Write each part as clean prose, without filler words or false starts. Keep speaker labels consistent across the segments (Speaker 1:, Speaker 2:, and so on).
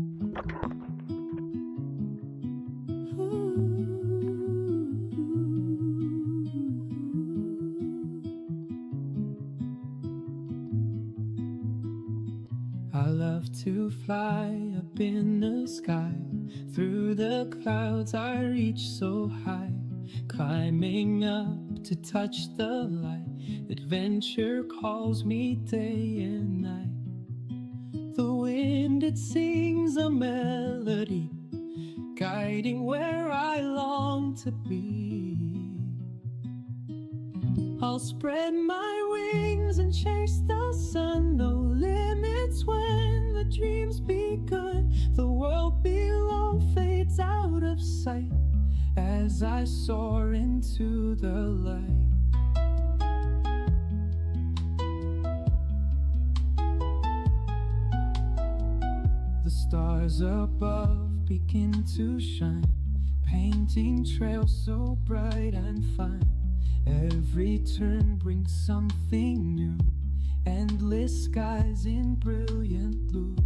Speaker 1: I love to fly up in the sky. Through the clouds I reach so high, climbing up to touch the light. Adventure calls me day and night. The wind, it sings a melody, guiding where I long to be. I'll spread my wings and chase the sun. No limits when the dream's begun. The world below fades out of sight as I soar into the light. The stars above begin to shine, painting trails so bright and fine. Every turn brings something new, endless skies in brilliant blue.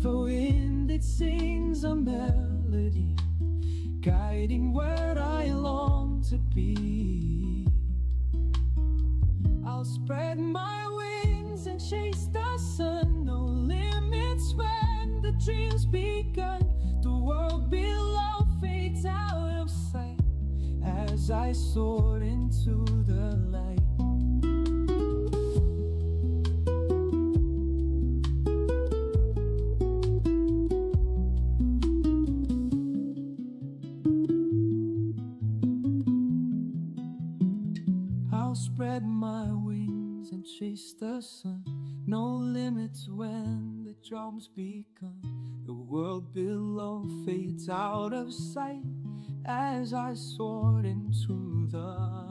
Speaker 1: The wind, it sings a melody, guiding where I long to be. I'll spread my wings and chase the sun. No limits when the dream's begun. The world below fades out of sight as I soar into the light. I'll spread my wings and chase the sun. No limits when the drum's begun. The world below fades out of sight as I soared into the light.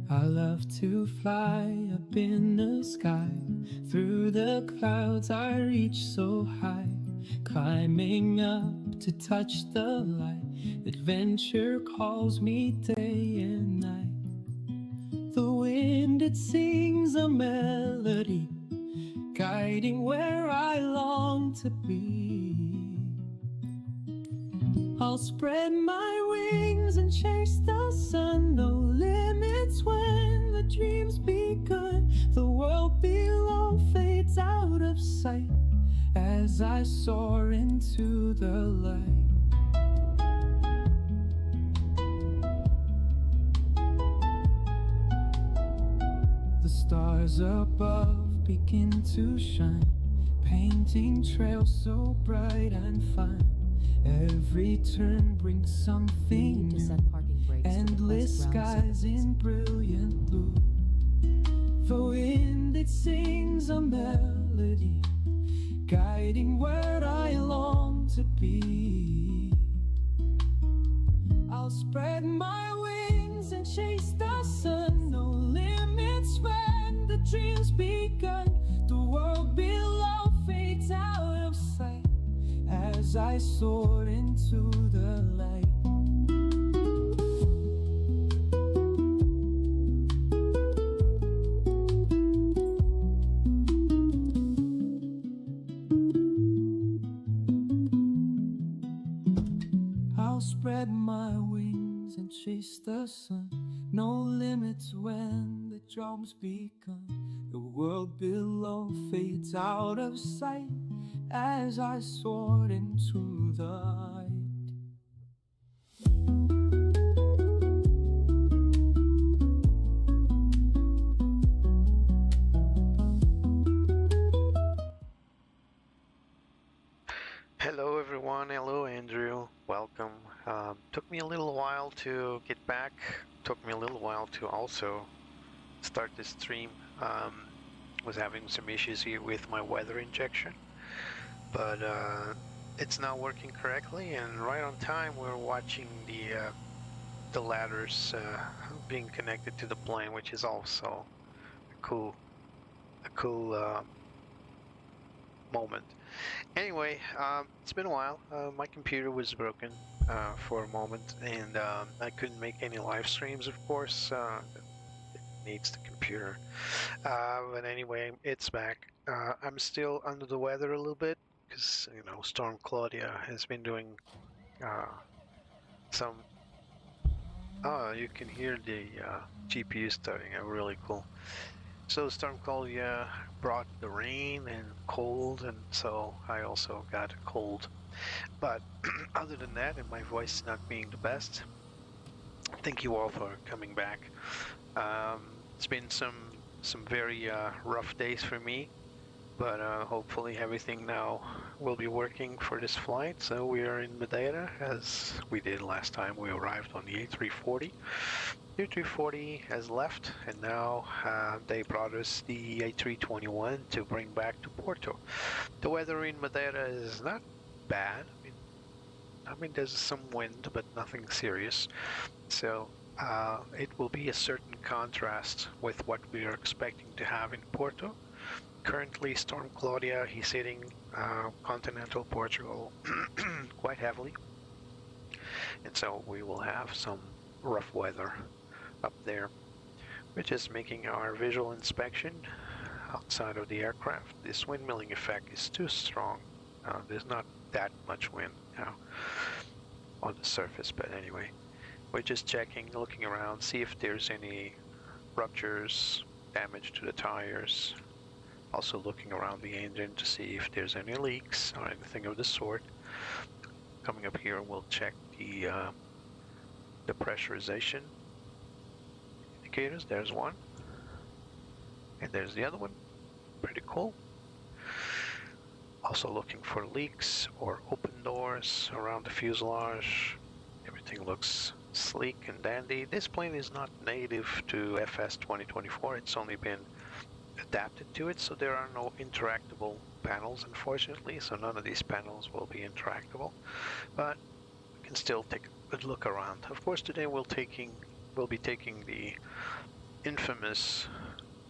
Speaker 1: I love to fly up in the sky. Through the clouds I reach so high, climbing up to touch the light. Adventure calls me day and night. The wind, it sings a melody, guiding where I long to be. I'll spread my wings and chase the sun. No limits when the dream's begun. The world below fades out of sight as I soar into the light. The stars above begin to shine, painting trails so bright and fine. Every turn brings something new, endless skies in brilliant blue. The wind, it sings a melody, guiding where I long to be. I'll spread my wings and chase the sun. No limits when the dream's begun. The world below fades out of sight as I soar into the light. I'll spread my wings and chase the sun. No limits when the drum's begun. The world below fades out of sight as I soared into the light.
Speaker 2: Hello everyone, hello Andrew, welcome. Took me a little while to get back. Took me a little while to also start the stream. Was having some issues here with my weather injection, but it's now working correctly, and right on time we're watching the ladders being connected to the plane, which is also a cool moment. Anyway, it's been a while. My computer was broken for a moment, and I couldn't make any live streams, of course. It needs the computer. But anyway, it's back. I'm still under the weather a little bit because, you know, Storm Claudia has been doing some. Oh, you can hear the GPU starting. Really cool. So Storm Claudia brought the rain and cold, and so I also got a cold. But other than that, and my voice not being the best, thank you all for coming back. It's been some very rough days for me, but hopefully everything now will be working for this flight. So we are in Madeira, as we did last time. We arrived on the A340. The A340 has left, and now they brought us the A321 to bring back to Porto. The weather in Madeira is not bad. I mean, there's some wind, but nothing serious. So it will be a certain contrast with what we are expecting to have in Porto. Currently, Storm Claudia, he's hitting continental Portugal quite heavily. And so we will have some rough weather up there. We're just making our visual inspection outside of the aircraft. This windmilling effect is too strong. There's not that much wind now on the surface, but anyway, we're just checking, looking around, see if there's any ruptures, damage to the tires. Also looking around the engine to see if there's any leaks or anything of the sort. Coming up here, we'll check the pressurization indicators. There's one, and there's the other one. Pretty cool. Also looking for leaks or open doors around the fuselage. Everything looks sleek and dandy. This plane is not native to FS 2024. It's only been adapted to it, so there are no interactable panels, unfortunately. So none of these panels will be interactable, but we can still take a good look around. Of course, today we'll be taking the infamous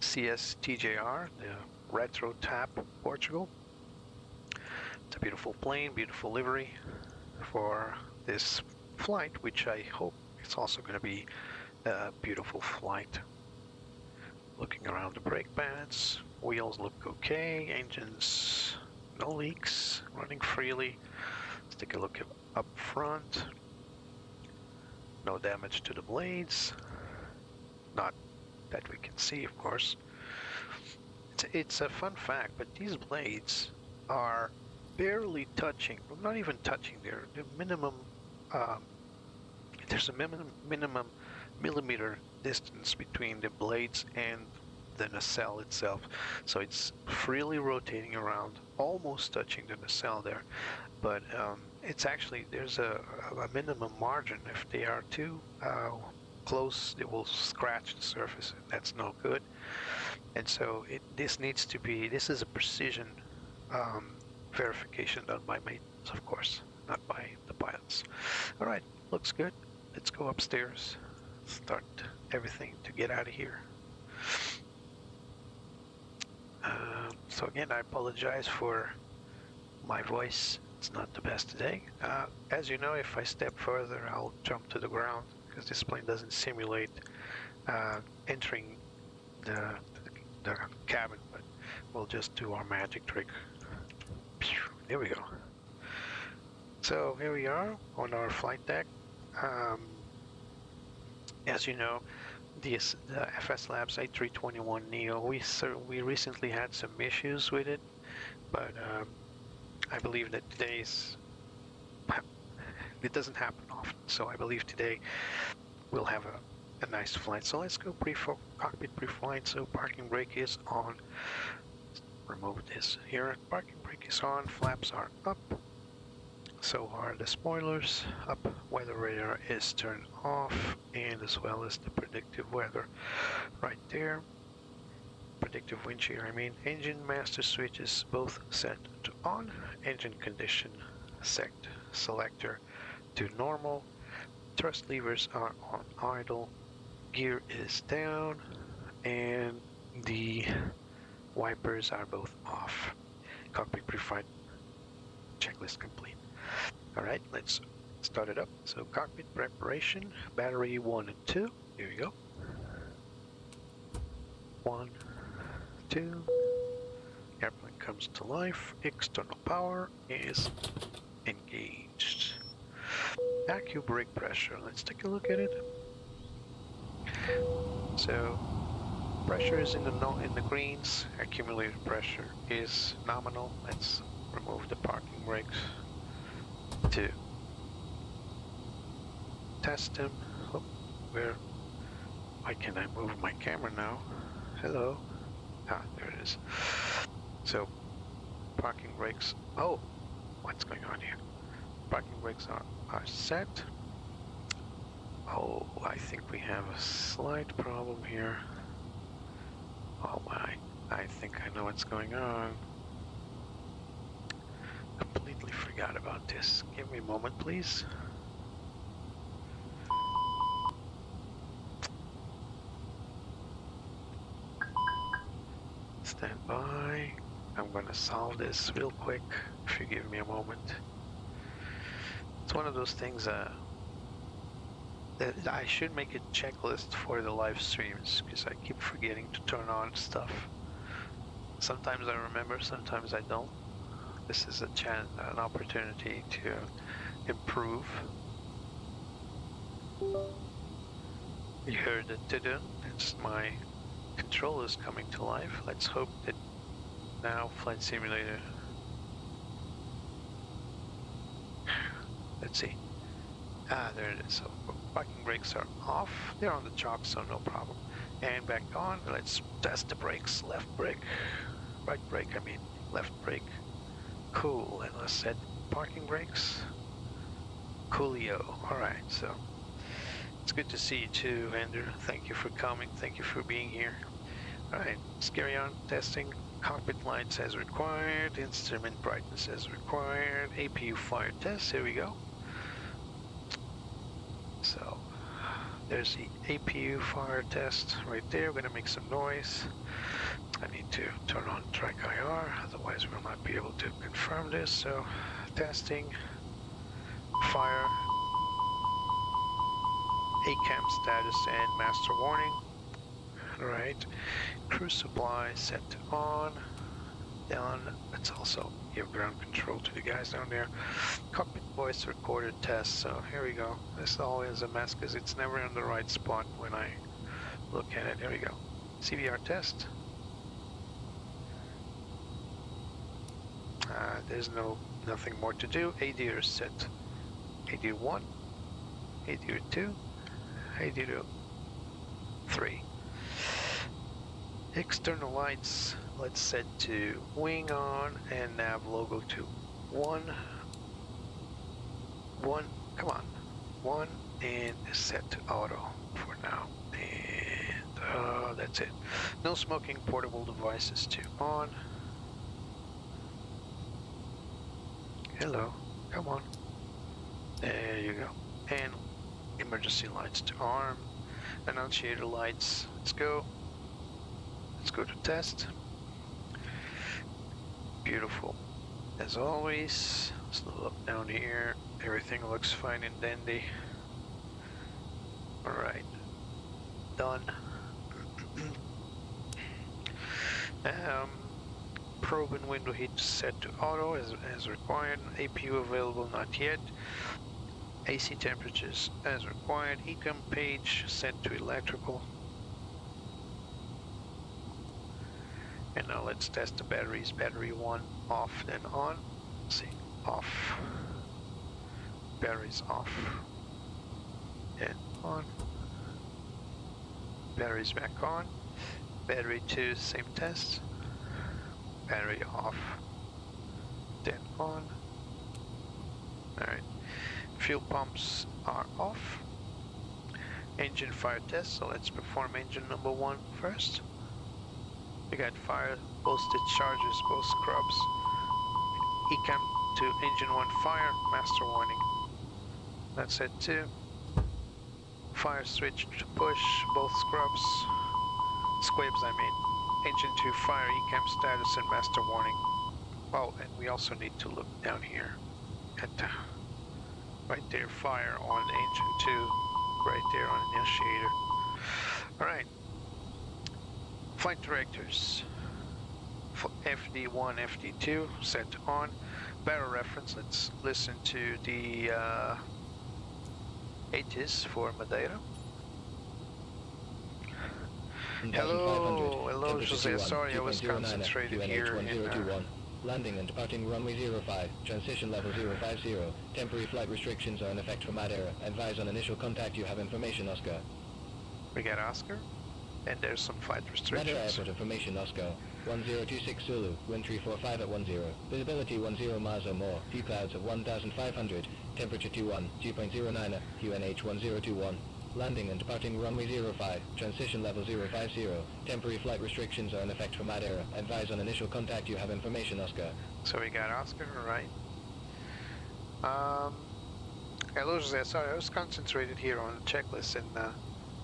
Speaker 2: CS-TJR, the retro tap Portugal. It's a beautiful plane, beautiful livery for this flight, which I hope it's also going to be a beautiful flight. Looking around the brake pads, wheels look okay, engines no leaks, running freely. Let's take a look up front. No damage to the blades, not that we can see, of course. It's a fun fact, but these blades are barely touching, not even touching the minimum, there's a minimum millimeter distance between the blades and the nacelle itself. So it's freely rotating around, almost touching the nacelle there. But it's actually, there's a minimum margin. If they are too close, it will scratch the surface, and that's no good. And so this is a precision verification done by maintenance, of course, not by the pilots. All right, looks good. Let's go upstairs, start everything to get out of here. So again, I apologize for my voice. It's not the best today. As you know, if I step further, I'll jump to the ground because this plane doesn't simulate entering the cabin, but we'll just do our magic trick. There we go. So here we are on our flight deck. As you know, the FSLabs A321NEO, we recently had some issues with it, but I believe that it doesn't happen often, so I believe today we'll have a nice flight. So let's go cockpit pre-flight. So parking brake is on. Let's remove this here. Parking brake is on, flaps are up, So are the spoilers up, weather radar is turned off, and as well as the predictive weather right there. Predictive wind shear, I mean. Engine master switch is both set to on, engine condition set selector to normal, thrust levers are on idle, gear is down, and the wipers are both off. Cockpit pre-flight checklist complete. Alright, let's start it up. So cockpit preparation, battery 1 and 2, here we go. 1, 2, airplane comes to life, external power is engaged. Vacuum brake pressure, let's take a look at it. So pressure is in the greens, accumulated pressure is nominal. Let's remove the parking brakes to test them. Oh, why can I move my camera now? Hello. Ah, there it is. So parking brakes. Oh, what's going on here? Parking brakes are set. Oh, I think we have a slight problem here. Oh my, I think I know what's going on. Completely forgot about this. Give me a moment, please. Stand by. I'm gonna solve this real quick, if you give me a moment. It's one of those things that I should make a checklist for the live streams, because I keep forgetting to turn on stuff. Sometimes I remember, sometimes I don't. This is an opportunity to improve. You heard the tudun, it's my controllers coming to life. Let's hope that now Flight Simulator. Let's see. Ah, there it is. So parking brakes are off. They're on the chalk, so no problem. And back on. Let's test the brakes. Left brake, right brake. I mean, left brake. Cool. And let's set parking brakes. Coolio. All right. So it's good to see you too, Andrew. Thank you for coming. Thank you for being here. All right. Let's carry on testing. Cockpit lights as required. Instrument brightness as required. APU fire test. Here we go. So there's the APU fire test right there. We're gonna make some noise. I need to turn on track IR, otherwise we'll not be able to confirm this. So testing, fire, ACAM status and master warning. All right, cruise supply set to on. Down, let's also give ground control to the guys down there. Cockpit voice recorder test, so here we go. This is always a mess because it's never in the right spot when I look at it. Here we go. CVR test. There's nothing more to do. ADR set. ADR 1, ADR 2, ADR 3. External lights, let's set to wing on and nav logo to 1, come on, 1, and set to auto for now. And that's it. No smoking portable devices to on. Hello, come on. There you go. And emergency lights to arm. Annunciator lights, let's go. Let's go to test. Beautiful. As always, let's look down here. Everything looks fine and dandy. Alright. Done. Probe and window heat set to auto as required. APU available, not yet. AC temperatures as required. Ecom page set to electrical. And now let's test the batteries. Battery 1 off, then on. Let's see, off. Batteries off. And on. Batteries back on. Battery 2, same test. Battery off. Then on. Alright. Fuel pumps are off. Engine fire test, so let's perform engine number 1 first. We got fire, both discharges, both scrubs. ECAM to engine 1 fire, master warning. That's set 2. Fire switch to push, both scrubs. Squibs, I mean. Engine 2 fire, ECAM status and master warning. Oh, and we also need to look down here at right there, fire on engine 2, right there on initiator. Alright. Flight directors. FD1, FD2 set on. Barrel reference, let's listen to the ATIS for Madeira. Hello, Jose. Sorry, I was concentrated here in
Speaker 3: landing and departing runway 05, transition level 050. Temporary flight restrictions are in effect for Madeira. Advise on initial contact, you have information, Oscar.
Speaker 2: We got Oscar, and there's some flight restrictions.
Speaker 3: Madeira Airport information, Oscar. 1026 Zulu, wind 345 at 10. Visibility 10 miles or more, few clouds of 1500, temperature 21, 2.09, QNH 1021. Landing and departing runway 05, transition level 050. Temporary flight restrictions are in effect for Madeira. Advise on initial contact, you have information, Oscar.
Speaker 2: So we got Oscar, right? Hello, Jose. Sorry, I was concentrated here on the checklist and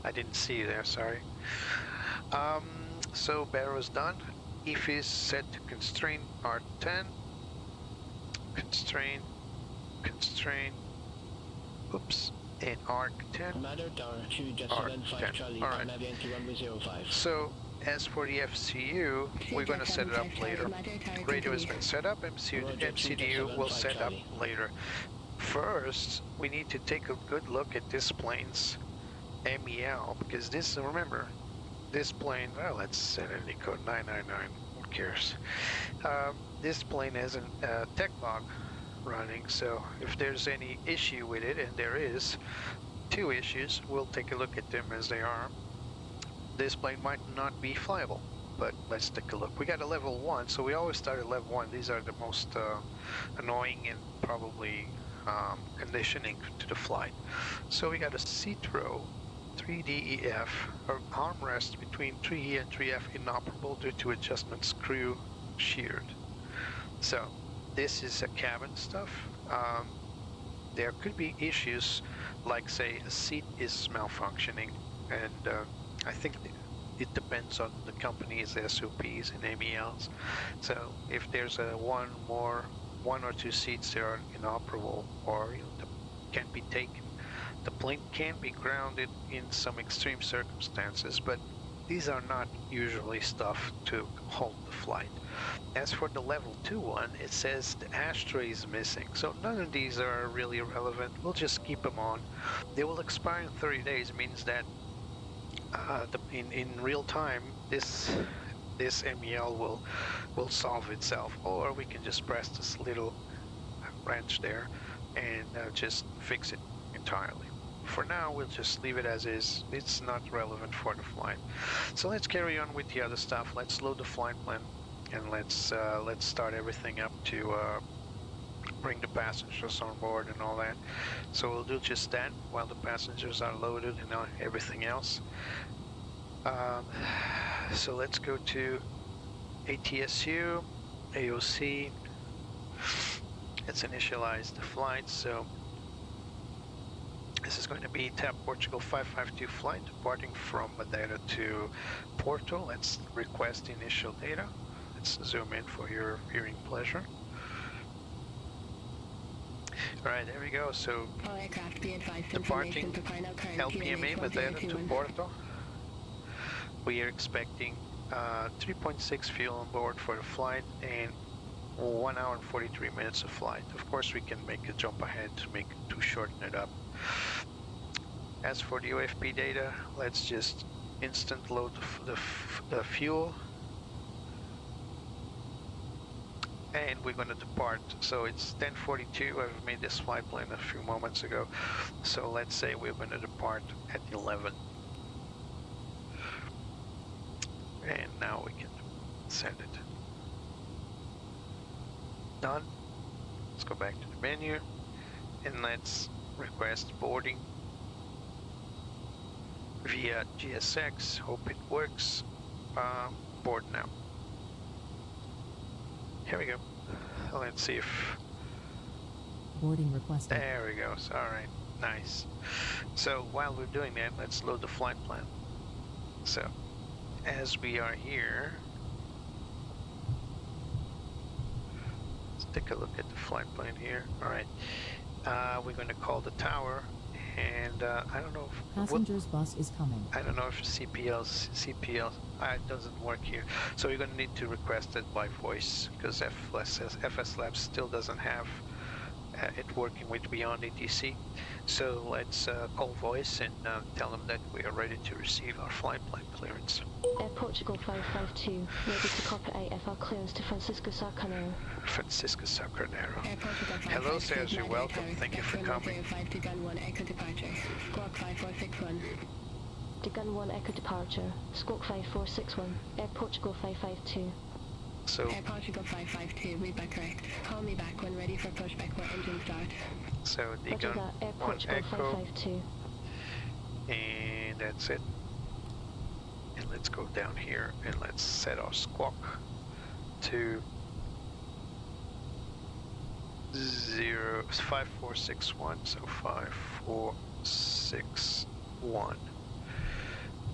Speaker 2: I didn't see you there, sorry. So Barrow's done. EF is set to constrain R10. Constrain. Oops. And ARC10. Alright. So, as for the FCU, we're going to set it up later. Radio has been set up, MCDU will set up later. First, we need to take a good look at this plane's MEL, because this, remember, this plane, well, let's set it code 999, who cares? This plane has a tech log running, so if there's any issue with it, and there is 2 issues, we'll take a look at them as they are. This plane might not be flyable, but let's take a look. We got a level 1, so we always start at level 1. These are the most annoying and probably conditioning to the flight. So we got a seat row 3DEF, or armrest between 3E and 3F inoperable due to adjustment screw sheared. So this is a cabin stuff. There could be issues like, say, a seat is malfunctioning, and I think it depends on the company's SOPs and MELs. So if there's one or two seats that are inoperable or can't be taken, the plane can be grounded in some extreme circumstances, but these are not usually stuff to hold the flight. As for the level 2 one, it says the ashtray is missing, so none of these are really relevant. We'll just keep them on. They will expire in 30 days, means that in real time this MEL will solve itself, or we can just press this little wrench there and just fix it entirely. For now, we'll just leave it as is. It's not relevant for the flight. So let's carry on with the other stuff. Let's load the flight plan, and let's start everything up to bring the passengers on board and all that. So we'll do just that while the passengers are loaded and everything else. So let's go to ATSU, AOC. Let's initialize the flight. So this is going to be TAP Portugal 552 flight departing from Madeira to Porto. Let's request initial data. Let's zoom in for your viewing pleasure. Alright, there we go. So departing LPMA Madeira to Porto. We are expecting 3.6 fuel on board for the flight and 1 hour and 43 minutes of flight. Of course, we can make a jump ahead to shorten it up. As for the OFP data, let's just instant load the fuel. And we're going to depart. So it's 10:42. I've made this flight plan a few moments ago. So let's say we're going to depart at 11. And now we can send it. Done. Let's go back to the menu. and let's request boarding via GSX. Hope it works. Board now. Here we go. Let's see if...
Speaker 4: Boarding requested.
Speaker 2: There we go. All right, nice. So while we're doing that, let's load the flight plan. So as we are here, let's take a look at the flight plan here. All right, we're going to call the tower, and I don't know if
Speaker 4: Passengers bus is coming.
Speaker 2: I don't know if CPL it doesn't work here. So we're going to need to request it by voice because FSLabs still doesn't have it working with Beyond ATC. So let's call voice and tell them that we are ready to receive our flight plan clearance.
Speaker 5: Air Portugal 552, ready to copy AFR clearance to Francisco Sarcanero.
Speaker 2: Francisco Sarcanero. Hello, Sergio. Welcome. Thank you for coming.
Speaker 6: 5 to Gun 1 Echo departure. Squawk 5461.
Speaker 5: To Gun 1 Echo departure. Squawk 5461. Air Portugal 552.
Speaker 2: So
Speaker 6: Air Portugal 552, read back correct. Call me back when ready for pushback or engine start.
Speaker 2: So the
Speaker 5: Roger
Speaker 2: Gun
Speaker 5: that, Air
Speaker 2: 1
Speaker 5: Portugal
Speaker 2: Echo,
Speaker 5: 552.
Speaker 2: and that's it. And let's go down here and let's set our squawk to 5461. So 5461.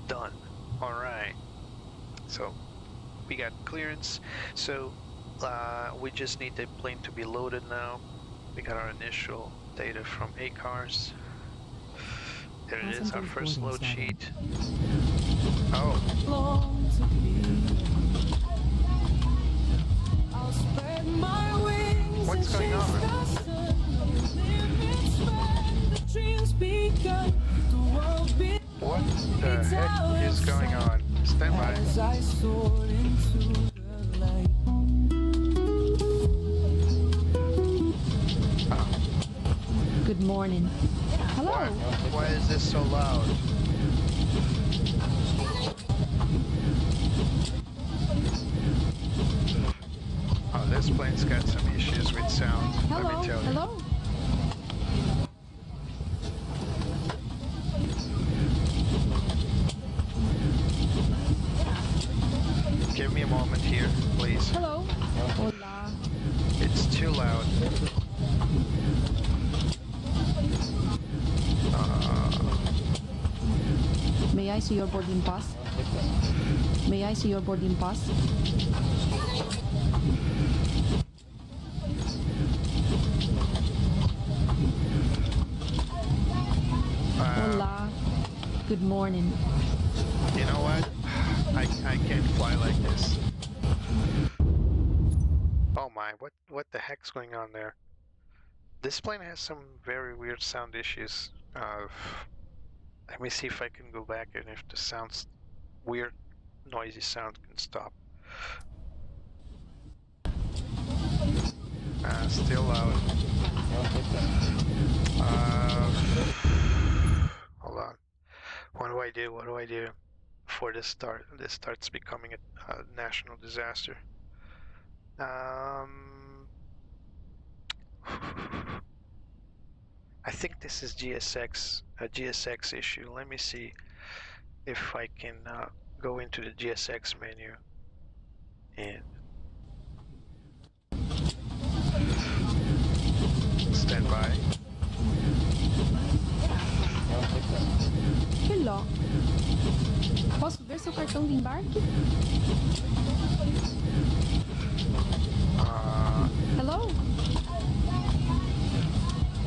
Speaker 2: Done. All right. So we got clearance. So we just need the plane to be loaded now. We got our initial data from ACARS. There it is, our first load sheet. Oh.
Speaker 1: Long to be. I'll spread my wings.
Speaker 2: What's going on?
Speaker 1: The dreams begun. The world be
Speaker 2: What the heck is going on? Stand by.
Speaker 1: as I soar into the light.
Speaker 4: Good morning. Hello.
Speaker 2: Why is this so loud? Oh, this plane's got some issues with sound.
Speaker 4: Hello.
Speaker 2: Let me tell you.
Speaker 4: Hello.
Speaker 2: Give me a moment here, please.
Speaker 4: Hello. Hola.
Speaker 2: It's too loud.
Speaker 4: May I see your boarding pass? May I see your boarding pass? Hola. Good morning.
Speaker 2: You know what? I can't fly like this. Oh my, what the heck's going on there? This plane has some very weird sound issues. Let me see if I can go back and if the sounds, weird noisy sound can stop. Still loud. Hold on. What do I do? What do I do before this starts becoming a national disaster? I think this is a GSX issue. Let me see if I can go into the GSX menu and stand by.
Speaker 4: Hello. Posso ver seu cartão de embarque? Hello.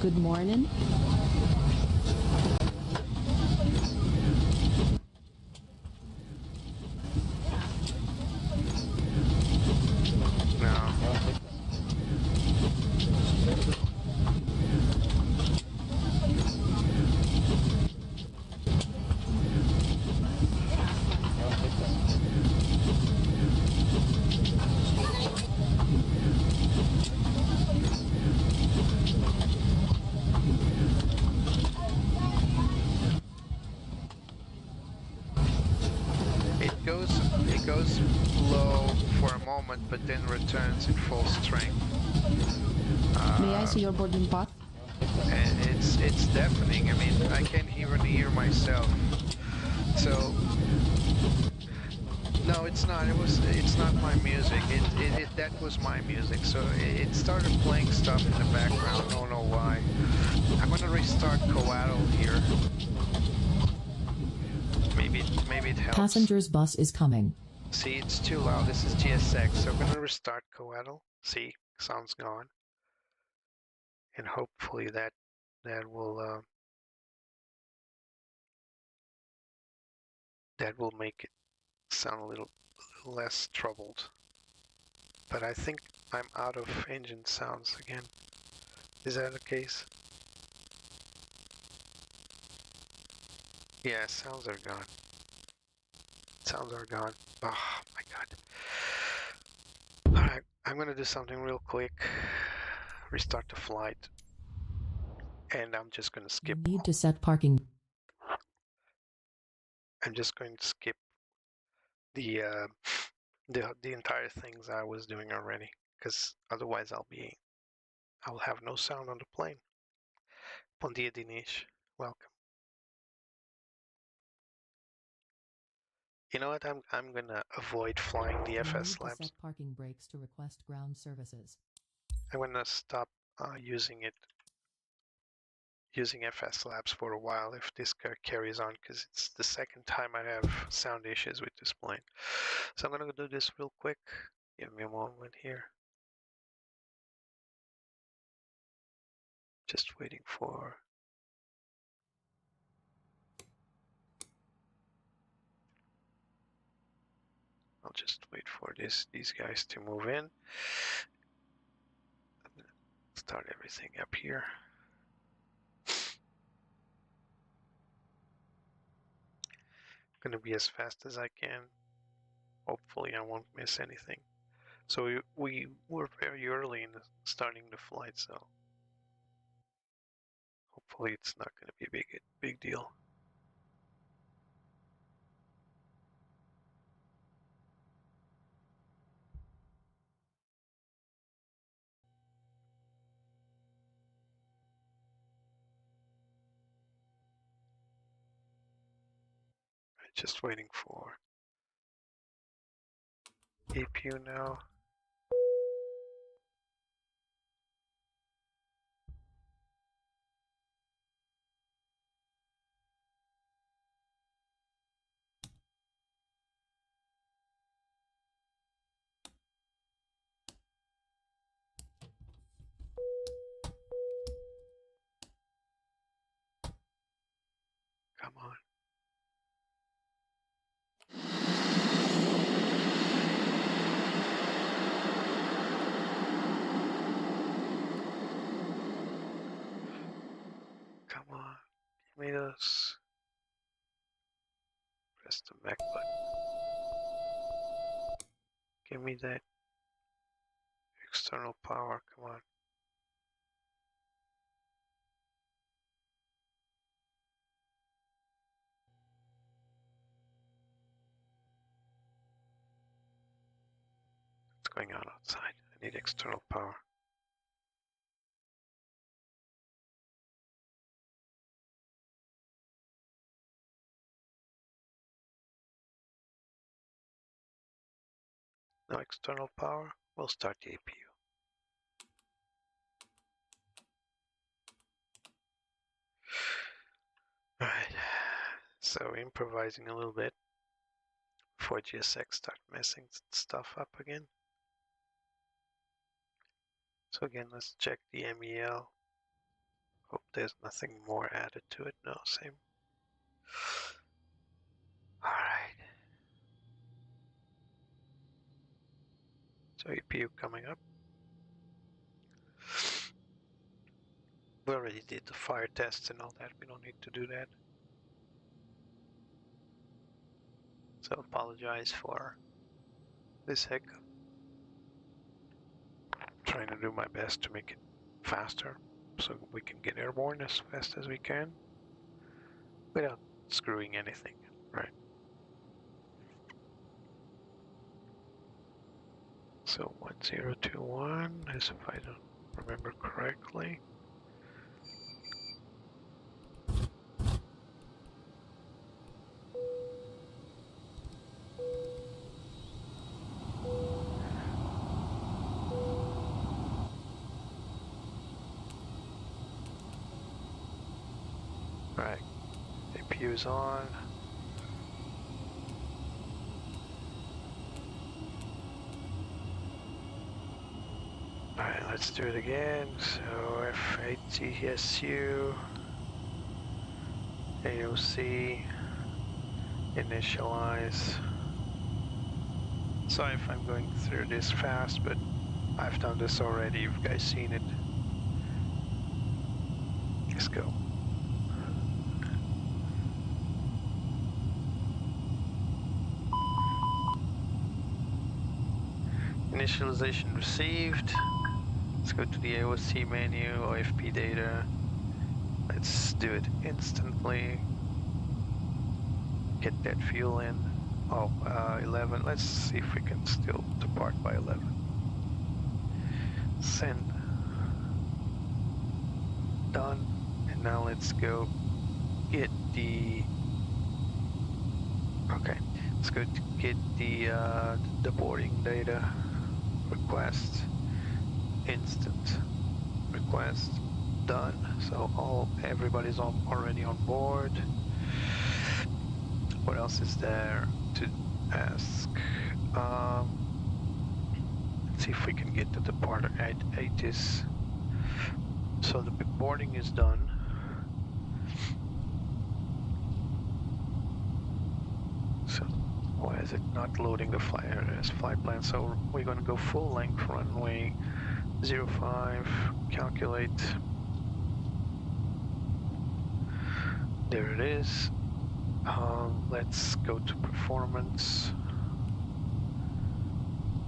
Speaker 4: Good morning.
Speaker 2: No. It goes low for a moment, but then returns in full strength.
Speaker 4: May I see your boarding pass?
Speaker 2: And deafening. I mean, I can't even hear myself. So no, it's not. It's not my music. That was my music. So it started playing stuff in the background. I don't know why. I'm gonna restart Coatl here. Maybe it helps.
Speaker 7: Passenger's bus is coming.
Speaker 2: See, it's too loud. This is GSX. So I'm gonna restart Coatl. See, sound's gone. And hopefully that will make it sound a little less troubled. But I think I'm out of engine sounds again. Is that the case? Yeah, sounds are gone. Sounds are gone. Oh my god. Alright, I'm gonna do something real quick. Restart the flight. And I'm just gonna skip.
Speaker 7: You need to set parking.
Speaker 2: I'm just going to skip the entire things I was doing already, because otherwise I'll have no sound on the plane. Bom dia, Dinesh. Welcome. You know what? I'm gonna avoid flying the FSLabs.
Speaker 7: Set parking brakes to request ground services.
Speaker 2: I'm gonna stop using FSLabs for a while if this carries on, because it's the second time I have sound issues with this plane. So I'm gonna do this real quick. Give me a moment here. Just waiting for. I'll just wait for these guys to move in. I'm gonna start everything up here. Gonna be as fast as I can. Hopefully I won't miss anything. So we were very early in starting the flight, so hopefully it's not gonna be a big deal. Just waiting for APU now. Come on. Come on. Give me those. Press the back button. Give me that external power. Come on. What's going on outside? I need external power. No external power. We'll start the APU. Alright. So improvising a little bit before GSX start messing stuff up again. So again, let's check the MEL. Hope there's nothing more added to it. No, same. Alright. So APU coming up. We already did the fire tests and all that. We don't need to do that. So apologize for this hiccup. Trying to do my best to make it faster so we can get airborne as fast as we can without screwing anything, right? So 1021 is, if I don't remember correctly. APU is on. Alright, let's do it again. So F8TSU, AOC, initialize. Sorry if I'm going through this fast, but I've done this already. You guys seen it? Let's go. Initialization received. Let's go to the AOC menu, OFP data. Let's do it instantly. Get that fuel in. Oh, 11. Let's see if we can still depart by 11. Send. Done. And now let's go get the. Okay. Let's go to get the boarding data. Request. Instant request. Done. So everybody's already on board. What else is there to ask? Let's see if we can get the departure at ATIS. So the boarding is done. So why is it not loading the flight plan? So we're going to go full length runway 05, calculate. There it is. Let's go to performance.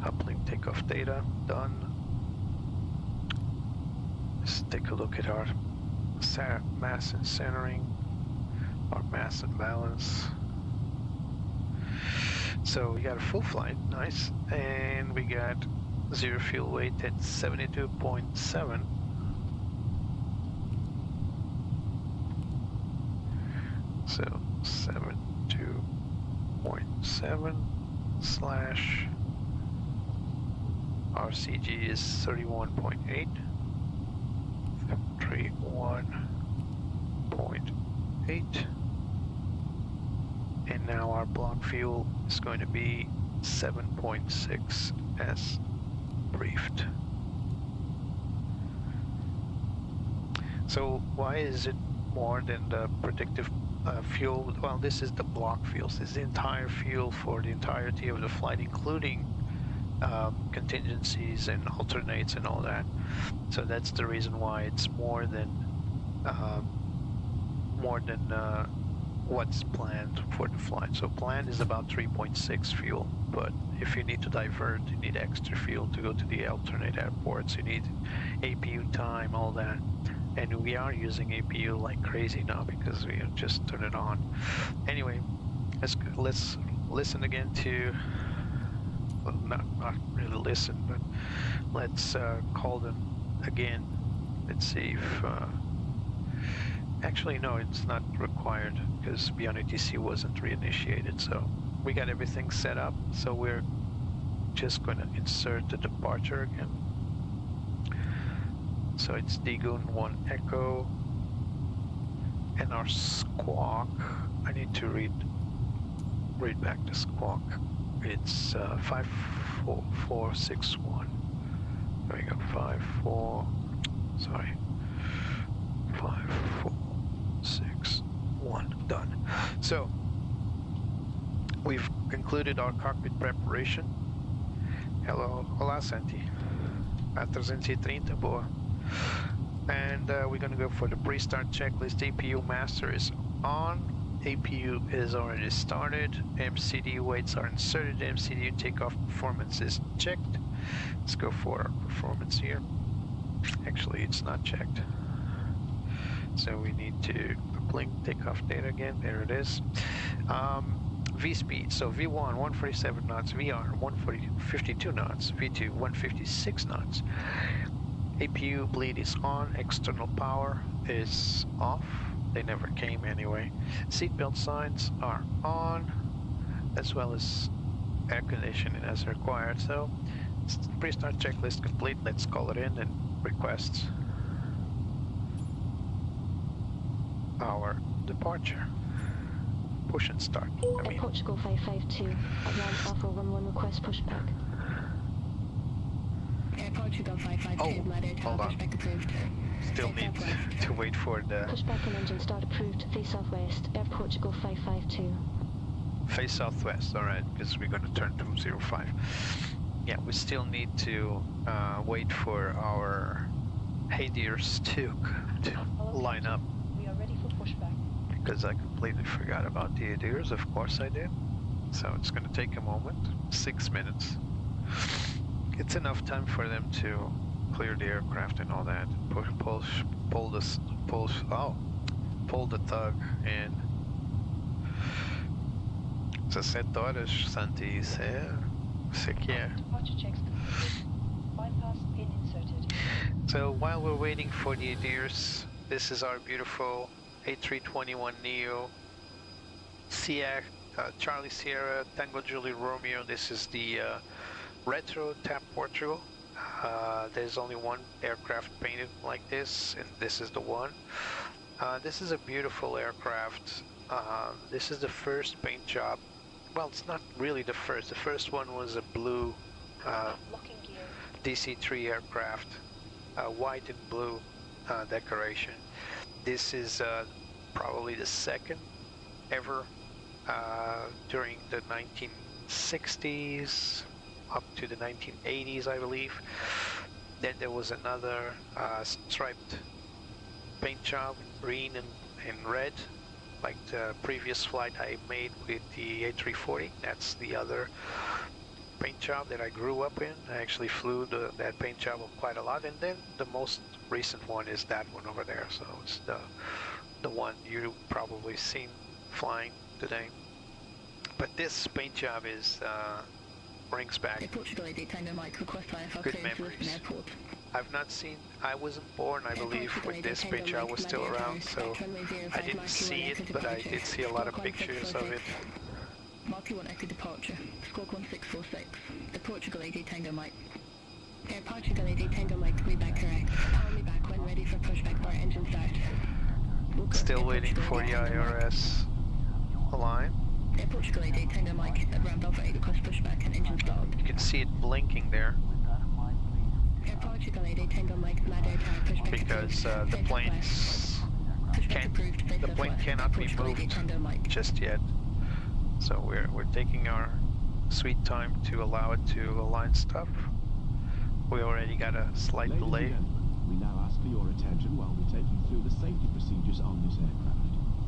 Speaker 2: Uplink takeoff data, done. Let's take a look at our mass and centering, our mass and balance. So we got a full flight, nice, and we got zero fuel weight at 72.7. So 72.7 slash RCG is 31.8. 31.8. And now our block fuel is going to be 7.6 as briefed. So why is it more than the predictive fuel? Well, this is the block fuels. This is the entire fuel for the entirety of the flight, including contingencies and alternates and all that. So that's the reason why it's more than what's planned for the flight. So planned is about 3.6 fuel, but if you need to divert, you need extra fuel to go to the alternate airports. You need APU time, all that. And we are using APU like crazy now because we just turned it on. Anyway, let's listen again to, well, not really listen, but let's call them again. Let's see if actually no, it's not required because Beyond ATC wasn't reinitiated. So we got everything set up, so we're just going to insert the departure again. So it's Digun 1 Echo, and our squawk, I need to read back the squawk. It's 54461. There we go, 5461, done. So we've concluded our cockpit preparation. Olá, Santi. A330, boa. And we're going to go for the pre-start checklist. APU master is on. APU is already started. MCD weights are inserted. MCD takeoff performance is checked. Let's go for our performance here. Actually, it's not checked. So we need to uplink takeoff data again. There it is. V speed. So V1 147 knots. VR 152 knots. V2 156 knots. APU bleed is on, external power is off, they never came anyway. Seatbelt signs are on, as well as air conditioning as required. So, pre-start checklist complete, let's call it in and request our departure. push and start. I mean,
Speaker 5: Portugal 552, at land Alpha 11 request pushback.
Speaker 6: Air Portugal 552, Madeira Tower,
Speaker 2: hold on.
Speaker 6: pushback approved.
Speaker 2: still
Speaker 6: Take
Speaker 2: need
Speaker 6: southwest.
Speaker 2: to wait for the
Speaker 5: Pushback and engine start approved, face southwest, Air Portugal 552.
Speaker 2: face southwest. All right, because we're going to turn 205. Yeah, we still need to wait for our Hadiers to line up.
Speaker 4: We are ready for pushback.
Speaker 2: Because I completely forgot about the Hadiers. Of course I did. So it's going to take a moment, 6 minutes. It's enough time for them to clear the aircraft and all that. Pull the tug and 17 horas, Santi, isso que é.
Speaker 4: Departure checks completed. Bypass pin inserted.
Speaker 2: So while we're waiting for the Hadiers, this is our beautiful A321NEO Charlie Sierra Tango Julie Romeo. This is the retro TAP Portugal. There's only one aircraft painted like this, and this is the one. This is a beautiful aircraft. This is the first paint job. Well, it's not really the first. The first one was a blue
Speaker 4: Locking gear.
Speaker 2: DC-3 aircraft, white and blue decoration. This is probably the second ever during the 1960s up to the 1980s, I believe. Then there was another striped paint job, green and red, like the previous flight I made with the A340. That's the other paint job that I grew up in. I actually flew that paint job quite a lot, and then the most recent one is that one over there. So it's the one you probably seen flying today. But this paint job is brings back
Speaker 6: Portugal AD Tango Mike, request IFR
Speaker 2: good
Speaker 6: clearance
Speaker 2: memories.
Speaker 6: Lisbon Airport.
Speaker 2: I've not seen, I wasn't born, I believe, when this paint job was still around, so I didn't see it, but I did see a lot of pictures of it.
Speaker 6: Mark 1 Echo departure, squawk 1646, the Portugal AD Tango Mike. Air Portugal AD Tango Mike, readback correct. Call me back when ready for pushback bar engine start.
Speaker 2: Still waiting for the IRS line.
Speaker 6: Air Portugal AD Tango Mike, at ramp Alpha 8 request pushback and engine start.
Speaker 2: You can see it blinking there
Speaker 6: Air Portugal AD Tango Mike, Madeira Tower, pushback
Speaker 2: because
Speaker 6: approved.
Speaker 2: the
Speaker 6: Face
Speaker 2: planes
Speaker 6: southwest. Pushback approved, face
Speaker 2: the plane
Speaker 6: southwest.
Speaker 2: cannot be
Speaker 6: Portugal AD
Speaker 2: moved
Speaker 6: Tango Mike.
Speaker 2: just yet. So we're taking our sweet time to allow it to align stuff. We already got a slight
Speaker 8: Ladies
Speaker 2: delay.
Speaker 8: and gentlemen, we now ask for your attention while we take you through the safety procedures on this aircraft.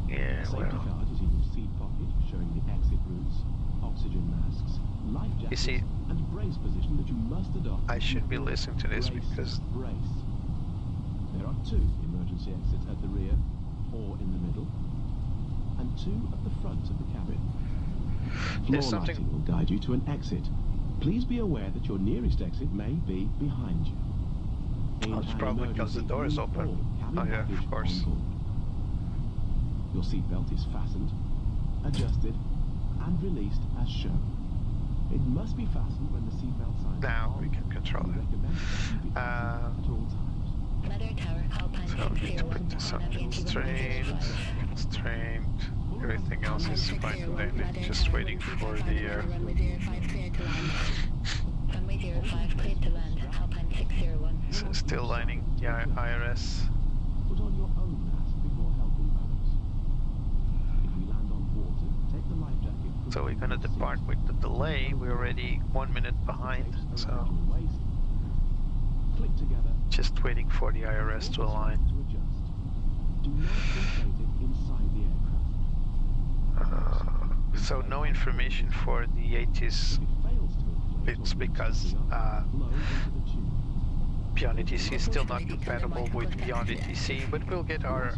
Speaker 2: Yeah,
Speaker 8: Safety
Speaker 2: well,
Speaker 8: card is in your seat pocket, showing the exit routes, oxygen masks, life jackets,
Speaker 2: see,
Speaker 8: and brace position that you must adopt.
Speaker 2: I should be listening to this
Speaker 8: Brace,
Speaker 2: because
Speaker 8: brace. There are 2 emergency exits at the rear, or in the middle, and 2 at the front of the cabin.
Speaker 2: There's
Speaker 8: Floor
Speaker 2: something-
Speaker 8: lighting will guide you to an exit. Please be aware that your nearest exit may be behind you. In
Speaker 2: it's
Speaker 8: an
Speaker 2: probably because the
Speaker 8: emergency,
Speaker 2: door is
Speaker 8: leave
Speaker 2: open.
Speaker 8: all cabin
Speaker 2: Oh yeah, of
Speaker 8: baggage
Speaker 2: course.
Speaker 8: on board. Your seatbelt is fastened, adjusted, and released as shown. It must be fastened when the seatbelt signs
Speaker 2: Now
Speaker 8: are on.
Speaker 2: we can control
Speaker 8: We
Speaker 2: it.
Speaker 8: recommend that you keep it fastened at all times.
Speaker 6: Madeira Tower, Alpine
Speaker 2: So we need to
Speaker 6: 601,
Speaker 2: put this on
Speaker 6: Navigraph
Speaker 2: constrained,
Speaker 6: 105.
Speaker 2: constrained. Everything else is fine today. Just waiting for the
Speaker 6: Runway 05 cleared to land. Runway 05 cleared to land. Alpine 601.
Speaker 2: so still lining the IRS.
Speaker 8: Put on your own mask before helping others. If we land on water, take the life jacket. from
Speaker 2: So we're
Speaker 8: the
Speaker 2: gonna
Speaker 8: seat.
Speaker 2: depart with the delay. We're already 1 minute behind,
Speaker 8: Legs
Speaker 2: so
Speaker 8: around your waist. Click together.
Speaker 2: just waiting for the IRS to align.
Speaker 8: To adjust. Do not inflate it inside the aircraft.
Speaker 2: So no information for the 80s.
Speaker 8: If it fails to inflate
Speaker 2: It's
Speaker 8: or
Speaker 2: because
Speaker 8: blow into the tube.
Speaker 2: Beyond ATC is still not compatible with Beyond ATC, but we'll get our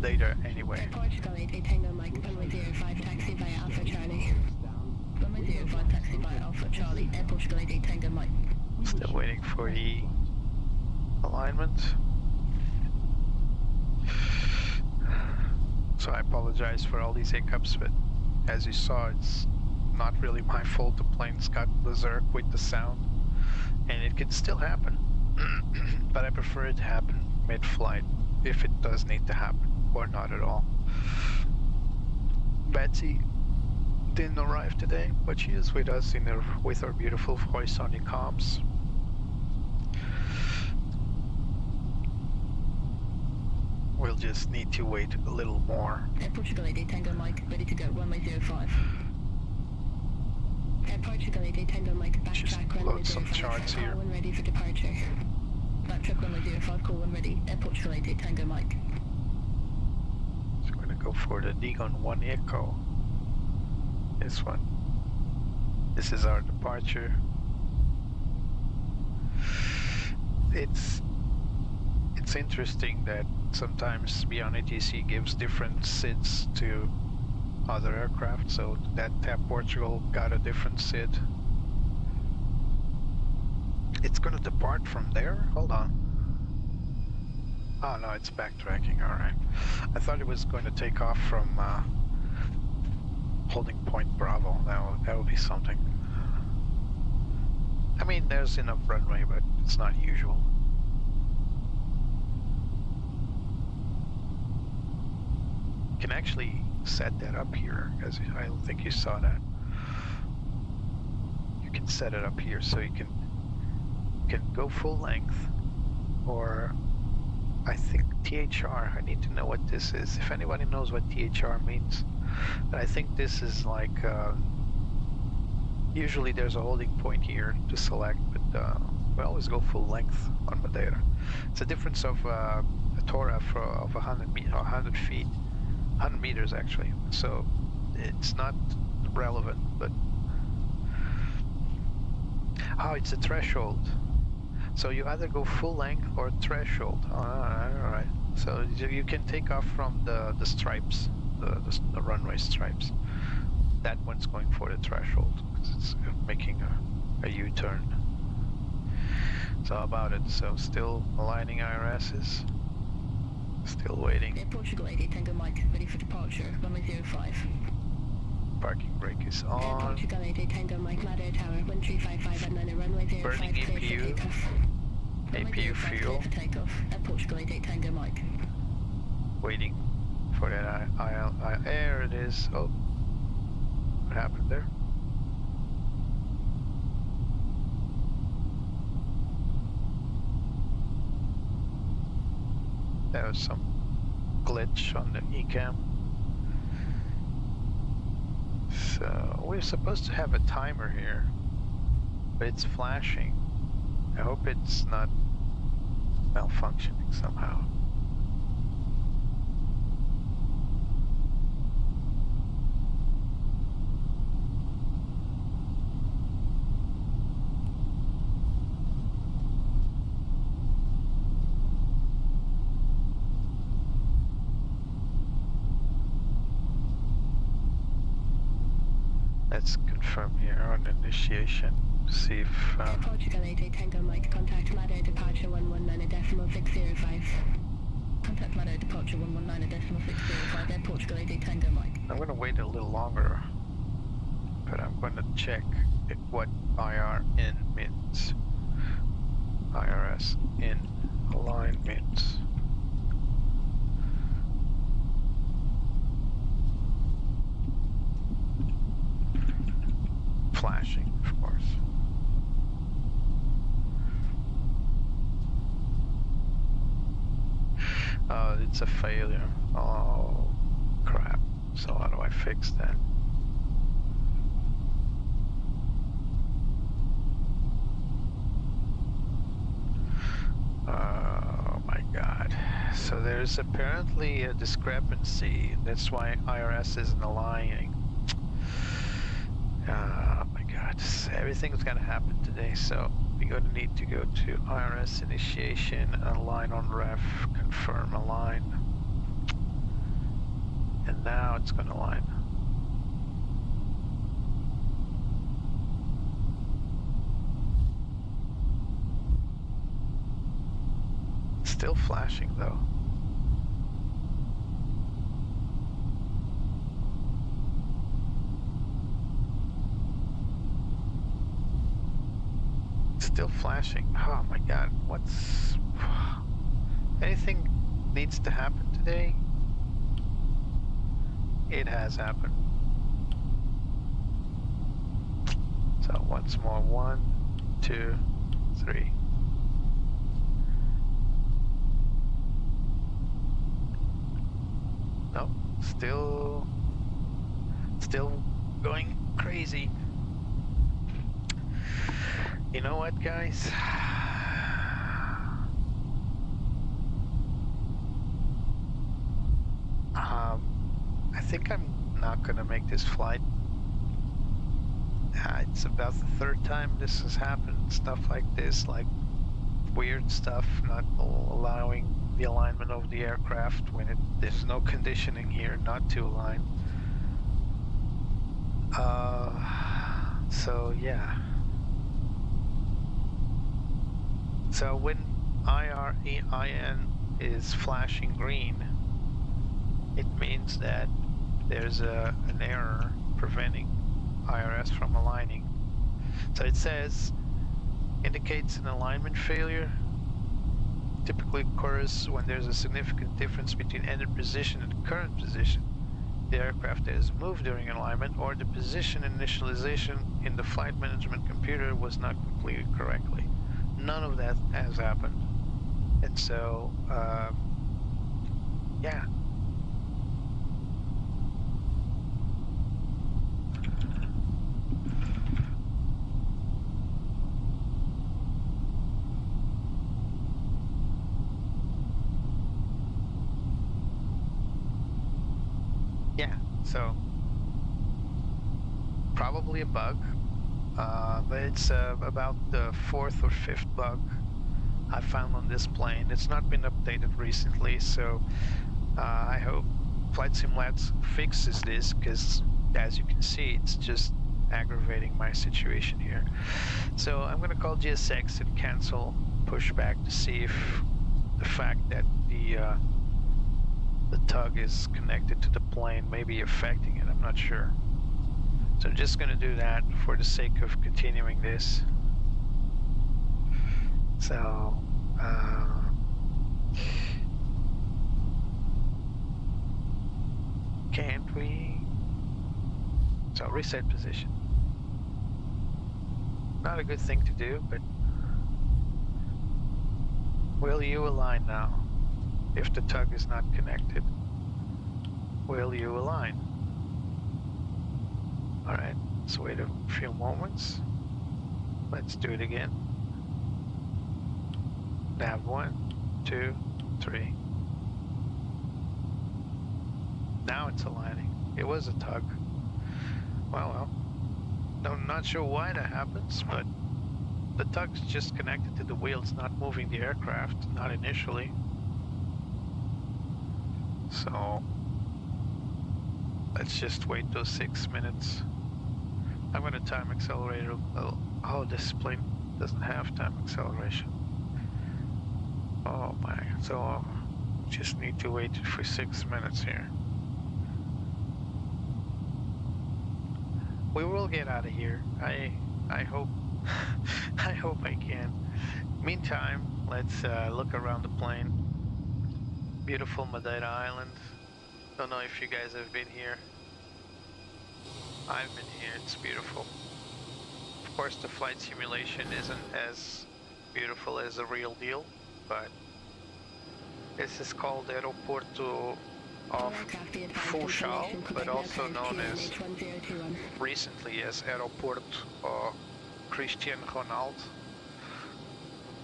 Speaker 2: data anyway.
Speaker 6: Air Portugal AD Tango Mike, runway 05 taxi via Alpha Charlie. Runway 05 taxi via Alpha Charlie. Air Portugal AD Tango Mike.
Speaker 2: Still waiting for the alignment. So I apologize for all these hiccups, but as you saw, it's not really my fault. The plane's got berserk with the sound, and it can still happen. But I prefer it to happen mid-flight, if it does need to happen, or not at all. But Patsy didn't arrive today, but she is with us with her beautiful voice on the comms. We'll just need to wait a little more.
Speaker 6: Air Portugal AD Tango Mike, ready to go, runway 05. Air Portugal AD Tango Mike,
Speaker 2: Just
Speaker 6: backtrack, runway
Speaker 2: load some
Speaker 6: 05.
Speaker 2: charts here.
Speaker 6: Call when ready for departure. Backtrack, runway 05, call when ready. Air Portugal AD Tango Mike.
Speaker 2: So we're gonna go for the Digon 1 Echo. This one. This is our departure. It's interesting that sometimes Beyond ATC gives different SIDs to other aircraft, so that TAP Portugal got a different SID. It's gonna depart from there? Hold on. Oh no, it's backtracking, alright. I thought it was going to take off from holding point Bravo. That would be something. I mean, there's enough runway, but it's not usual. You can actually set that up here, because I don't think you saw that. You can set it up here, so you can go full length, or I think THR. I need to know what this is. If anybody knows what THR means, but I think this is like usually there's a holding point here to select, but we always go full length on Madeira. It's a difference of a TORA of 100 feet. 100 meters actually, so it's not relevant, but it's a threshold, so you either go full length or threshold. Alright, so you can take off from the stripes, the runway stripes. That one's going for the threshold because it's making a U-turn. So how about it? So still aligning IRSs. Still waiting.
Speaker 6: Air Portugal AD Tango Mike, ready for departure, runway 05.
Speaker 2: Parking brake is
Speaker 6: Air
Speaker 2: on.
Speaker 6: Portugal AD Tango Mike, Madeira Tower, 1355 at 9, runway 05,
Speaker 2: Burning
Speaker 6: clear for
Speaker 2: APU.
Speaker 6: takeoff. Runway
Speaker 2: APU
Speaker 6: 05,
Speaker 2: fuel.
Speaker 6: clear for takeoff. Air Portugal AD Tango Mike.
Speaker 2: Waiting for that there it is. Oh, what happened there? There was some glitch on the ECAM. So we're supposed to have a timer here, but it's flashing. I hope it's not malfunctioning somehow. Let's confirm here on initiation. See if
Speaker 6: Air Portugal AD Tango Mike, contact Madeira departure 119.605. Contact Madeira departure 119.605. Air Portugal AD Tango Mike.
Speaker 2: I'm gonna wait a little longer, but I'm gonna check what IR in means. IRS in alignment. Flashing, of course. Oh, it's a failure. Oh, crap. So how do I fix that? Oh my god. So there's apparently a discrepancy. That's why IRS isn't aligning. Oh my god. Everything's gonna happen today, so we're gonna need to go to IRS initiation, align on ref, confirm align. And now it's gonna align. Still flashing though. Still flashing. Oh my god, what's... Anything needs to happen today? It has happened. So once more, 1, 2, 3. Nope, still going crazy. You know what, guys? I think I'm not gonna make this flight. It's about the third time this has happened. Stuff like this, like weird stuff, not allowing the alignment of the aircraft when there's no conditioning here not to align. So yeah. So when IREIN is flashing green, it means that there's an error preventing IRS from aligning. So it says, indicates an alignment failure. Typically occurs when there's a significant difference between ended position and current position. The aircraft has moved during alignment, or the position initialization in the flight management computer was not completed correctly. None of that has happened. And so, yeah. Yeah, so probably a bug, but it's about the 4th or 5th bug I found on this plane. It's not been updated recently, so I hope FlightSimLabs fixes this, because as you can see, it's just aggravating my situation here. So I'm going to call GSX and cancel pushback to see if the fact that the tug is connected to the plane may be affecting it. I'm not sure. So I'm just going to do that for the sake of continuing this. So, can't we? So reset position. Not a good thing to do, but will you align now? If the tug is not connected, will you align? Alright, let's wait a few moments. Let's do it again. Nav 1, 2, 3. Now it's aligning. It was a tug. Well, I'm not sure why that happens, but the tug's just connected to the wheel. It's not moving the aircraft, not initially. So let's just wait those 6 minutes. I'm going to time accelerator. Oh, this plane doesn't have time acceleration. Oh my, so just need to wait for 6 minutes here. We will get out of here. I hope I hope I can. Meantime, let's look around the plane. Beautiful Madeira Island. Don't know if you guys have been here. I've been here, it's beautiful. Of course the flight simulation isn't as beautiful as the real deal, but this is called Aeroporto of Funchal, but also known as recently as Aeroporto Cristiano Ronaldo.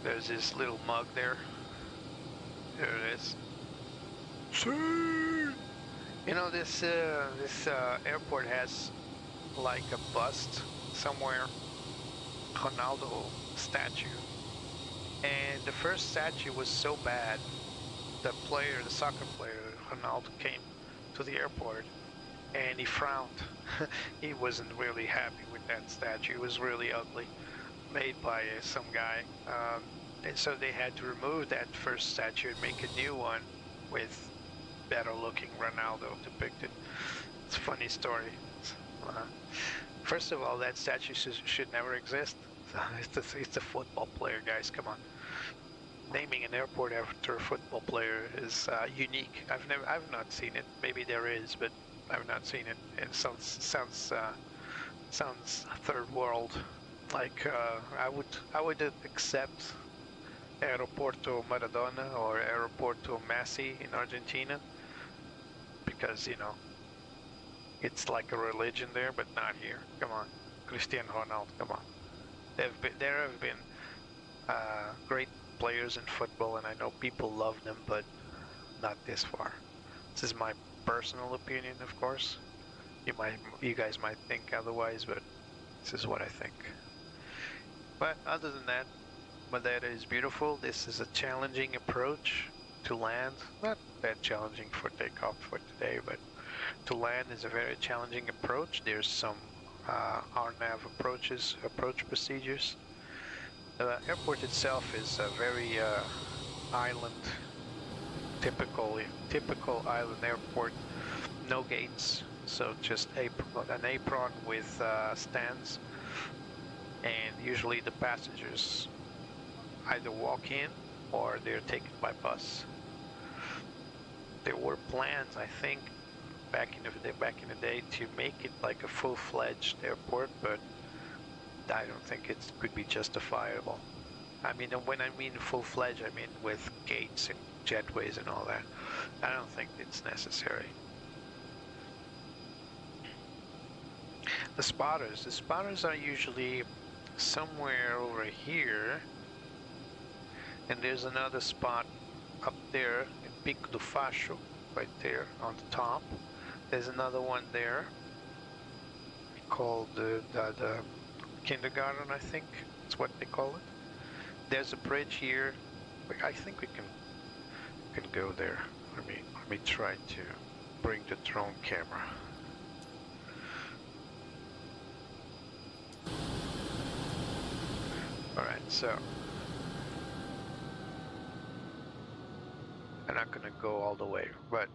Speaker 2: There's this little mug there. There it is. You know, this airport has like a bust somewhere, Ronaldo statue, and the first statue was so bad, the soccer player Ronaldo, came to the airport and he frowned. He wasn't really happy with that statue. It was really ugly, made by some guy, and so they had to remove that first statue and make a new one with better looking Ronaldo depicted. It's a funny story. First of all, that statue should never exist. It's a football player, guys, come on. Naming an airport after a football player is unique. I've not seen it. Maybe there is, but I've not seen it. It sounds sounds third world. Like I would accept Aeroporto Maradona or Aeroporto Messi in Argentina because it's like a religion there, but not here. Come on, Cristiano Ronaldo. Come on. There have been great players in football, and I know people love them, but not this far. This is my personal opinion, of course. You guys might think otherwise, but this is what I think. But other than that, Madeira is beautiful. This is a challenging approach to land. Not that challenging for takeoff for today, but to land is a very challenging approach. There's some RNAV approach procedures. The airport itself is a very island, typical island airport. No gates, so just an apron with stands, and usually the passengers either walk in or they're taken by bus. There were plans, I think, back in the day to make it like a full-fledged airport, but I don't think it could be justifiable. I mean, when I mean full-fledged, I mean with gates and jetways and all that. I don't think it's necessary. The spotters are usually somewhere over here, and there's another spot up there in Pico do Facho, right there on the top. There's another one there called the kindergarten, I think that's what they call it. There's a bridge here. I think we can go there. Let me try to bring the drone camera. Alright, so I'm not gonna go all the way, but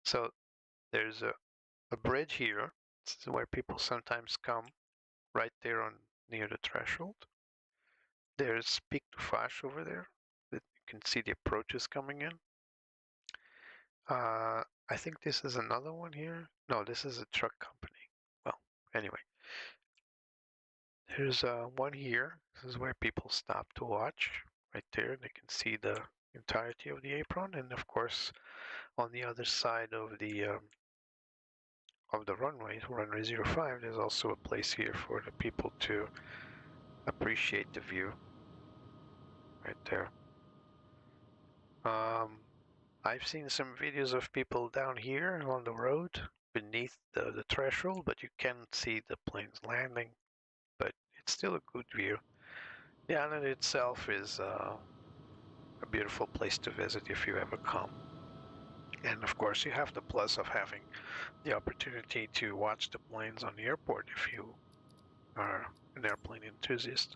Speaker 2: so there's a bridge here. This is where people sometimes come, right there near the threshold. There's Pico do Facho over there. You can see the approaches coming in. I think this is another one here. No, this is a truck company. Well, anyway. There's one here. This is where people stop to watch. Right there, they can see the entirety of the apron, and of course, on the other side of the runway 05, there's also a place here for the people to appreciate the view. Right there. I've seen some videos of people down here on the road beneath the threshold, but you can't see the planes landing. But it's still a good view. The island itself is a beautiful place to visit if you ever come. And of course you have the plus of having the opportunity to watch the planes on the airport if you are an airplane enthusiast.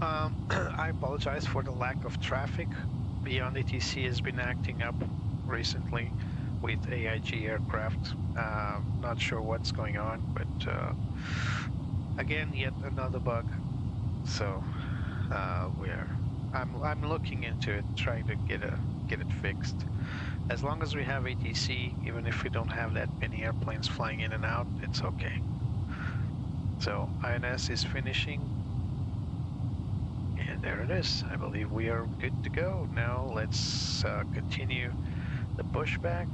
Speaker 2: I apologize for the lack of traffic. Beyond ATC has been acting up recently with AIG aircraft. Not sure what's going on, but again, yet another bug. So I'm looking into it, trying to get it fixed. As long as we have ATC, even if we don't have that many airplanes flying in and out, it's okay. So INS is finishing, and there it is. I believe we are good to go. Now let's continue the pushback.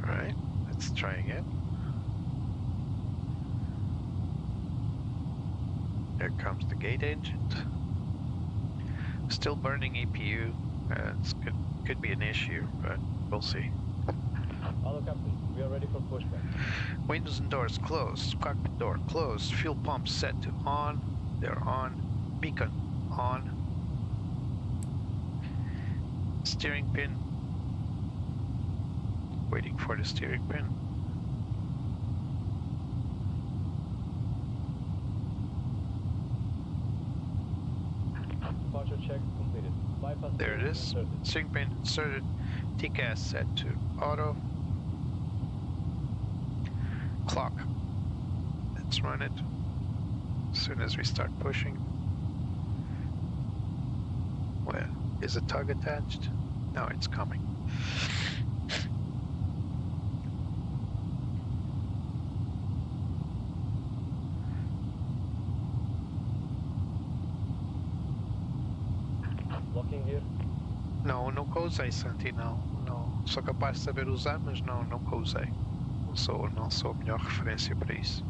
Speaker 2: Alright, let's try again. There comes the gate engine. Still burning EPU. It could be an issue, but we'll see.
Speaker 3: Hello, Captain. We are ready for pushback.
Speaker 2: Windows and doors closed. Cockpit door closed. Fuel pumps set to on. They're on. Beacon on. Steering pin. Waiting for the steering pin.
Speaker 3: departure check completed. Bypass
Speaker 2: There it is. Sync pin inserted. TCAS set to auto. Clock. Let's run it. As soon as we start pushing. Well, is the tug attached? No, it's coming.
Speaker 3: Locking gear.
Speaker 2: Não, não causei, Santi, não. Sou capaz de saber usar, mas não causei. Não sou a melhor referência para isso.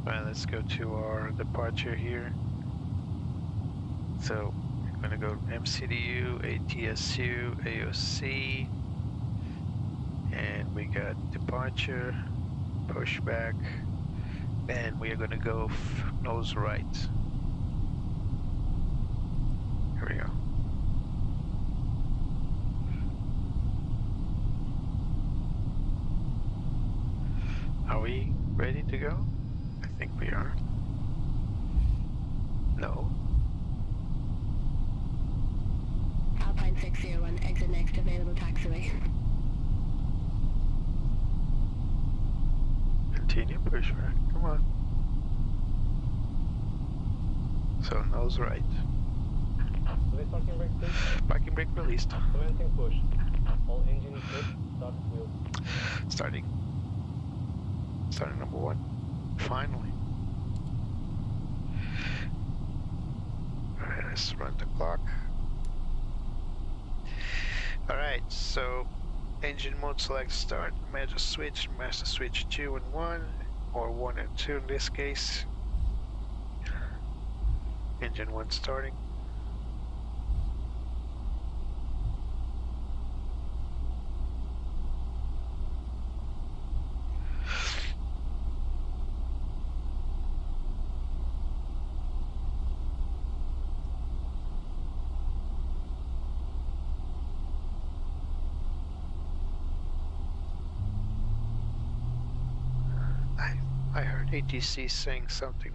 Speaker 2: Right, let's go to our departure here. So we're going to go MCDU, ATSU, AOC, and we got departure, pushback, and we are going to go nose right. Here we go. Are we ready to go? I think we are. No.
Speaker 6: Alpine 601, exit next available taxiway.
Speaker 2: Continue pushback. Come on. So nose right.
Speaker 3: Release parking brake, please.
Speaker 2: Parking brake released.
Speaker 3: Commencing push. All engines good. Start wheel.
Speaker 2: Starting number 1. Finally. Alright, let's run the clock. Alright, so engine mode select start, master switch 2 and 1, or 1 and 2 in this case. Engine 1 starting. I heard ATC saying something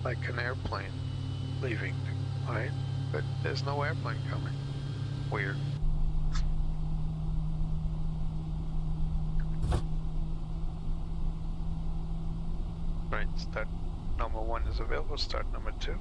Speaker 2: like an airplane leaving, right? But there's no airplane coming. Weird. Right, start number 1 is available, start number 2.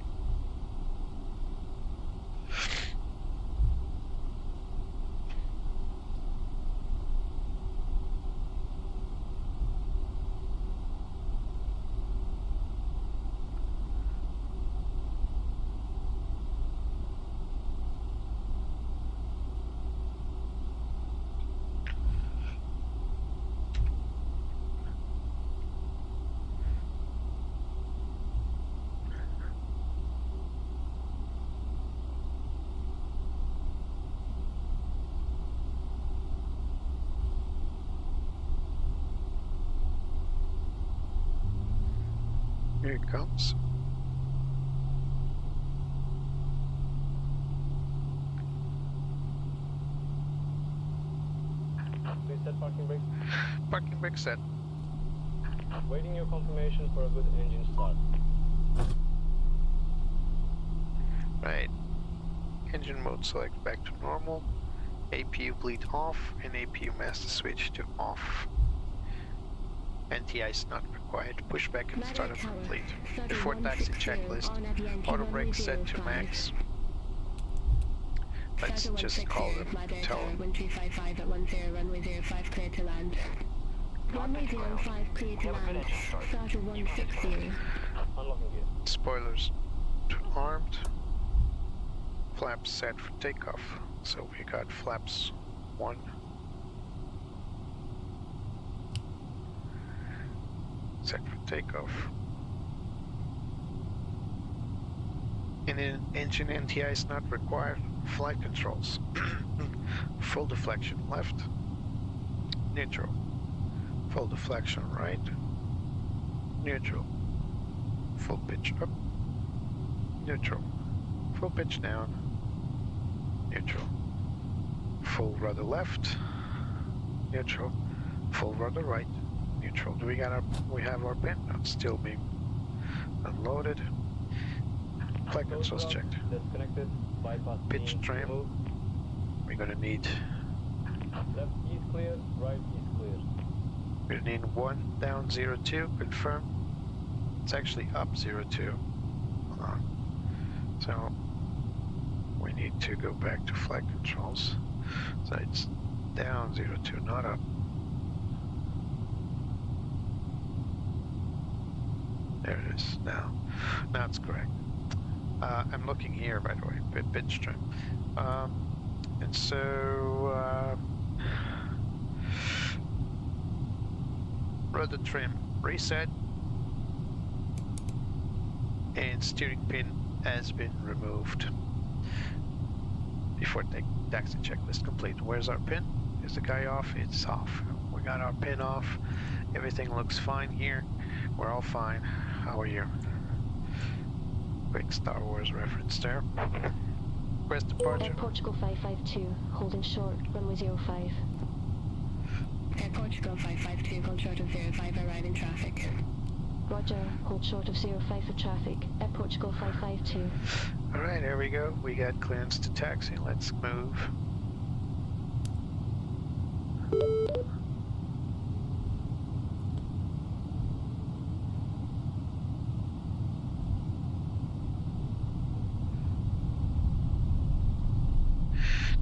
Speaker 2: Here it comes.
Speaker 3: Please set parking brake.
Speaker 2: Parking brake set.
Speaker 3: Waiting your confirmation for a good engine start.
Speaker 2: Right. Engine mode select back to normal. APU bleed off and APU master switch to off. NTI is not required. Pushback and startup complete. Before taxi checklist. Auto brake set to max. Let's just call them. Tell them.
Speaker 6: 1355 at 10, runway 05 clear to land. Runway 05 clear to land. Starter 160.
Speaker 3: Unlocking gear.
Speaker 2: Spoilers armed. Flaps set for takeoff. So we got flaps 1. Set for takeoff. In an engine NTI is not required. Flight controls. Full deflection left. Neutral. Full deflection right. Neutral. Full pitch up. Neutral. Full pitch down. Neutral. Full rudder left. Neutral. Full rudder right. Neutral. We have our pin. That's still being unloaded. Flight controls checked.
Speaker 9: Disconnected. Bypass.
Speaker 2: Pitch trim. We're gonna need.
Speaker 9: Left is clear. Right is clear.
Speaker 2: We're gonna need 1 down 02. Confirm. It's actually up 02. Hold on. So we need to go back to flight controls. So it's down 02, not up. There it is now. Now it's correct. I'm looking here, by the way, pitch trim. And so rudder trim reset, and steering pin has been removed. Before taxi checklist complete. Where's our pin? Is the guy off? It's off. We got our pin off. Everything looks fine here. We're all fine. How are you? Quick Star Wars reference there. Request departure.
Speaker 5: Portugal 552, holding short, runway 05.
Speaker 6: Air Portugal 552, hold short of 05, arriving traffic.
Speaker 5: Roger, hold short of 05 for traffic. Air Portugal 552.
Speaker 2: Alright, there we go. We got clearance to taxi. Let's move.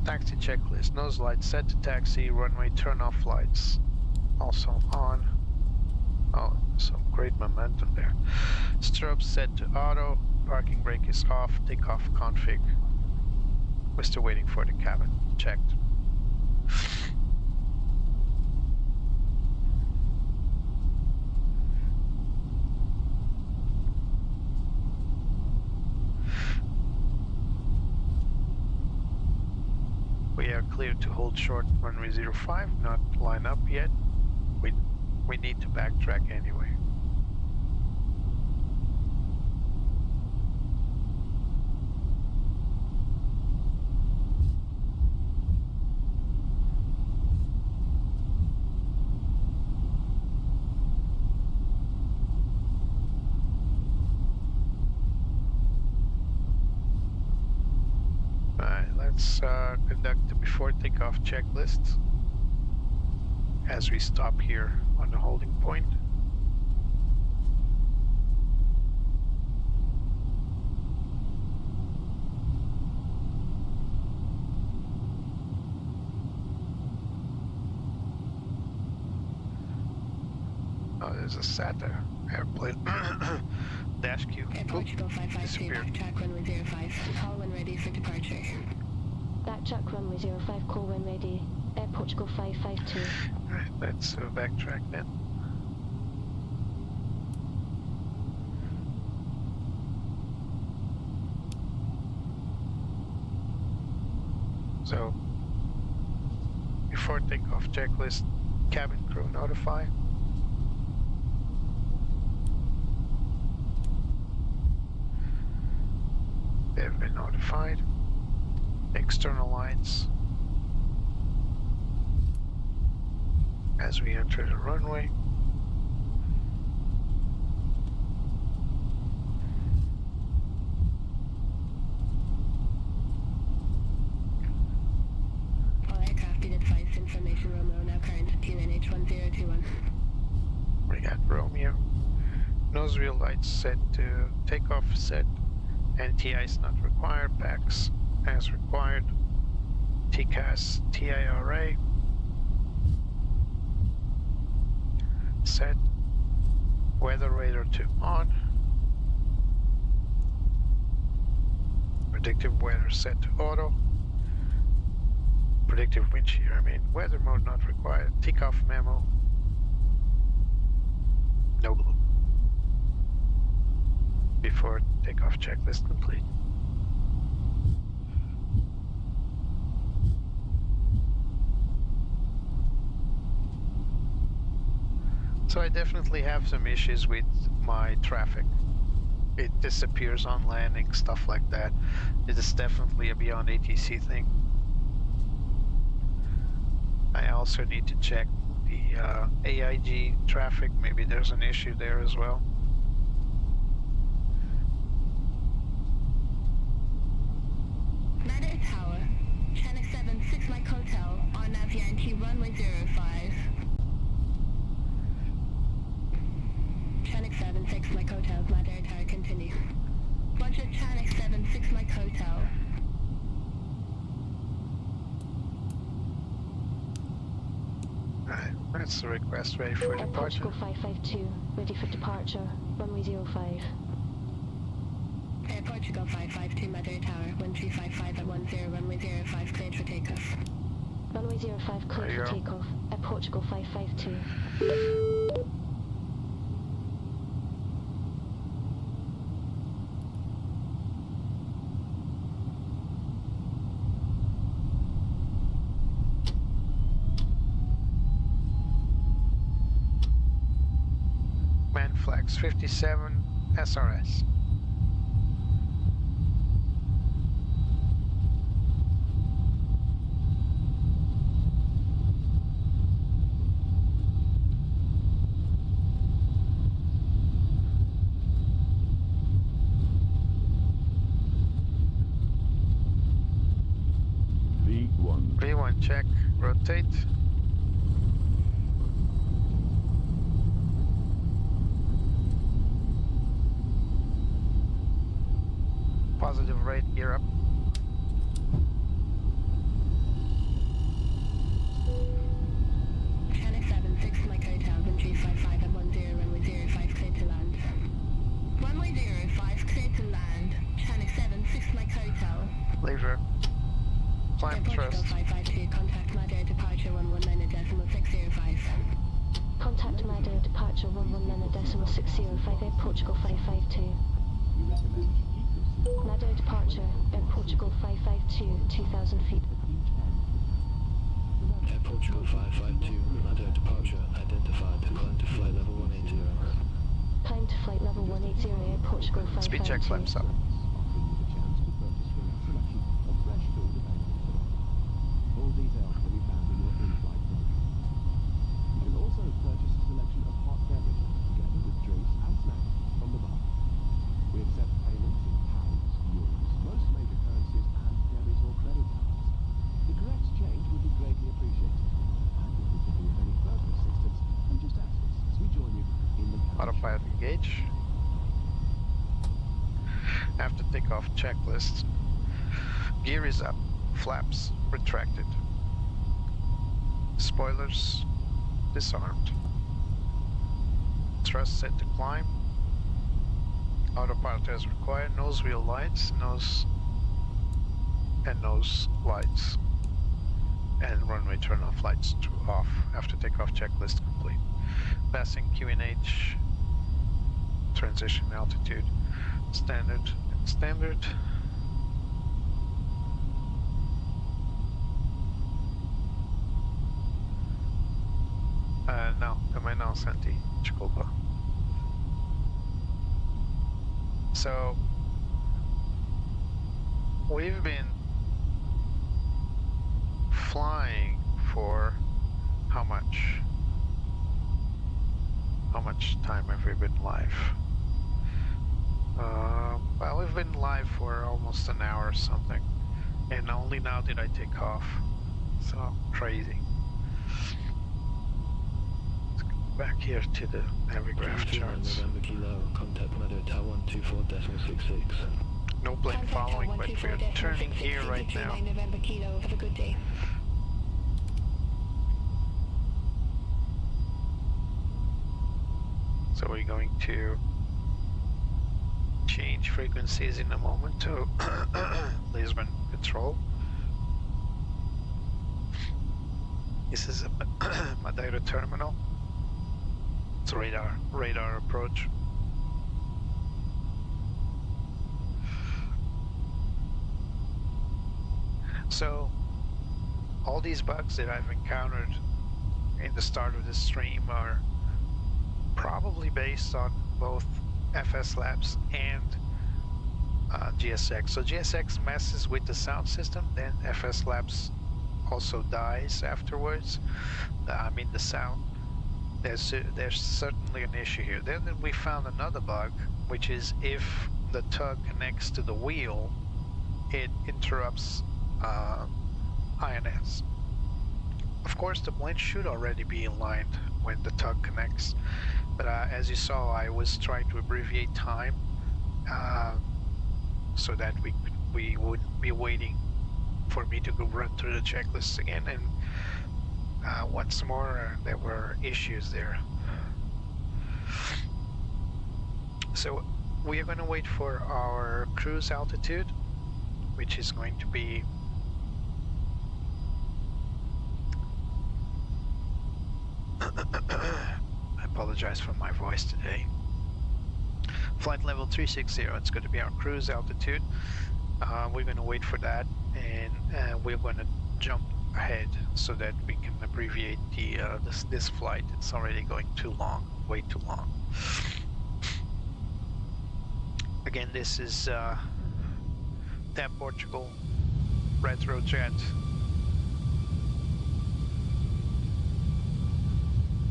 Speaker 2: Taxi checklist. Nose lights set to taxi. Runway turn off lights also on. Oh, some great momentum there. Stirrups set to auto. Parking brake is off. Takeoff config. We're still waiting for the cabin. Checked. We are cleared to hold short runway 05, not line up yet. We need to backtrack anyway. Let's conduct the before takeoff checklist as we stop here on the holding point. Oh, there's a SATA airplane. Dash Q.
Speaker 6: Air Portugal 552, backtrack runway 05, call when ready for departure.
Speaker 5: Backtrack runway 05, call when ready. Air Portugal 552.
Speaker 2: Alright, let's backtrack then. So, before takeoff checklist, cabin crew notify. They've been notified. External lights as we enter the runway.
Speaker 6: All aircraft be advised, information Romeo now current, QNH 1021.
Speaker 2: We got Romeo. Nose wheel lights set to takeoff set. NTIs not required. PAX as required. TCAS TIRA set. Weather radar to on. Predictive weather set to auto. Predictive wind shear, weather mode not required. Takeoff memo. No blue. Before takeoff checklist complete. So I definitely have some issues with my traffic. It disappears on landing, stuff like that. It is definitely a beyond ATC thing. I also need to check maybe AIG Traffic, maybe there's an issue there as well.
Speaker 6: Madeira Tower, Channel 7, 6 Mike Hotel, on nav Yankee runway 05. Channel 7, 6 Mike Hotel, Madeira Tower, continue. Roger, Channel 7, 6 Mike Hotel.
Speaker 2: Alright, that's the request, ready for
Speaker 5: Air
Speaker 2: departure.
Speaker 5: Portugal 552, ready for departure, runway 05.
Speaker 6: Air Portugal 552, Madeira Tower, 1355 at 10, runway 05, cleared for takeoff.
Speaker 5: Runway 05 cleared
Speaker 2: There you
Speaker 5: for
Speaker 2: go.
Speaker 5: takeoff, Air Portugal 552.
Speaker 2: Man flags 57 SRS.
Speaker 8: V1.
Speaker 2: V1 check, rotate. Positive rate, gear up.
Speaker 6: Channel 7, 6 Mike Hotel, 1355 at 10, runway 05, cleared to land. Runway 05, cleared to land. Channel 7, 6 Mike Hotel.
Speaker 2: Lever. Climb
Speaker 6: Air Portugal
Speaker 2: thrust.
Speaker 6: 552, contact Madeira departure 119.605.
Speaker 5: Contact Madeira departure 119.605, Air Portugal 552.
Speaker 8: We recommend you keep your seat
Speaker 5: Madeira departure, Air Portugal 552, 2,000 feet.
Speaker 8: at each end.
Speaker 3: Air Portugal 552, Madeira departure identified. Climb to flight level 180.
Speaker 5: Climb to flight level 180, Air Portugal 552.
Speaker 2: Speed check flaps up.
Speaker 8: Offering you the chance to purchase from a selection of fresh food available today. All details can be found in your in-flight brochure. You can also purchase a selection of hot beverages together with drinks and snacks from the bar. We accept payments in pounds, euros, most major currencies, and debit or credit cards. The correct change would be greatly appreciated. And if we can be of any further assistance, then just ask us as we join you in the carriage.
Speaker 2: Autopilot engage. After takeoff checklist. Gear is up. Flaps retracted. Spoilers disarmed. Thrust set to climb. Autopilot as required. Nose wheel lights. Nose lights. And runway turn off lights off. After takeoff checklist complete. Passing QNH. Transition altitude. Standard and standard. No, am I now senti? Disculpa. So we've been flying for how much? How much time have we been live? Well, we've been live for almost an hour or something, and only now did I take off. So crazy. Let's go back here to the Navigraph charts.
Speaker 3: November Kilo, contact Madeira Tower 124.66.
Speaker 2: No plane following, but we're turning here right now.
Speaker 6: November Kilo, have a good day.
Speaker 2: So we're going to change frequencies in a moment to Lisbon control. This is a Madeira terminal. It's a radar approach. So all these bugs that I've encountered in the start of the stream are probably based on both FSLabs and GSX. So GSX messes with the sound system, then FSLabs also dies afterwards. I mean the sound. There's certainly an issue here. Then we found another bug, which is if the tug connects to the wheel, it interrupts INS. Of course, the plane should already be aligned when the tug connects, but as you saw, I was trying to abbreviate time so that we wouldn't be waiting for me to go run through the checklists again, and once more there were issues there. So we are going to wait for our cruise altitude, which is going to be I apologize for my voice today. Flight level 360, it's going to be our cruise altitude. We're going to wait for that, and we're going to jump ahead so that we can abbreviate the this flight. It's already going too long, way too long. Again, this is TAP Portugal Retrojet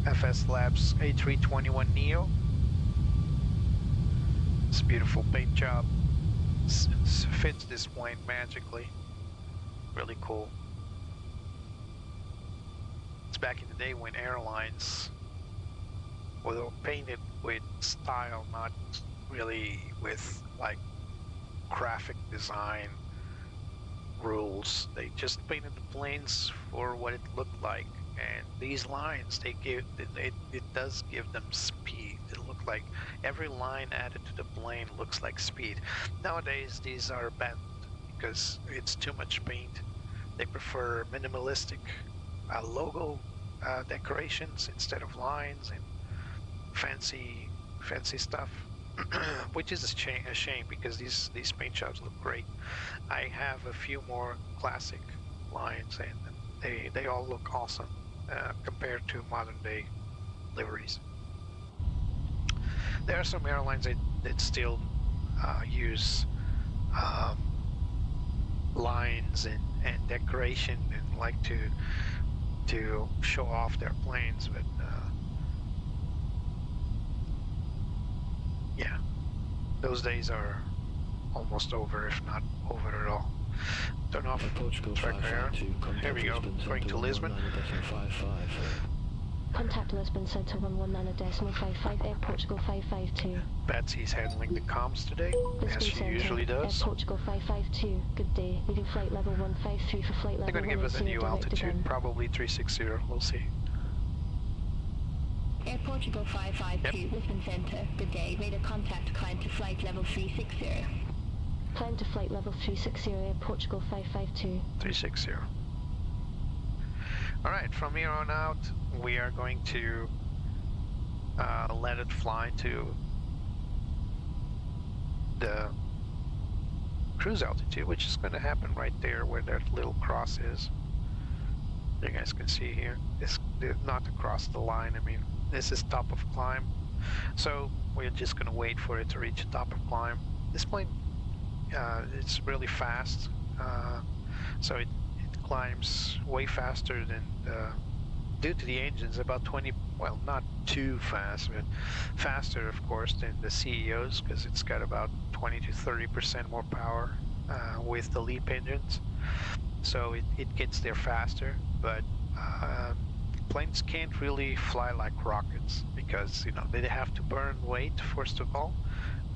Speaker 2: FSLabs A321NEO. It's a beautiful paint job. Fits this plane magically. Really cool. It's back in the day when airlines were painted with style, not really with like graphic design rules. They just painted the planes for what it looked like, and these lines, they give it does give them speed. It looked like every line added to the plane looks like speed. Nowadays these are banned because it's too much paint. They prefer minimalistic logo decorations instead of lines and fancy stuff. Which is a shame because these paint jobs look great. I have a few more classic lines, and they all look awesome compared to modern day liveries. There are some airlines that still use lines and decoration and like to show off their planes, but yeah, those days are almost over, if not over at all. Turn off tracker error. Here we go, going to Lisbon.
Speaker 5: Contact Lisbon Centre 119.55, Air Portugal 552.
Speaker 2: Betsy's handling the comms today,
Speaker 5: Lisbon
Speaker 2: as she
Speaker 5: Centre,
Speaker 2: usually does.
Speaker 5: Air Portugal 552, good day. Leading flight level 153 for flight level 180.
Speaker 2: They're going to give us a new altitude, probably 360, we'll see.
Speaker 6: Air Portugal 552, Lisbon Centre, good day. Radar contact, climb to flight level 360.
Speaker 5: Climb to flight level 360, Air Portugal 552.
Speaker 2: 360. Alright, from here on out, we are going to let it fly to the cruise altitude, which is going to happen right there where that little cross is. You guys can see here. It's not across the line, I mean, this is top of climb. So we're just going to wait for it to reach the top of climb. This plane, it's really fast, so it climbs way faster than, due to the engines, about 20, well, not too fast, but faster, of course, than the CEOs, because it's got about 20 to 30% more power with the LEAP engines. So it gets there faster, but planes can't really fly like rockets because, you know, they have to burn weight, first of all,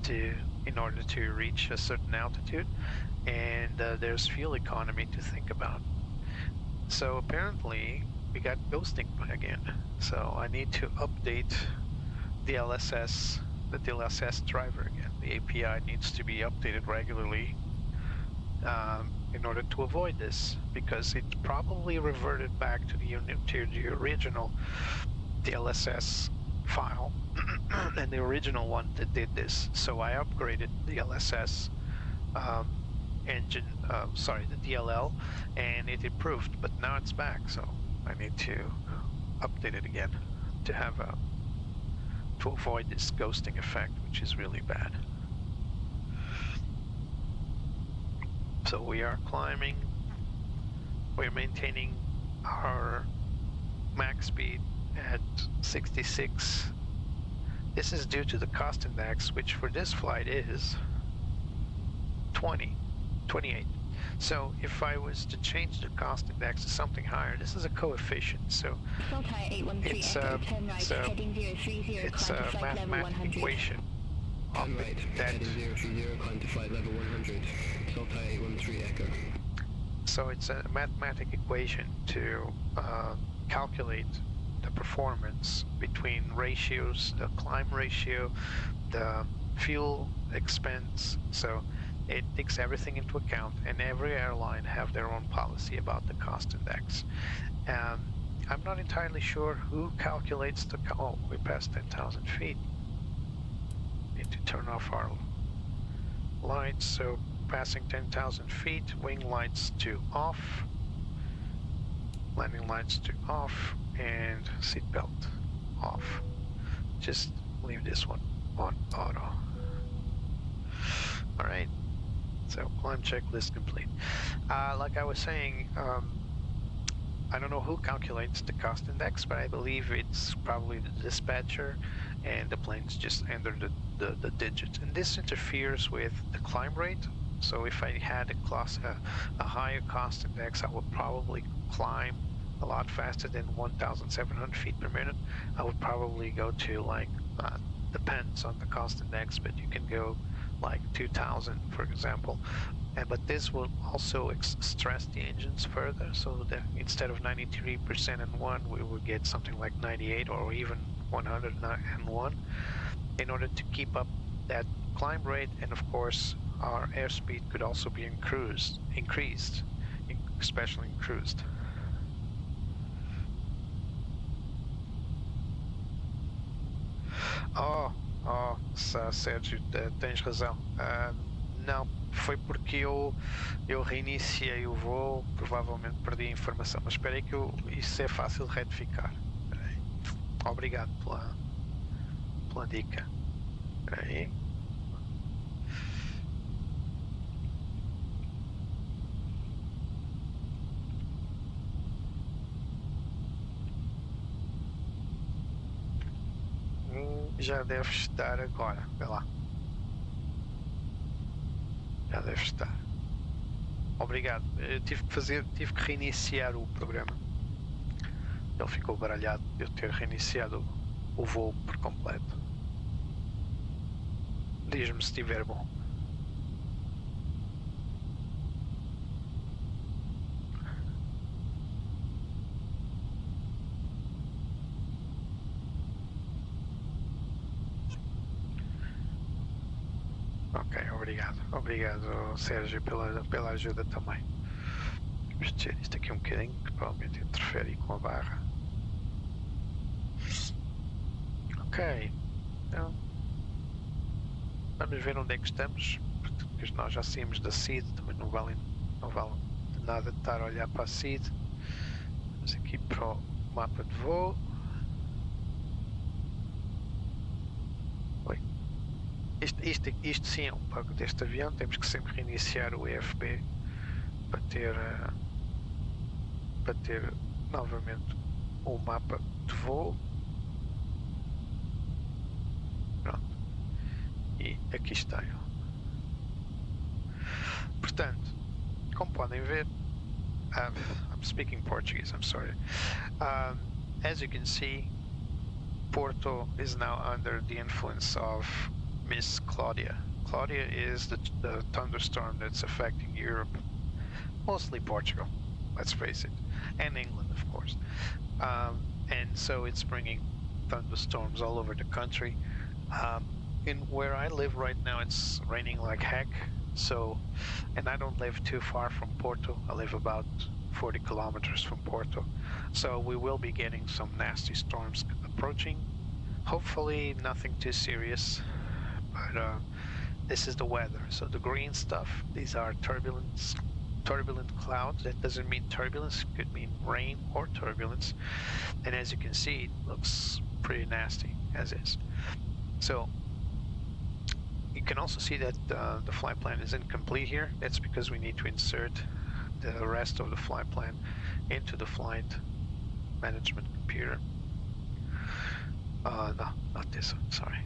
Speaker 2: in order to reach a certain altitude, and there's fuel economy to think about. So apparently we got ghosting again, so I need to update the DLSS driver again. The API needs to be updated regularly in order to avoid this, because it probably reverted back to the original DLSS file and the original one that did this. So I upgraded the DLSS engine, sorry, the DLL, and it improved, but now it's back, so I need to update it again to have to avoid this ghosting effect, which is really bad. So we are climbing we're maintaining our max speed at 66. This is due to the cost index, which for this flight is 28. So if I was to change the cost index to something higher, this is a coefficient, so it's a mathematical equation of
Speaker 3: right,
Speaker 2: that.
Speaker 3: heading 030, climb to flight level 100, Delta 813 Echo.
Speaker 2: So it's a mathematical equation to calculate the performance between ratios, the climb ratio, the fuel expense. So it takes everything into account, and every airline have their own policy about the cost index. I'm not entirely sure who calculates the oh, we passed 10,000 feet. Need to turn off our lights. So passing 10,000 feet, wing lights to off, landing lights to off, and seatbelt off. Just leave this one on auto. All right. So climb checklist complete. Like I was saying, I don't know who calculates the cost index, but I believe it's probably the dispatcher, and the planes just enter the digits. And this interferes with the climb rate. So if I had a higher cost index, I would probably climb a lot faster than 1,700 feet per minute. I would probably go to like, depends on the cost index, but you can go like 2,000, for example. But this will also stress the engines further, so that instead of 93% in one, we would get something like 98 or even 101, in order to keep up that climb rate. And of course, our airspeed could also be increased, especially in cruised. Oh, Sérgio, tens razão. Não, foi porque eu reiniciei o voo, provavelmente perdi a informação, mas espera aí que isso é fácil de retificar. Obrigado pela dica. Espera aí. Já deve estar agora, vê lá. Já deve estar. Obrigado. Eu tive que reiniciar o programa. Ele ficou baralhado de eu ter reiniciado o voo por completo. Diz-me se estiver bom. Ok, obrigado Sérgio pela ajuda também. Vamos ter isto aqui um bocadinho, que provavelmente interfere com a barra. Ok, então vamos ver onde é que estamos, porque nós já saímos da SID, também não vale de nada estar a olhar para a SID. Vamos aqui para o mapa de voo. Isto sim é um bug deste avião, temos que sempre reiniciar o EFB para ter novamente o mapa de voo. Pronto. E aqui está ele. Portanto, como podem ver, I'm speaking Portuguese, I'm sorry. As you can see, Porto is now under the influence of Miss Claudia. Claudia is the thunderstorm that's affecting Europe, mostly Portugal, let's face it, and England, of course. And so it's bringing thunderstorms all over the country. In where I live right now, it's raining like heck. So, and I don't live too far from Porto. I live about 40 kilometers from Porto. So we will be getting some nasty storms approaching. Hopefully nothing too serious. But this is the weather. So the green stuff, these are turbulent clouds. That doesn't mean turbulence, it could mean rain or turbulence. And as you can see, it looks pretty nasty as is. So you can also see that the flight plan is incomplete here. That's because we need to insert the rest of the flight plan into the flight management computer. No, not this one, sorry.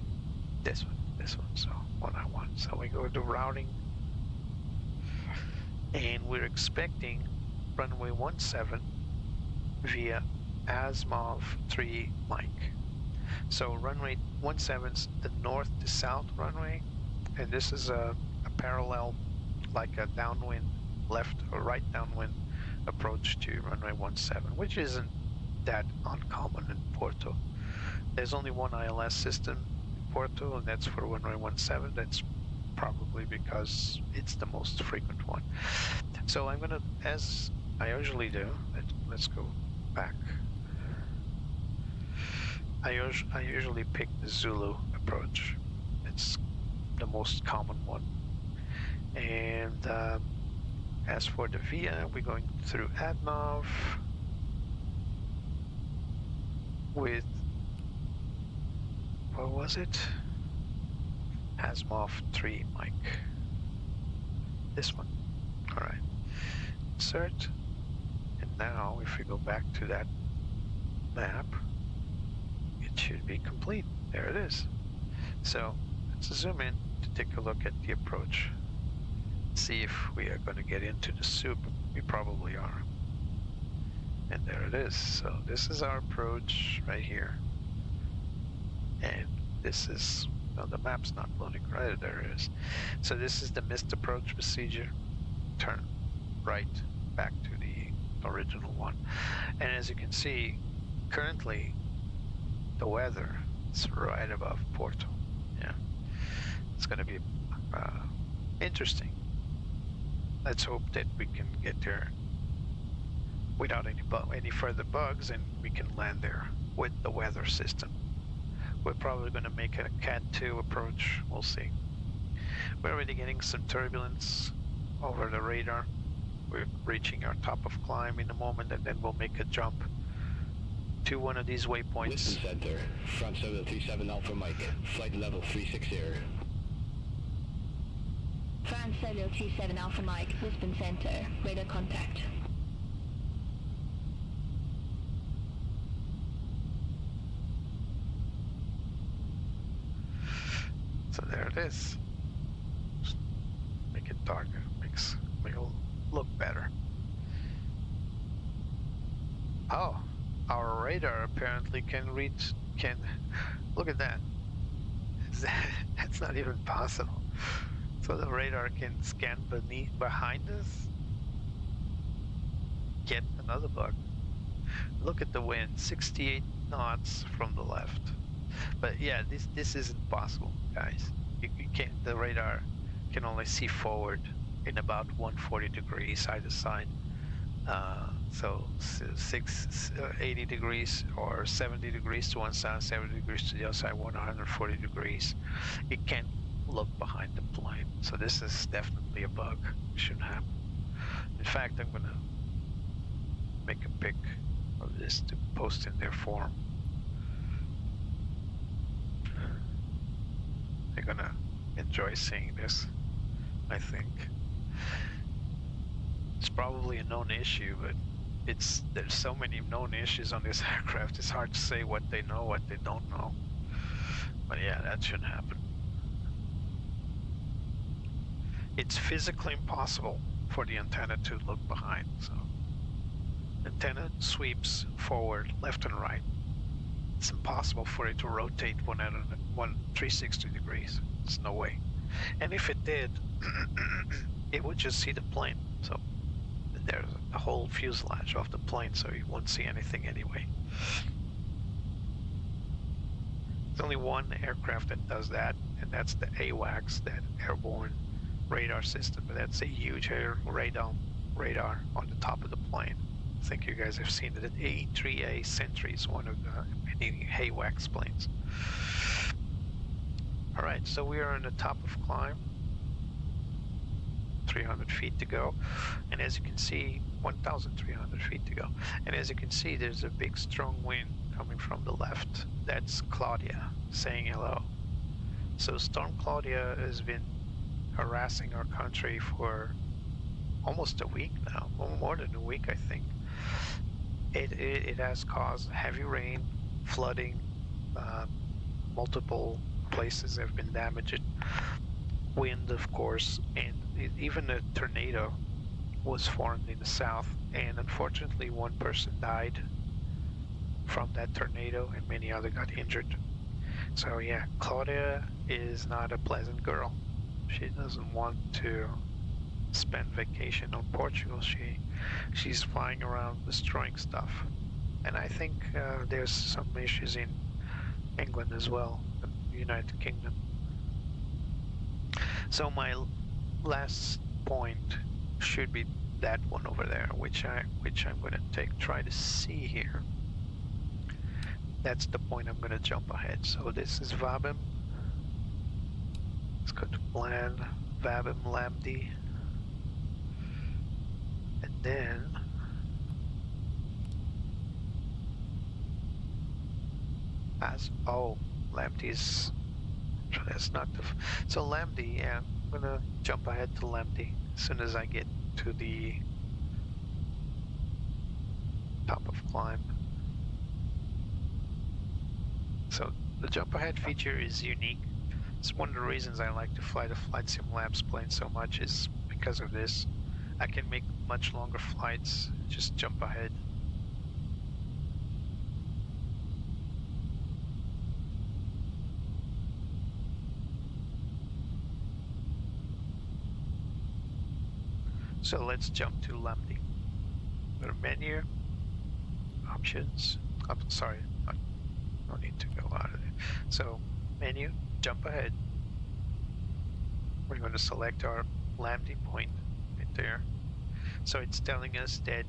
Speaker 2: This one, so 191. So we go to routing, and we're expecting runway 17 via Asimov 3 Mike. So runway 17 is the north to south runway, and this is a parallel, like a downwind, left or right downwind approach to runway 17, which isn't that uncommon in Porto. There's only one ILS system in Porto, and that's for runway 17. That's probably because it's the most frequent one. So I'm gonna, as I usually do, let's go back. I usually pick the Zulu approach. It's the most common one. And as for the VIA, we're going through Adnov with, what was it? Asimov 3 Mike. This one. Alright. Insert. And now, if we go back to that map, it should be complete. There it is. So, let's zoom in to take a look at the approach. See if we are going to get into the soup. We probably are. And there it is. So this is our approach right here. And this is, well, the map's not loading. Right, there it is. So this is the missed approach procedure. Turn right back to the original one. And as you can see, currently the weather is right above Porto. Yeah, it's going to be interesting. Let's hope that we can get there without any further bugs, and we can land there with the weather system. We're probably going to make a Cat 2 approach. We'll see. We're already getting some turbulence over the radar. We're reaching our top of climb in a moment, and then we'll make a jump to one of these waypoints.
Speaker 3: Lisbon Center, front 737 Alpha Mike, flight level 360.
Speaker 6: France Solo 37 Alpha Mike, Lisbon Center, radar contact.
Speaker 2: So there it is. Just make it darker, makes it look better. Oh, our radar apparently can look at that. That's not even possible. So the radar can scan behind us. Get another bug. Look at the wind, 68 knots from the left. But yeah, this isn't possible, guys. You can't. The radar can only see forward in about 140 degrees either side. So 80 degrees or 70 degrees to one side, 70 degrees to the other side, 140 degrees. It can't look behind the plane. So this is definitely a bug. It shouldn't happen. In fact, I'm gonna make a pic of this to post in their forum. They're gonna enjoy seeing this, I think. It's probably a known issue, but there's so many known issues on this aircraft, it's hard to say what they know, what they don't know. But yeah, that shouldn't happen. It's physically impossible for the antenna to look behind. So, antenna sweeps forward, left and right. It's impossible for it to rotate 360 degrees. There's no way. And if it did, it would just see the plane. So there's a whole fuselage of the plane, so you won't see anything anyway. There's only one aircraft that does that, and that's the AWACS, that airborne radar system. But that's a huge radar on the top of the plane. I think you guys have seen it. The A3A Sentry is one of the many AWACS planes. Alright, so we are on the top of climb. 300 feet to go, and as you can see, 1,300 feet to go, and as you can see, there's a big strong wind coming from the left. That's Claudia saying hello. So Storm Claudia has been harassing our country for almost a week now, more than a week, I think. It has caused heavy rain, flooding, multiple places have been damaged, wind, of course, and even a tornado was formed in the south, and unfortunately one person died from that tornado and many others got injured. So yeah, Claudia is not a pleasant girl. She doesn't want to spend vacation on Portugal. She's flying around destroying stuff, and I think there's some issues in England as well, the United Kingdom. So my last point should be that one over there, which I'm going to try to see here. That's the point I'm going to jump ahead. So this is Vabim. Let's go to plan, Vabim Lambdi. And then Lambdi's, that's not the, so Lambdi, yeah, I'm going to jump ahead to Lambdi as soon as I get to the top of climb. So the jump ahead feature is unique. It's one of the reasons I like to fly the Flightsim Labs plane so much, is because of this. I can make much longer flights, just jump ahead. So let's jump to Lambdi. Go to menu, options. I'm sorry, no need to go out of it. So menu, jump ahead. We're going to select our Lambdi point right there. So it's telling us that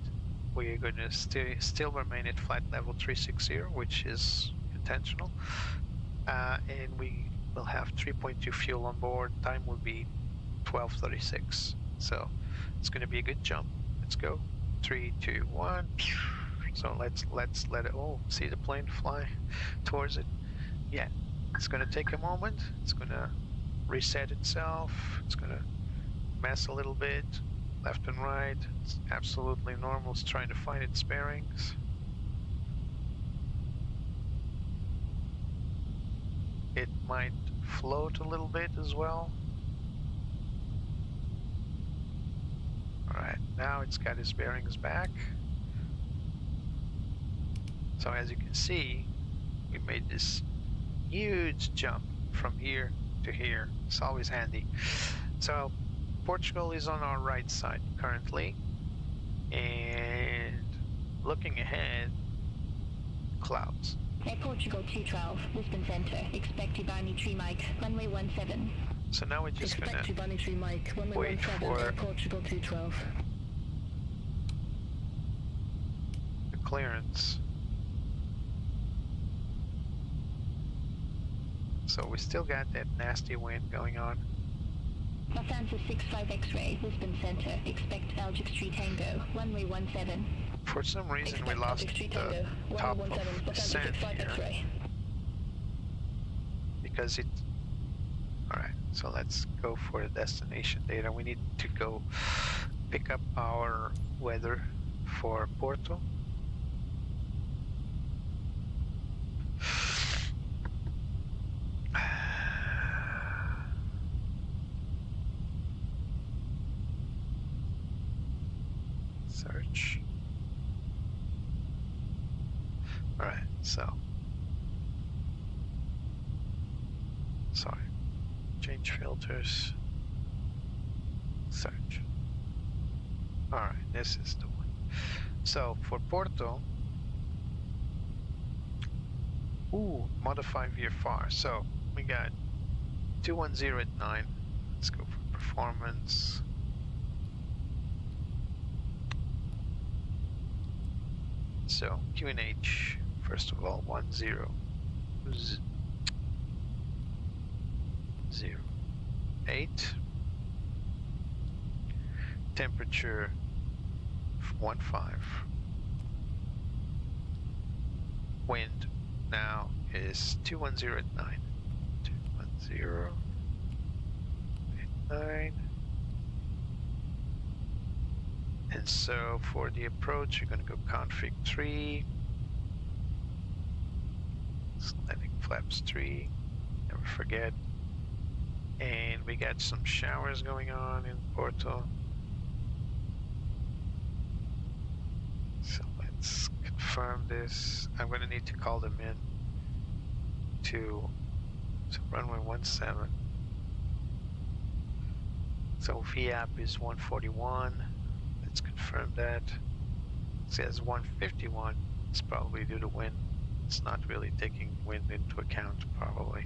Speaker 2: we're going to still remain at flight level 360, which is intentional. And we will have 3.2 fuel on board. Time will be 12:36. So it's going to be a good jump. Let's go. 3, 2, 1. So let's let it. Oh, see the plane fly towards it. Yeah, it's going to take a moment. It's going to reset itself. It's going to mess a little bit, left and right. It's absolutely normal. It's trying to find its bearings. It might float a little bit as well. Alright, now it's got its bearings back. So as you can see, we made this huge jump from here to here. It's always handy. So Portugal is on our right side currently, and looking ahead, clouds.
Speaker 6: Air Portugal 212, Lisbon Centre, expect Ibani Tree Mike, runway 17.
Speaker 2: So now we're just
Speaker 6: Expect
Speaker 2: gonna
Speaker 6: Ibani Tree Mike, runway
Speaker 2: wait
Speaker 6: 17,
Speaker 2: for
Speaker 6: Air Portugal 212.
Speaker 2: the clearance. So we still got that nasty wind going on.
Speaker 6: Lufthansa 65 X-ray, Lisbon Centre, expect Algic Street Tango, runway 17.
Speaker 2: For some reason we lost the top of the sand here because it... Alright, so let's go for the destination data. We need to go pick up our weather for Porto. Search. Alright, so sorry. Change filters. Search. Alright, this is the one. So for Porto, modify VFR. So we got 210 at 9. Let's go for performance. So QNH, first of all, 10.08. Temperature 15. Wind now is 210 at 9. 210 at 9. And so for the approach, you're going to go config 3, landing flaps 3, never forget. And we got some showers going on in Porto. So let's confirm this. I'm going to need to call them in to runway 17. So VAP is 141. Let's confirm that. It says 151. It's probably due to wind. It's not really taking wind into account, probably.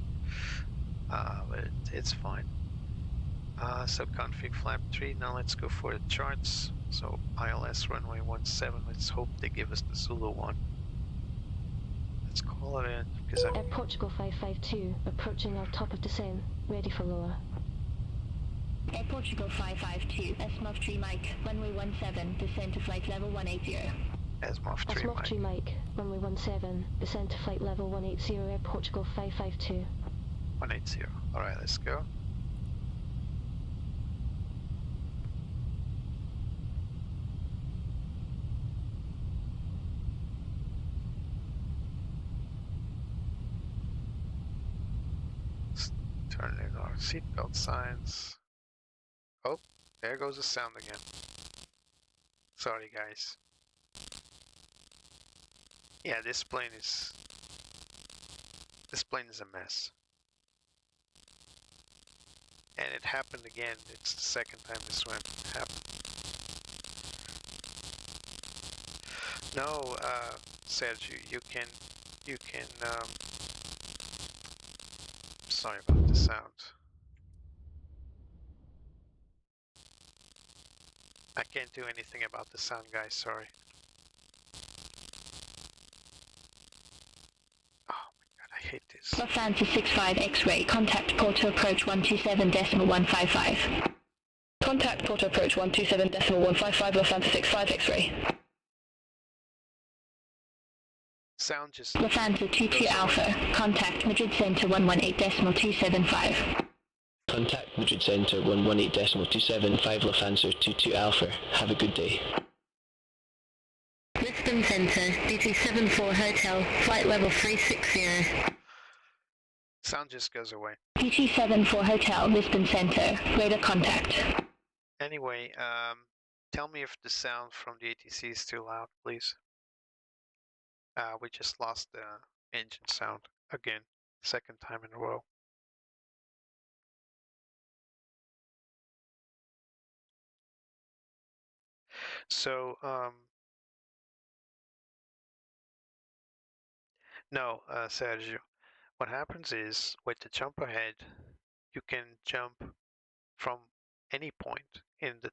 Speaker 2: But it's fine. So config flap 3. Now let's go for the charts. So ILS runway 17. Let's hope they give us the Zulu one. Let's call it in because I'm.
Speaker 5: Air Portugal 552, approaching our top of descent, ready for lower.
Speaker 6: Air Portugal 552, Asimov 3 Mike, runway 17, descend to flight level 180.
Speaker 2: Asimov 3
Speaker 5: Asimov 3 Mike, runway 17, descend to flight level 180, Air Portugal 552.
Speaker 2: 180. Alright, let's go. Let's turn in our seatbelt signs. Oh, there goes the sound again. Sorry, guys. Yeah, this plane is a mess. And it happened again. It's the second time this one happened. No, Sergio, you can, sorry about the sound. I can't do anything about the sound, guys, sorry. Oh my god, I hate this.
Speaker 6: Lufthansa 65 X-ray, contact Porto approach 127.155. Contact Porto approach 127.155, Lufthansa 65 X-ray.
Speaker 2: Sound just...
Speaker 6: Lufthansa 22 Alpha, contact Madrid Center 118.275.
Speaker 3: Contact Madrid Center 118.275, Lufthansa 22 Alpha. Have a good day.
Speaker 6: Lisbon Center, DT74 Hotel, flight level 360.
Speaker 2: Sound just goes away.
Speaker 6: DT74 Hotel, Lisbon Center, radar contact.
Speaker 2: Anyway, tell me if the sound from the ATC is too loud, please. We just lost the engine sound again, second time in a row. So, no, Sergio, what happens is with the jump ahead, you can jump from any point in the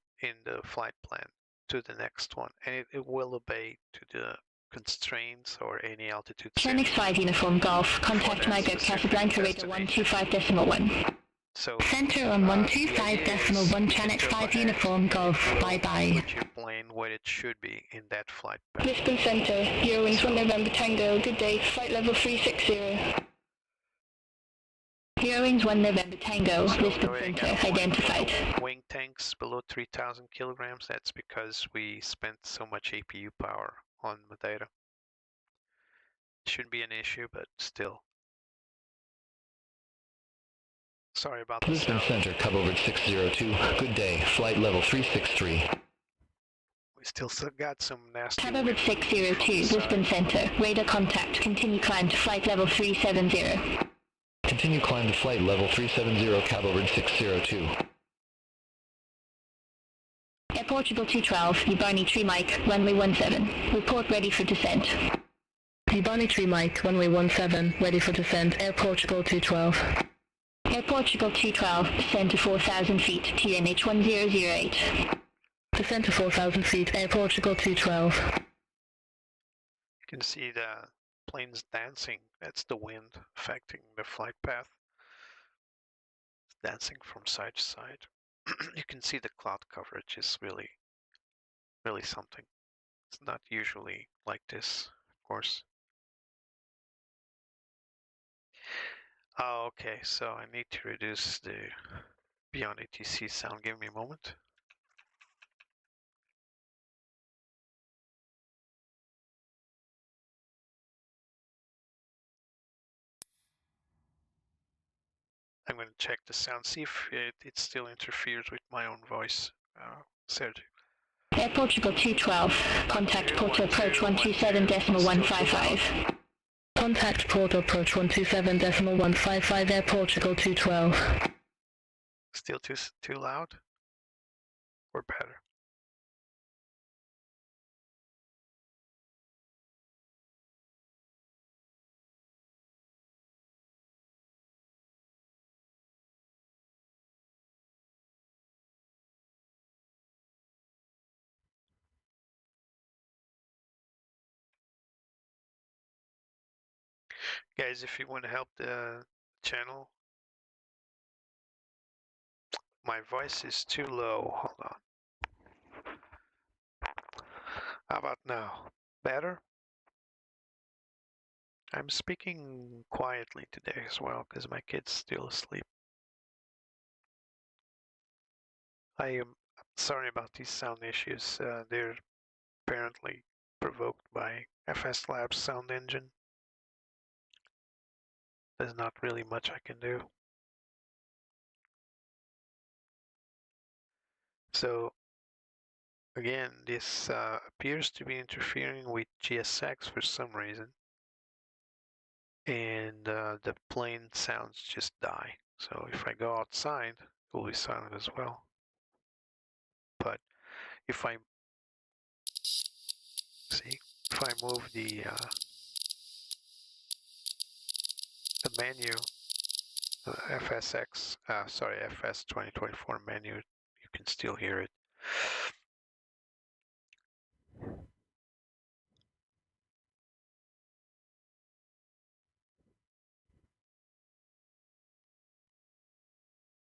Speaker 2: flight plan to the next one, and it will obey to the constraints or any altitude.
Speaker 6: Phoenix 5 Uniform Golf, contact Niger Casablanca radar 125.1.
Speaker 2: So
Speaker 6: Center on 125.1 Planet 5 Uniform Golf, bye-bye.
Speaker 2: put your plane where it should be in that flight path.
Speaker 6: Lisbon Center, Eurowings 1 November Tango, good day, flight level 360. Eurowings 1 November Tango,
Speaker 2: So
Speaker 6: Lisbon
Speaker 2: we
Speaker 6: Center,
Speaker 2: got
Speaker 6: identified.
Speaker 2: wing tanks below 3,000 kilograms. That's because we spent so much APU power on Madeira. Shouldn't be an issue, but still. Sorry about the
Speaker 3: Lisbon
Speaker 2: sound.
Speaker 3: Center, coverage 602. Good day, flight level 363.
Speaker 2: We still got some nasty.
Speaker 6: Coverage
Speaker 2: wind
Speaker 6: 602,
Speaker 2: from the
Speaker 6: Lisbon
Speaker 2: side.
Speaker 6: Center, radar contact, continue climb to flight level 370.
Speaker 3: Continue climb to flight level 370, coverage 602.
Speaker 6: Air Portugal 212, Ubani 3 Mike, runway 17. Report ready for descent. Ubani 3 Mike, runway 17, ready for descent. Air Portugal 212. Air Portugal 212, descend to 4,000 feet, TNH 1008. Descend to 4,000 feet, Air Portugal 212.
Speaker 2: You can see the planes dancing. That's the wind affecting the flight path. It's dancing from side to side. You can see the cloud coverage is really something. It's not usually like this, of course. Oh, okay, so I need to reduce the beyond ATC sound. Give me a moment. I'm going to check the sound, see if it still interferes with my own voice. Sergio.
Speaker 6: Air Portugal 212, contact Porto approach 127.155. Contact Porto approach 127.155, Air Portugal 212.
Speaker 2: Still too loud? Or better? Guys, if you want to help the channel, my voice is too low. Hold on. How about now? Better? I'm speaking quietly today as well because my kid's still asleep. I am sorry about these sound issues. They're apparently provoked by FSLabs sound engine. There's not really much I can do. So again, this appears to be interfering with GSX for some reason. And the plane sounds just die. So if I go outside, it will be silent as well. But if I move the menu, FS 2024 menu, you can still hear it.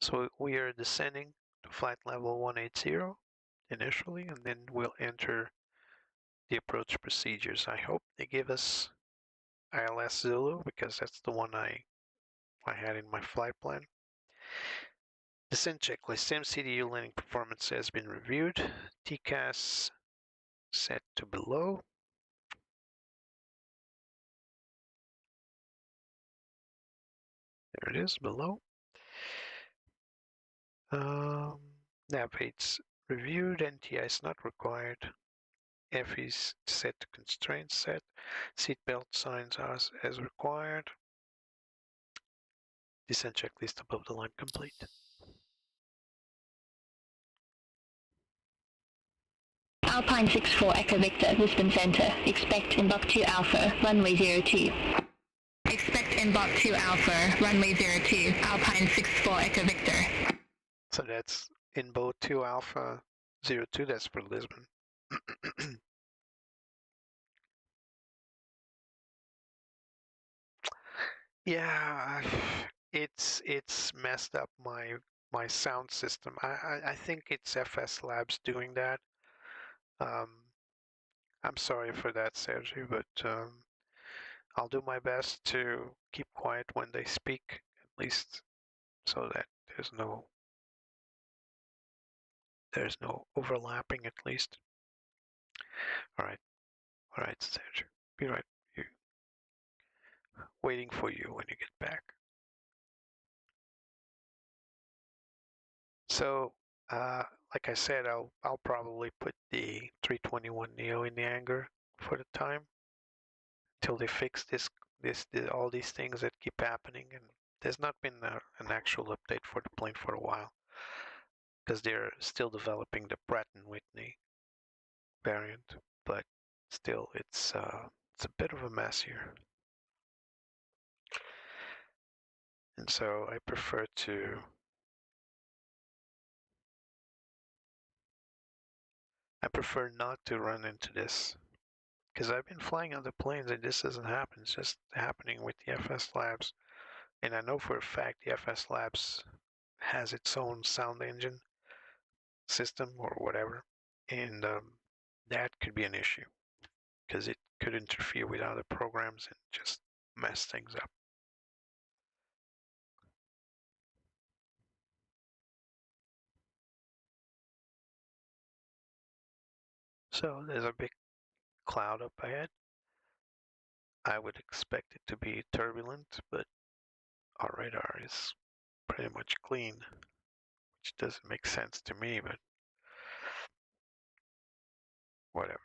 Speaker 2: So we are descending to flight level 180 initially, and then we'll enter the approach procedures. I hope they give us ILS Zulu because that's the one I had in my flight plan. Descent checklist. MCDU landing performance has been reviewed. TCAS set to below. There it is, below. Nav aids reviewed. NTI is not required. FEs set to constraint set. Seatbelt signs are as required. Descent checklist above the line complete.
Speaker 6: Alpine 64 Echo Victor, Lisbon Center. Expect inbox 2 Alpha, runway 02. Expect inbox 2 Alpha, runway 02, Alpine 64 Echo Victor.
Speaker 2: So that's inbox 2 Alpha 02, that's for Lisbon. Yeah, it's messed up my sound system. I think it's FSLabs doing that. I'm sorry for that, Sergio, but I'll do my best to keep quiet when they speak, at least so that there's no overlapping, at least. All right, Sergio. Be right with you. Waiting for you when you get back. So, like I said, I'll probably put the 321neo in the hangar for the time until they fix all these things that keep happening. And there's not been an actual update for the plane for a while because they're still developing the Pratt & Whitney variant, but still it's a bit of a mess here. And so I prefer not to run into this because I've been flying other planes and this doesn't happen. It's just happening with the FSLabs. And I know for a fact the FSLabs has its own sound engine system or whatever. And that could be an issue because it could interfere with other programs and just mess things up. So there's a big cloud up ahead. I would expect it to be turbulent, but our radar is pretty much clean, which doesn't make sense to me, but whatever.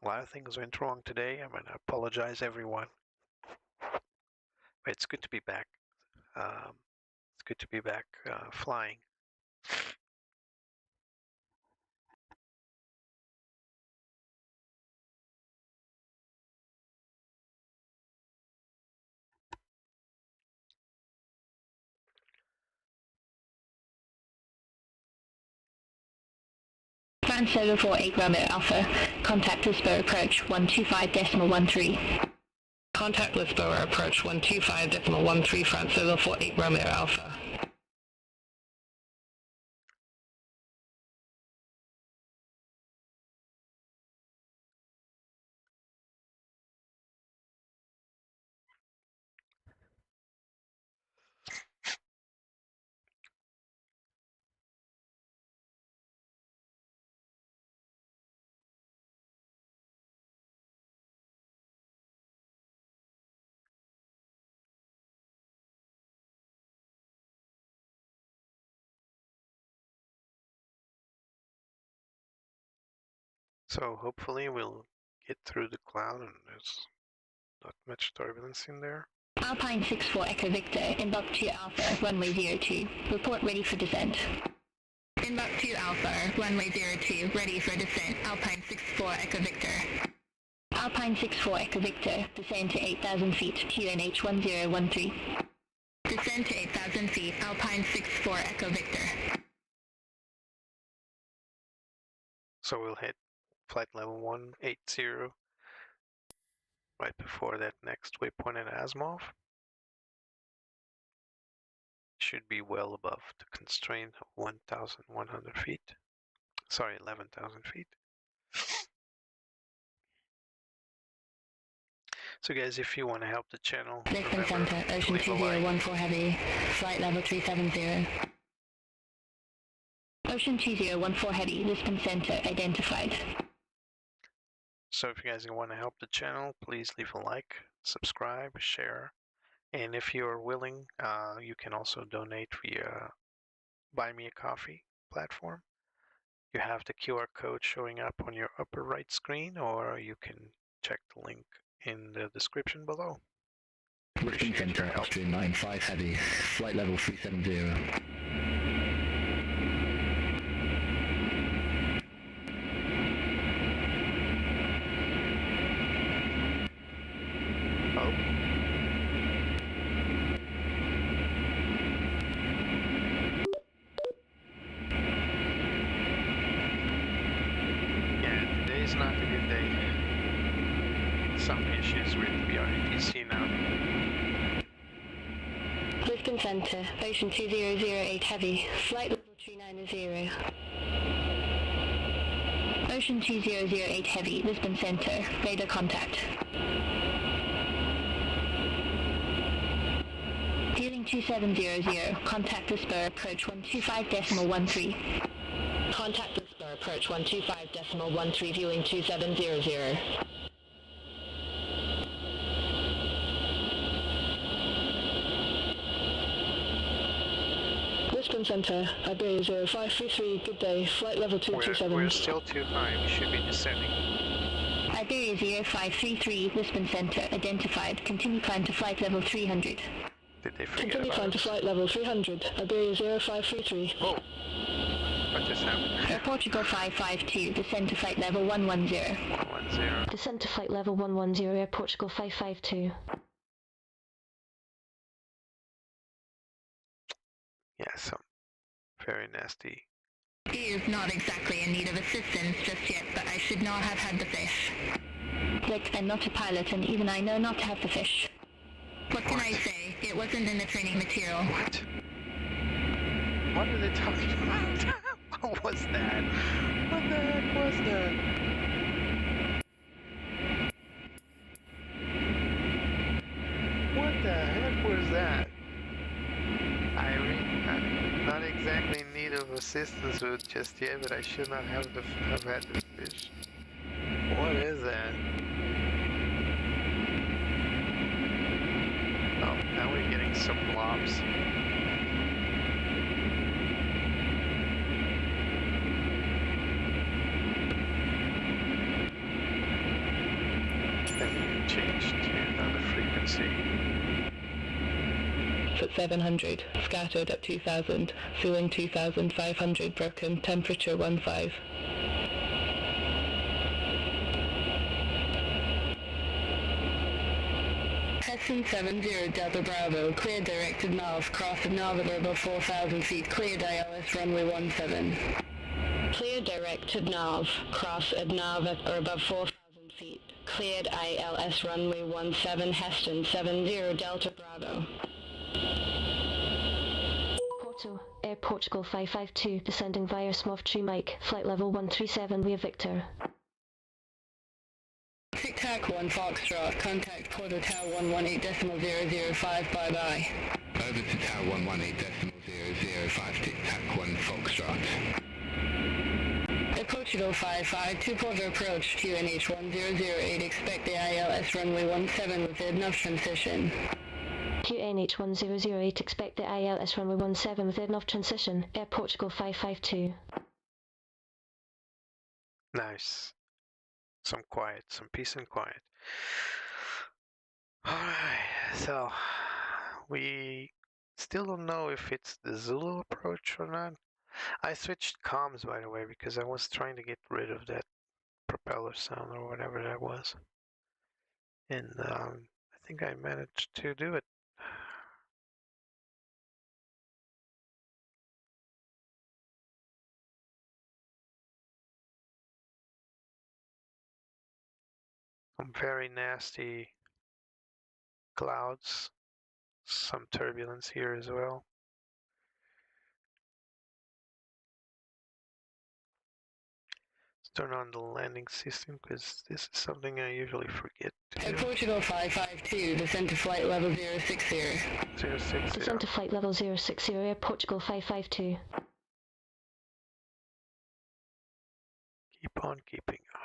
Speaker 2: A lot of things went wrong today. I'm gonna apologize, everyone. But it's good to be back. It's good to be back flying.
Speaker 6: France 048 Romeo Alpha. Contact Lisboa approach 125.13. Contact Lisboa approach 125.13 France 048 Romeo Alpha.
Speaker 2: So hopefully we'll get through the cloud and there's not much turbulence in there.
Speaker 6: Alpine 64 Echo Victor, inbox 2 Alpha, runway 02. Report ready for descent. Inbox 2 Alpha, runway 02, ready for descent. Alpine 64 Echo Victor. Alpine 64 Echo Victor, descend to 8,000 feet, QNH 1013. Descend to 8,000 feet, Alpine 64 Echo Victor.
Speaker 2: So we'll hit flight level 180 right before that next waypoint at Asimov. Should be well above the constraint of 1,100 feet. Sorry, 11,000 feet. So guys, if you want to help the channel,
Speaker 6: Lisbon Center, Ocean 2014 Heavy, flight level 370. Ocean 2014 Heavy, Lisbon Center, identified.
Speaker 2: So if you guys want to help the channel, please leave a like, subscribe, share, and if you're willing, you can also donate via Buy Me a Coffee platform. You have the QR code showing up on your upper right screen, or you can check the link in the description below.
Speaker 3: Lisbon Center, Austrian 95 Heavy, flight level 370.
Speaker 2: Today's not a good day. Some issues with the RTC now.
Speaker 6: Lisbon Center, Ocean 2008 Heavy, flight level 390. Ocean 2008 Heavy, Lisbon Center, radar contact. Dealing 2700, contact Lisboa approach 125.13. Contact Lisboa approach 125.13, viewing 2700. Lisbon Center, Iberia 0533, good day, flight level 227.
Speaker 2: We're still too high, we should be descending.
Speaker 6: Iberia 0533, Lisbon Center, identified, continue climb to flight level 300.
Speaker 2: Did they forget
Speaker 6: Continue
Speaker 2: about
Speaker 6: climb
Speaker 2: us?
Speaker 6: to flight level 300, Iberia 0533.
Speaker 2: Oh, what just happened?
Speaker 6: Air Portugal 552, descend to flight level 110.
Speaker 2: 110.
Speaker 5: Descend to flight level 110, Air Portugal 552.
Speaker 2: Yeah, some very nasty.
Speaker 6: He is not exactly in need of assistance just yet, but I should not have had the fish. Look, I'm not a pilot, and even I know not to have the fish. What can I say? It wasn't in the training material.
Speaker 2: What? What are they talking about? What was that? What the heck was that? What the heck was that? I'm not exactly in need of assistance with just yet, but I should not have had the fish. What is that? some blobs. Then change to another frequency.
Speaker 6: At 700, scattered at 2000, ceiling 2500, broken, temperature 15. Heston 70 Delta Bravo, clear directed nav, cross of nav at above 4,000 feet, cleared ILS runway 17. Clear directed nav, cross at nav at or above 4,000 feet, cleared ILS runway 17, Heston 70 Delta Bravo.
Speaker 5: Porto, Air Portugal 552, descending via Smov Tree Mike, flight level 137 via Victor.
Speaker 6: Tic-tac 1 Foxtrot, contact Porto Tower 118.005, bye-bye.
Speaker 3: Over to Tower 118.005, tic-tac 1 Foxtrot.
Speaker 6: Air Portugal 552, Porto approach, QNH 1008, expect the ILS runway 17 with enough transition.
Speaker 5: QNH 1008, expect the ILS runway 17 with enough transition, Air Portugal 552.
Speaker 2: Nice. Some quiet, some peace and quiet. Alright, so we still don't know if it's the Zulu approach or not. I switched comms, by the way, because I was trying to get rid of that propeller sound or whatever that was. And I think I managed to do it. Some very nasty clouds, some turbulence here as well. Let's turn on the landing system because this is something I usually forget to
Speaker 6: Air
Speaker 2: do.
Speaker 6: Portugal 552, descend to flight level 060.
Speaker 2: 060.
Speaker 5: Descend to flight level 060, Air Portugal 552.
Speaker 2: Keep on keeping on.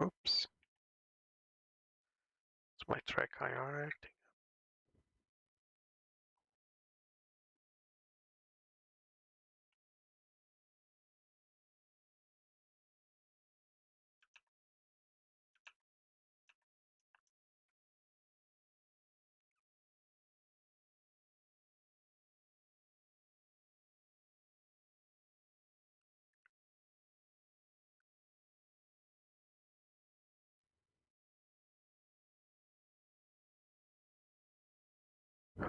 Speaker 2: Oops. Is my track IR acting?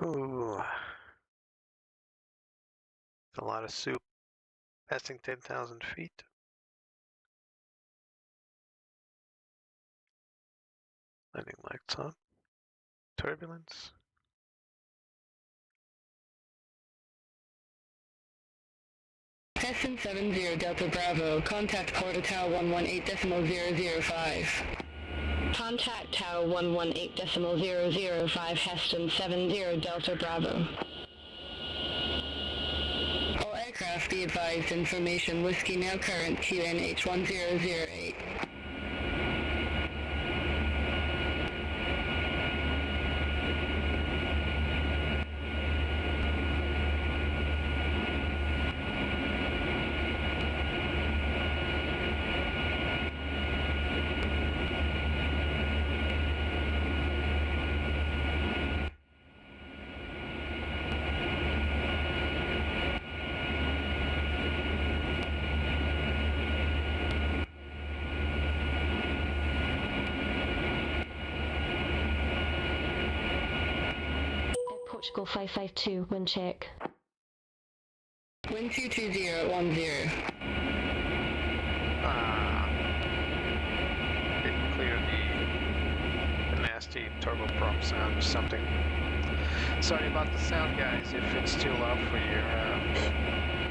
Speaker 2: Ooh. It's a lot of soup. Passing 10,000 feet. Landing lights on. Turbulence.
Speaker 6: Heston 70 Delta Bravo, contact Porto Tower 118.005. Contact Tower 118.005, Heston 70 Delta Bravo. All aircraft be advised, information Whiskey now current, QNH 1008.
Speaker 5: Portugal 552, wind check.
Speaker 6: Wind 220 at 10.
Speaker 2: Didn't clear the nasty turboprop sound or something. Sorry about the sound, guys, if it's too loud for you.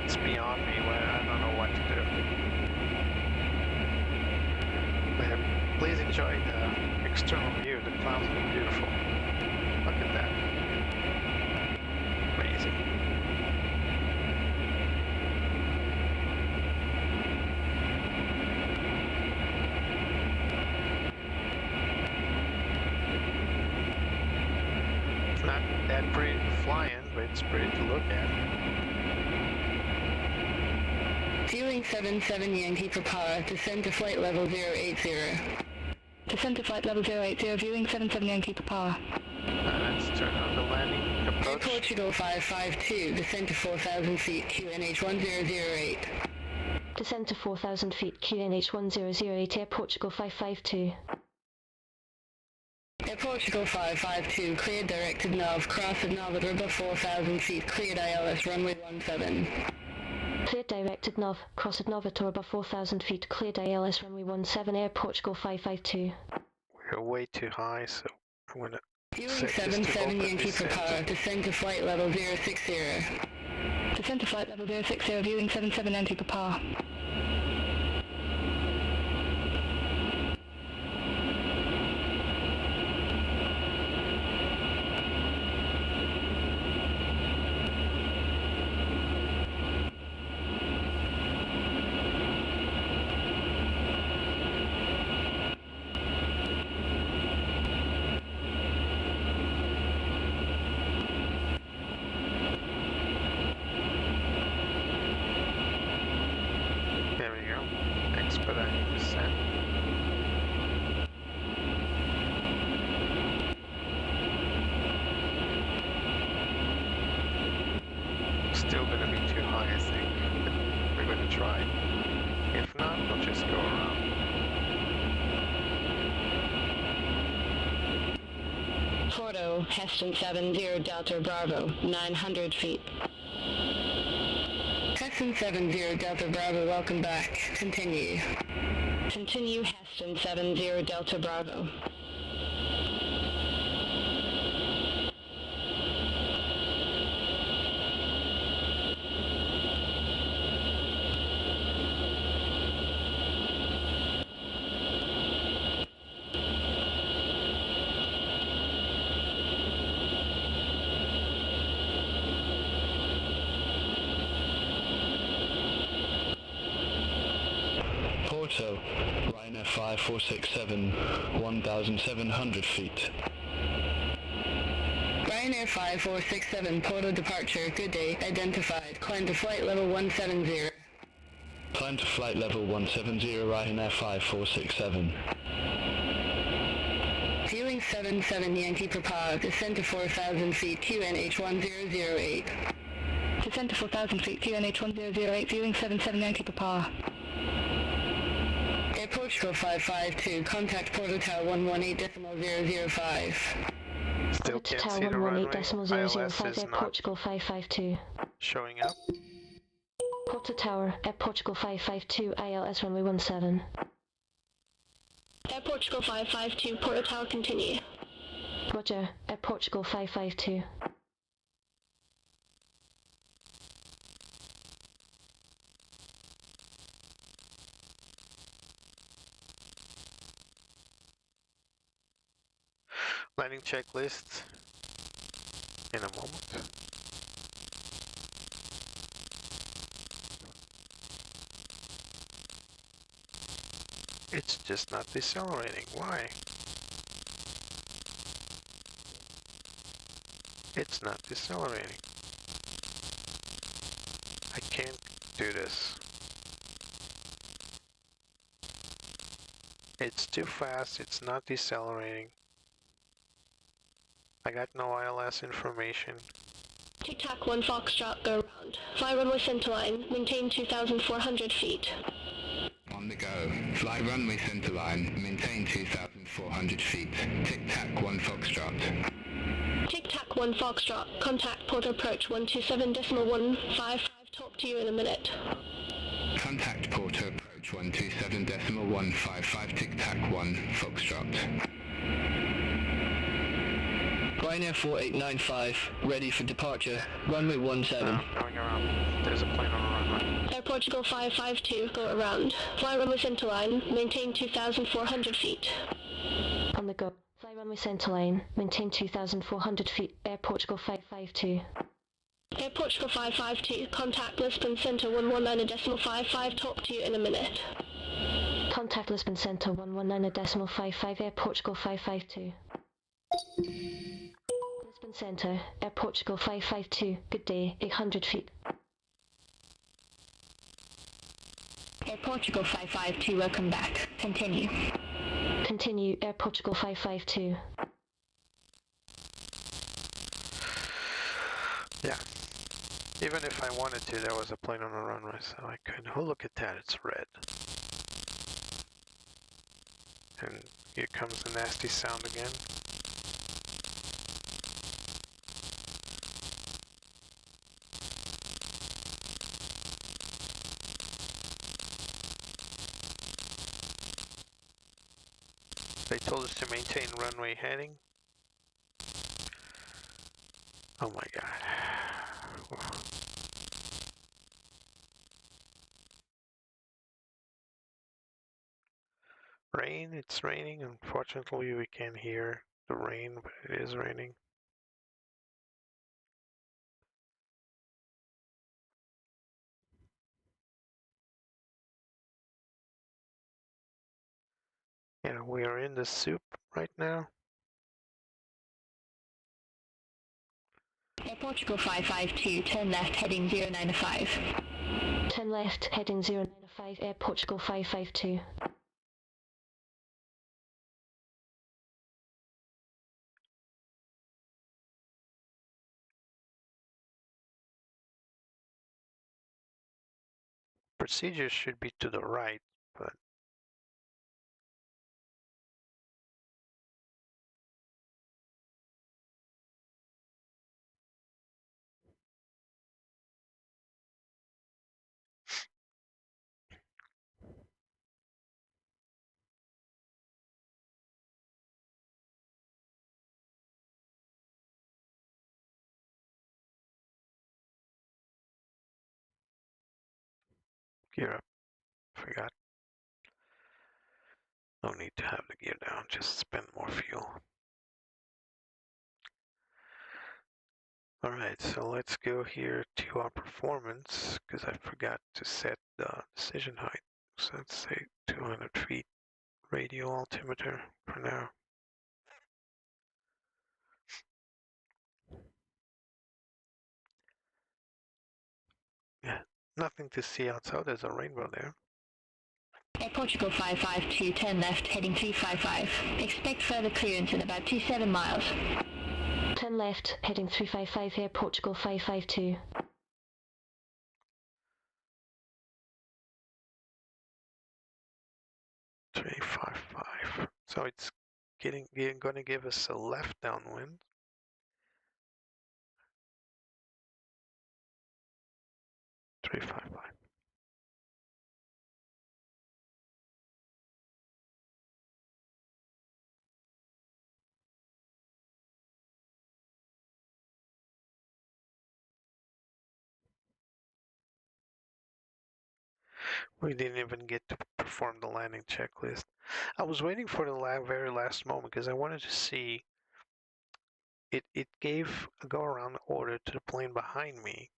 Speaker 2: It's beyond me. I don't know what to do. But please enjoy enjoy the external view. The clouds look beautiful. Look at that. Amazing. It's not that pretty to fly in, but it's pretty to look at.
Speaker 6: Viewing 77 Yankee for power, descend to flight level 080. Descend to flight level 080, viewing 77 Yankee for power.
Speaker 2: Let's turn on the landing
Speaker 6: Air
Speaker 2: approach.
Speaker 6: Portugal 552, descend to 4,000 feet, QNH 1008.
Speaker 5: Descend to 4,000 feet, QNH 1008, Air Portugal 552.
Speaker 6: Air Portugal 552, cleared directed nav, cross at Navigraph 4,000 feet, cleared ILS runway 17.
Speaker 5: Cleared directed nav, cross at Novator above 4,000 feet, cleared ILS runway 17, Air Portugal 552.
Speaker 2: We're way too high, so I'm gonna
Speaker 6: Viewing
Speaker 2: set this to
Speaker 6: 77
Speaker 2: open
Speaker 6: Yankee for
Speaker 2: descent.
Speaker 6: power, descend to flight level 060. Descend to flight level 060, viewing 77 Yankee for power.
Speaker 2: There we go. Expediting descent. Still gonna be too high, I think. But we're gonna try. If not, we'll just go around.
Speaker 6: Porto, Heston 70 Delta Bravo, 900 feet. Heston 70 Delta Bravo, welcome back. Continue. Continue Heston 70 Delta Bravo.
Speaker 3: Porto, Ryanair 5467, 1,700 feet.
Speaker 6: Ryanair 5467, Porto departure, good day, identified, climb to flight level 170.
Speaker 3: Climb to flight level 170, Ryanair 5467.
Speaker 6: Viewing 77 Yankee for power, descend to 4,000 feet, QNH 1008. Descend to 4,000 feet, QNH 1008, viewing 77 Yankee for power. Air Portugal 552, contact Porto Tower 118.005.
Speaker 2: Still
Speaker 5: Porto
Speaker 2: can't
Speaker 5: Tower
Speaker 2: see the runway.
Speaker 5: 118.005,
Speaker 2: ILS
Speaker 5: Air
Speaker 2: is not
Speaker 5: Portugal 552.
Speaker 2: showing up.
Speaker 5: Porto Tower, Air Portugal 552, ILS runway 17.
Speaker 6: Air Portugal 552, Porto Tower, continue.
Speaker 5: Roger, Air Portugal 552.
Speaker 2: Landing checklist in a moment. It's just not decelerating. Why? It's not decelerating. I can't do this. It's too fast. It's not decelerating. I got no ILS information.
Speaker 6: Tic-tac 1 Foxtrot, go round. Fly runway centerline, maintain 2,400 feet.
Speaker 3: On the go. Fly runway centerline, maintain 2,400 feet. Tic-tac 1 Foxtrot.
Speaker 6: Tic-tac 1 Foxtrot, contact port approach 127.155, talk to you in a minute.
Speaker 3: Contact Porto approach 127.155, tic-tac 1 Foxtrot. Ryanair 4895, ready for departure, runway 17.
Speaker 2: No, going around. There's a plane on the runway.
Speaker 6: Air Portugal 552, go around. Fly runway centerline, maintain 2,400 feet.
Speaker 5: on the go. Fly runway centerline. Maintain 2,400 feet. Air Portugal 552.
Speaker 6: Air Portugal 552, contact Lisbon Center 119.55, talk to you in a minute.
Speaker 5: Contact Lisbon Center 119.55, Air Portugal 552. Lisbon Center, Air Portugal 552, good day, 800 feet.
Speaker 6: Air Portugal 552, welcome back. Continue.
Speaker 5: Continue, Air Portugal 552.
Speaker 2: Yeah. Even if I wanted to, there was a plane on the runway, so I couldn't. Oh, look at that, it's red. And here comes the nasty sound again. They told us to maintain runway heading. Oh my god. Rain, it's raining. Unfortunately, we can't hear the rain, but it is raining. Yeah, we are in the soup right now.
Speaker 6: Air Portugal 552, turn left, heading 095.
Speaker 5: Turn left, heading 095, Air Portugal 552.
Speaker 2: Procedure should be to the right, but gear up. Forgot. No need to have the gear down, just spend more fuel. Alright, so let's go here to our performance, because I forgot to set the decision height. So let's say 200 feet radial altimeter for now. Yeah, nothing to see outside, there's a rainbow there.
Speaker 6: Air Portugal 552, turn left, heading 355. Expect further clearance in about 27 miles.
Speaker 5: Turn left, heading 355, Air Portugal 552.
Speaker 2: So it's going to give us a left downwind. Three five five. We didn't even get to perform the landing checklist. I was waiting for the very last moment because I wanted to see. It gave a go around order to the plane behind me,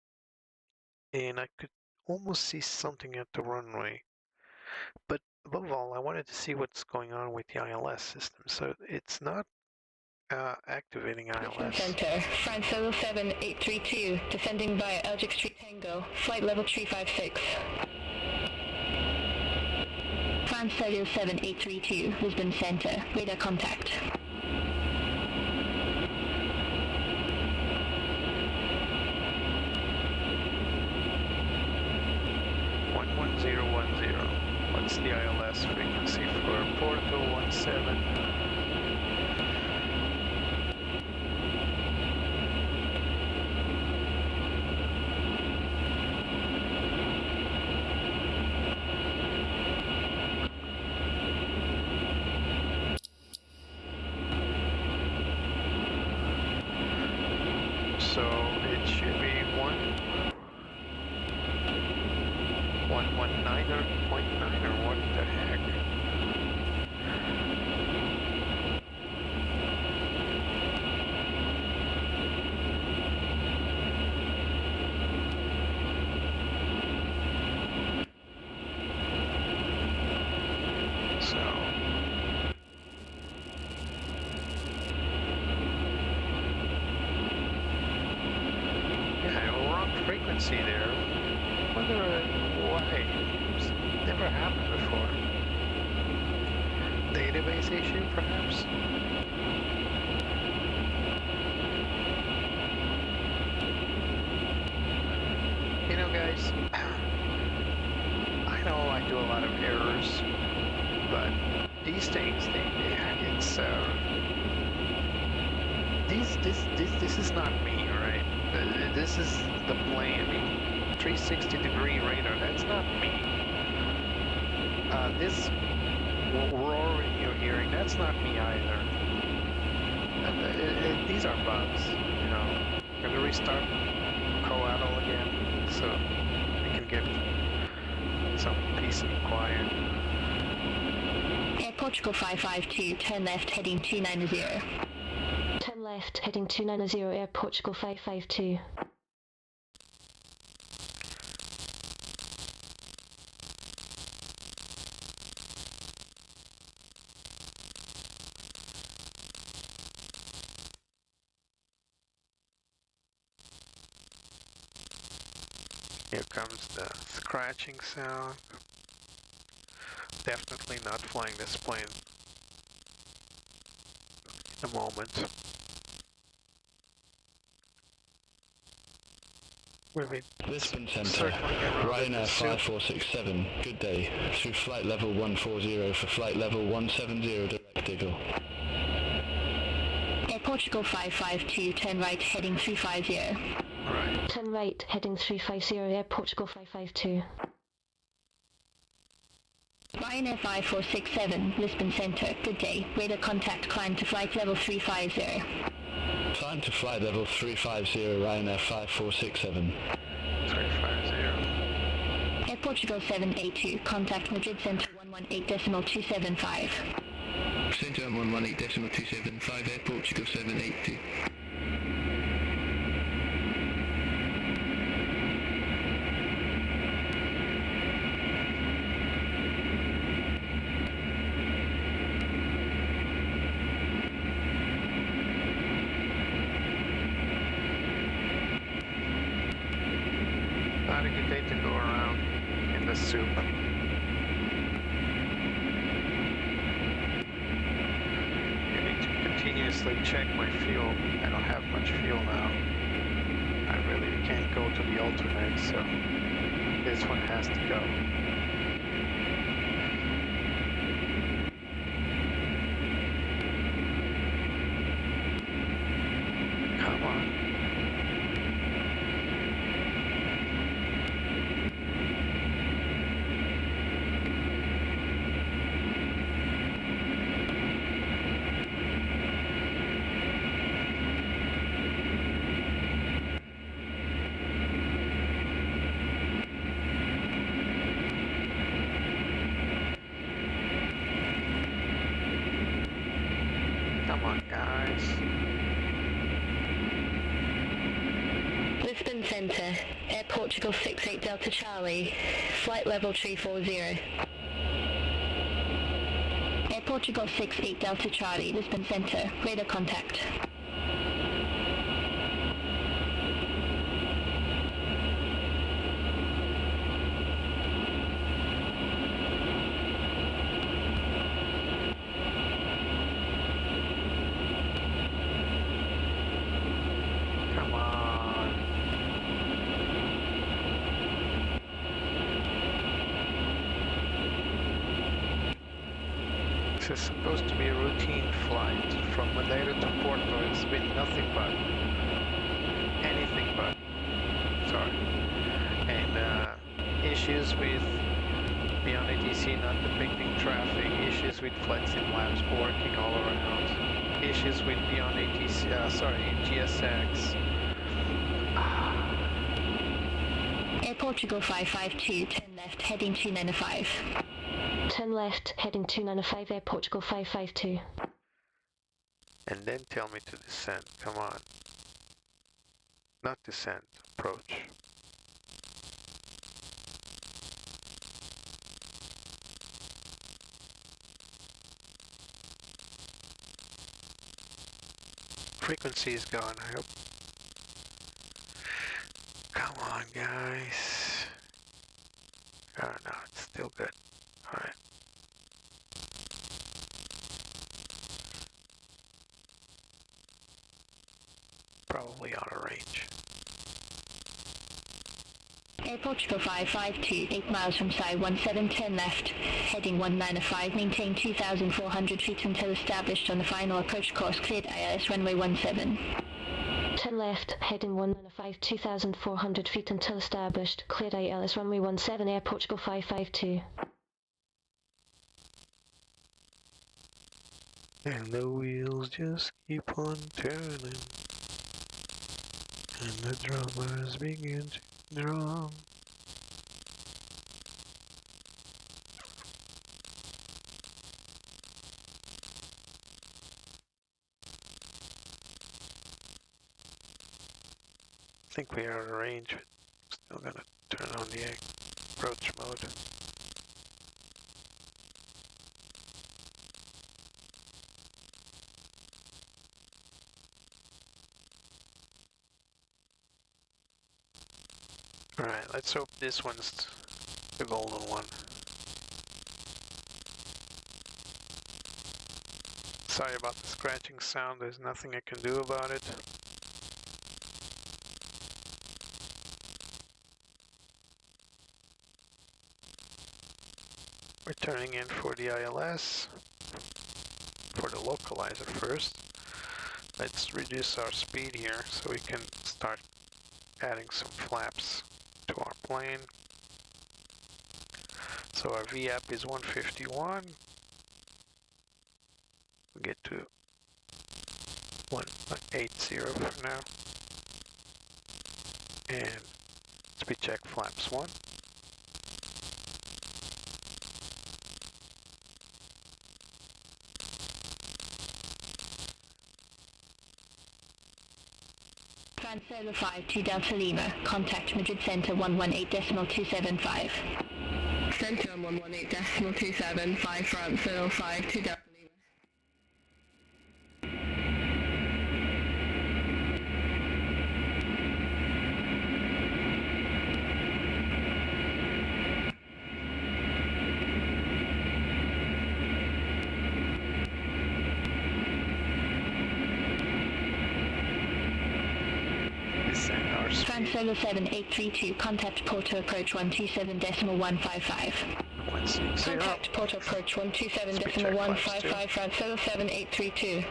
Speaker 2: and I could almost see something at the runway. But above all, I wanted to see what's going on with the ILS system. So it's not activating ILS.
Speaker 6: Center, France 07832, descending via Elgic Street Tango, flight level 356. France 07832, Lisbon Center, radar contact.
Speaker 2: What's the ILS frequency for Porto 17? So it should be 119 or 0.9 or what the heck? frequency there. Wonder why. It's never happened before. Database issue, perhaps? You know, guys, I know I do a lot of errors, but these things, it's this is not me, right? This is the plane. I mean, 360-degree radar. That's not me. This roaring you're hearing, that's not me either. These are bugs, you know. Gonna restart coatal again, so we can get some peace and quiet.
Speaker 6: Air Portugal 552, turn left heading 290.
Speaker 5: Turn left, heading 290, Air Portugal 552.
Speaker 2: Here comes the scratching sound. Definitely not flying this plane in a moment. We've been
Speaker 3: Lisbon Centre,
Speaker 2: circling around
Speaker 3: Ryanair
Speaker 2: the soup.
Speaker 3: 5467, good day, through flight level 140 for flight level 170 direct Eagle.
Speaker 6: Air Portugal 552, turn right heading 350.
Speaker 2: Right.
Speaker 5: Turn right, heading 350, Air Portugal 552.
Speaker 6: Ryanair 5467, Lisbon Centre, good day, radar contact, climb to flight level 350.
Speaker 3: Climb to flight level 350, Ryanair 5467.
Speaker 2: 350.
Speaker 6: Air Portugal 782, contact Madrid Centre 118.275.
Speaker 3: Centre 118.275, Air Portugal 782.
Speaker 2: Not a good day to go around in the soup. You need to continuously check my fuel. I don't have much fuel now. I really can't go to the alternate, so this one has to go. Come on. Come on, guys.
Speaker 6: Lisbon Centre, Air Portugal 68 Delta Charlie, flight level 340. Air Portugal 68 Delta Charlie, Lisbon Centre, radar contact.
Speaker 2: Come on. This is supposed to be a routine flight from Madeira to Porto. It's been nothing but anything but. Sorry. And issues with beyond ATC not depicting traffic, issues with FSLabs working all around, issues with beyond ATC, GSX.
Speaker 6: Air Portugal 552, turn left heading 295.
Speaker 5: Turn left, heading 295, Air Portugal 552.
Speaker 2: And then tell me to descend. Come on. Not descend. Approach. Frequency is gone, I hope. Come on, guys. Oh no, it's still good. Alright. Probably out of range.
Speaker 6: Air Portugal 552, 8 miles from side 1710 left, heading 195, maintain 2,400 feet until established on the final approach course, cleared ILS runway 17.
Speaker 5: 10 left, heading 195, 2,400 feet until established, cleared ILS runway 17, Air Portugal 552.
Speaker 2: And the wheels just keep on turning, and the drummers begin to drum. I think we are out of range. Still gonna turn on the approach mode. Alright, let's hope this one's the golden one. Sorry about the scratching sound, there's nothing I can do about it. We're turning in for the ILS, for the localizer first. Let's reduce our speed here so we can start adding some flaps to our plane. So our VAP is 151. We'll get to 180 for now. And speed check flaps 1.
Speaker 6: Transfer 52 Delta Lima, contact Madrid Center 118.275. Center 118.275, France 52 Delta Lima. Transfer 7832, contact Porto approach 127.155. Contact Porto approach 127.155, transfer 7832.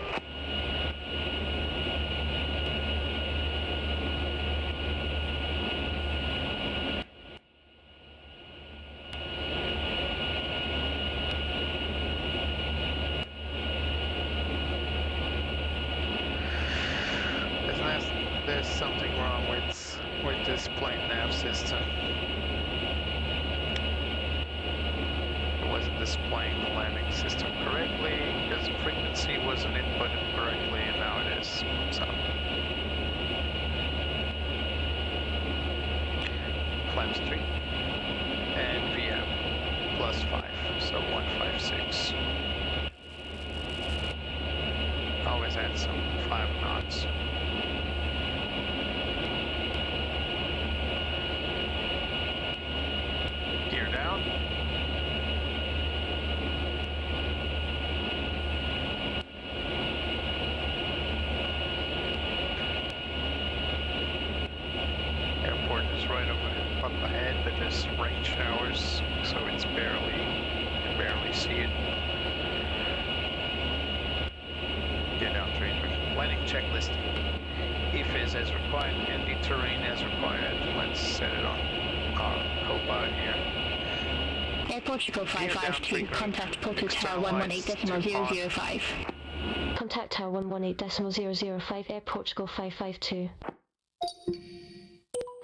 Speaker 2: There's something wrong with this plane nav system. It wasn't displaying the landing system correctly because the frequency wasn't inputted correctly, and now it is. So flaps 3 and VM +5, so 156. Always add some 5 knots. Gear down. Airport is right up ahead, but there's rain showers, so it's you can barely see it. Gear down 3. Landing checklist. If is as required and the terrain as required. Let's set it on our co-pilot here.
Speaker 6: Air Portugal 552, contact Porto Tower 118.005.
Speaker 5: Contact Tower 118.005, Air Portugal 552.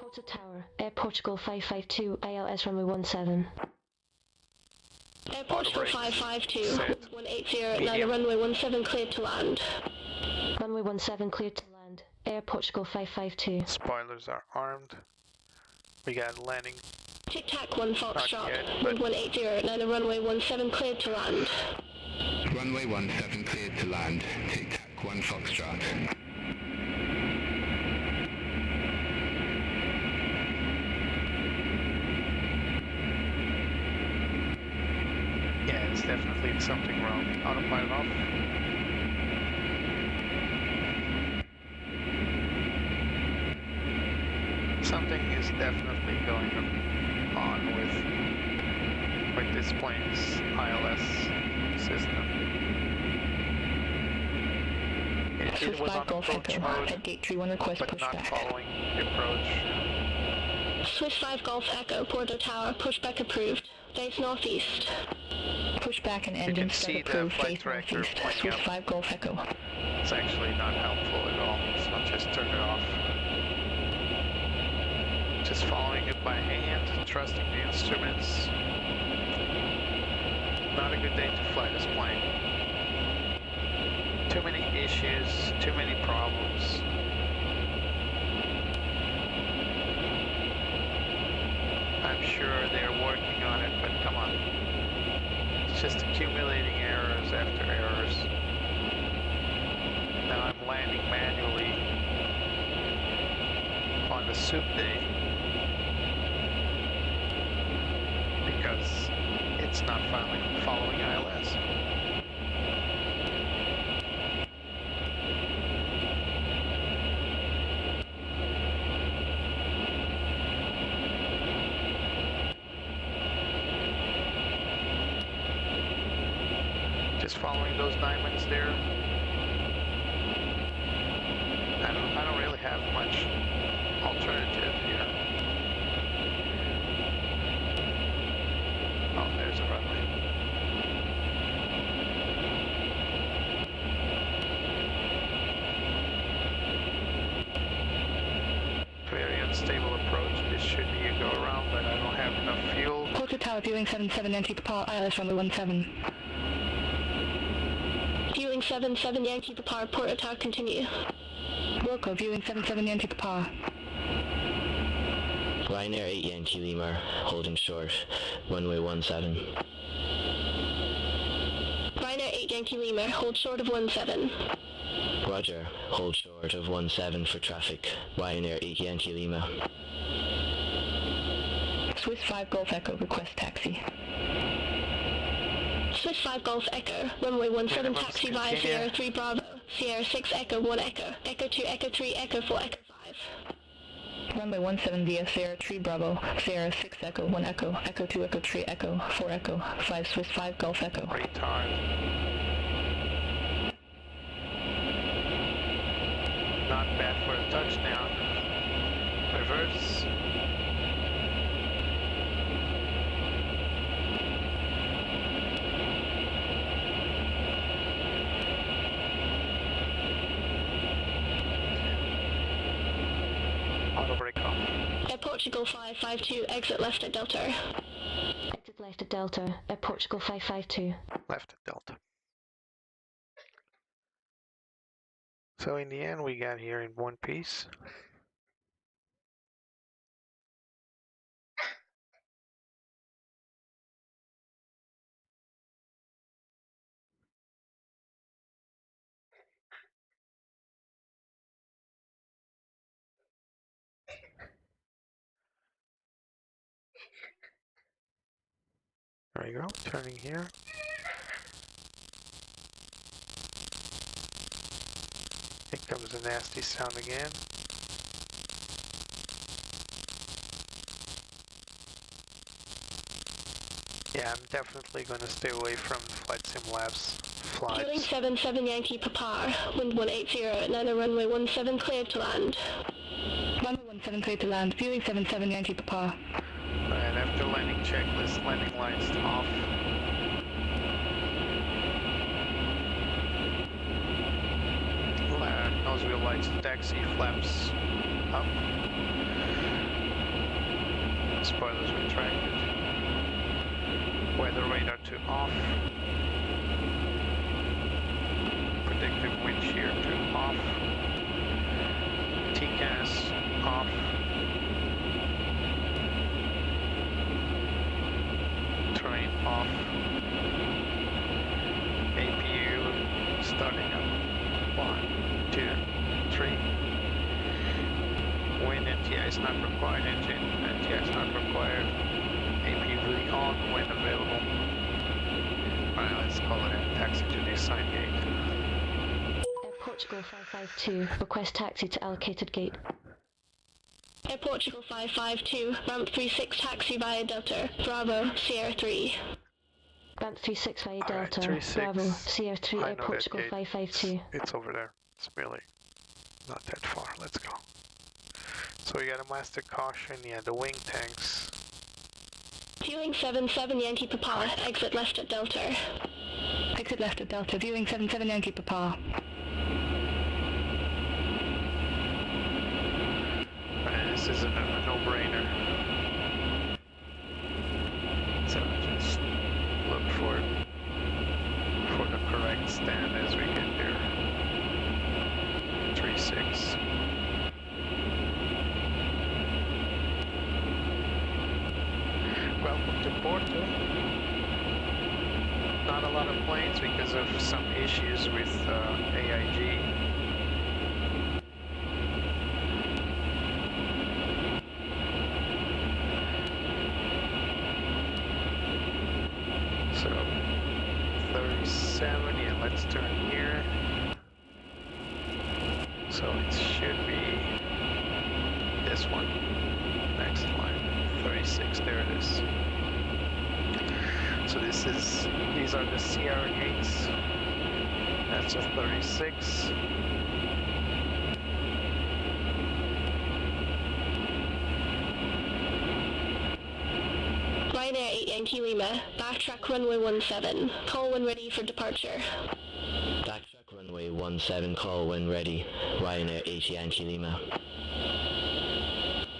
Speaker 5: Porto Tower, Air Portugal 552, ILS runway 17.
Speaker 6: Air Portugal 552, 180, now runway 17 cleared to land.
Speaker 5: Runway 17 cleared to land, Air Portugal 552.
Speaker 2: Spoilers are armed. We got landing.
Speaker 6: Tic-tac 1 Foxtrot, 180, now the runway 17 cleared to land.
Speaker 3: Runway 17 cleared to land, tic-tac 1 Foxtrot.
Speaker 2: It's definitely something wrong. Autopilot off. Something is definitely going on with this plane's ILS system. It was on approach mode,
Speaker 6: at gate 31 request
Speaker 2: but
Speaker 6: pushback.
Speaker 2: not following the approach.
Speaker 5: Swiss 5 Golf Echo, Porto Tower, pushback approved. Face northeast.
Speaker 6: Pushback and
Speaker 2: You
Speaker 6: end
Speaker 2: can
Speaker 6: instead
Speaker 2: see the
Speaker 6: approved.
Speaker 2: flight
Speaker 6: Face
Speaker 2: director
Speaker 6: northeast.
Speaker 2: pointing
Speaker 6: Swiss
Speaker 2: up.
Speaker 6: 5 Golf Echo.
Speaker 2: It's actually not helpful at all, so I'll just turn it off. Just following it by hand, trusting the instruments. Not a good day to fly this plane. Too many issues, too many problems. I'm sure they're working on it, but come on. It's just accumulating errors after errors. Now I'm landing manually on the soup day because it's not following ILS. Just following those diamonds there. I don't really have much alternative here. Oh, there's a runway. Very unstable approach. This should be a go around, but I don't have enough fuel.
Speaker 6: Porto Tower, viewing 77 Yankee Papa, ILS runway 17.
Speaker 5: Viewing 77 Yankee Papa, Porto Tower, continue.
Speaker 6: Wilco, viewing 77 Yankee Papa.
Speaker 3: Ryanair 8 Yankee Lima, holding short, runway 17.
Speaker 5: Ryanair 8 Yankee Lima, hold short of 17.
Speaker 3: Roger, hold short of 17 for traffic, Ryanair 8 Yankee Lima.
Speaker 6: Swiss 5 Golf Echo, request taxi.
Speaker 5: Swiss 5 Golf Echo, runway 17
Speaker 2: Minimums
Speaker 5: taxi via
Speaker 2: continue.
Speaker 5: Sierra 3 Bravo, Sierra 6 Echo 1 Echo, Echo 2 Echo 3 Echo 4 Echo 5.
Speaker 6: Runway 17 via Sierra 3 Bravo, Sierra 6 Echo 1 Echo, Echo 2 Echo 3 Echo, 4 Echo, 5 Swiss 5 Golf Echo.
Speaker 2: Retard. Not bad for a touchdown. Reverse. Auto brake off.
Speaker 5: Air Portugal 552, exit left at Delta. Exit left at Delta, Air Portugal 552.
Speaker 2: Left at Delta. So in the end, we got here in one piece. There you go, turning here. Here comes a nasty sound again. Yeah, I'm definitely going to stay away from FlightSimLabs
Speaker 5: Viewing
Speaker 2: flights.
Speaker 5: 77 Yankee Papa, wind 180 at Nana runway 17 cleared to land.
Speaker 6: Runway 17 clear to land, viewing 77 Yankee Papa.
Speaker 2: And after landing checklist, landing lights off. Nose wheel lights, taxi, flaps up. Spoilers retracted. Weather radar to off. Predictive wind shear to off. TCAS off. Terrain off. APU starting up. 1, 2, 3. Wind NTI is not required. Engine NTI is not required. APU on when available. sign gate.
Speaker 5: Air Portugal 552, request taxi to allocated gate.
Speaker 6: Air Portugal 552, ramp 36 taxi via Delta, Bravo, Sierra 3.
Speaker 5: Ramp 36 via
Speaker 2: Alright,
Speaker 5: Delta,
Speaker 2: 36.
Speaker 5: Bravo, Sierra 3,
Speaker 2: I
Speaker 5: Air
Speaker 2: know
Speaker 5: Portugal
Speaker 2: that gate.
Speaker 5: 552.
Speaker 2: It's over there. It's really not that far. Let's go. So we got a master caution. Yeah, the wing tanks.
Speaker 6: Viewing 77 Yankee Papa, exit left at Delta. Exit left at Delta, viewing 77 Yankee Papa.
Speaker 2: This is a no-brainer. So just look for the correct stand as we get there. 36. Welcome to Porto. Not a lot of planes because of some issues with AIG. So 37, yeah, let's turn here. So it should be this one. Next line, 36, there it is. So these are the CR gates. That's a 36.
Speaker 6: Ryanair 8 Yankee Lima, backtrack runway 17, call when ready for departure.
Speaker 3: Backtrack runway 17, call when ready. Ryanair 8 Yankee Lima.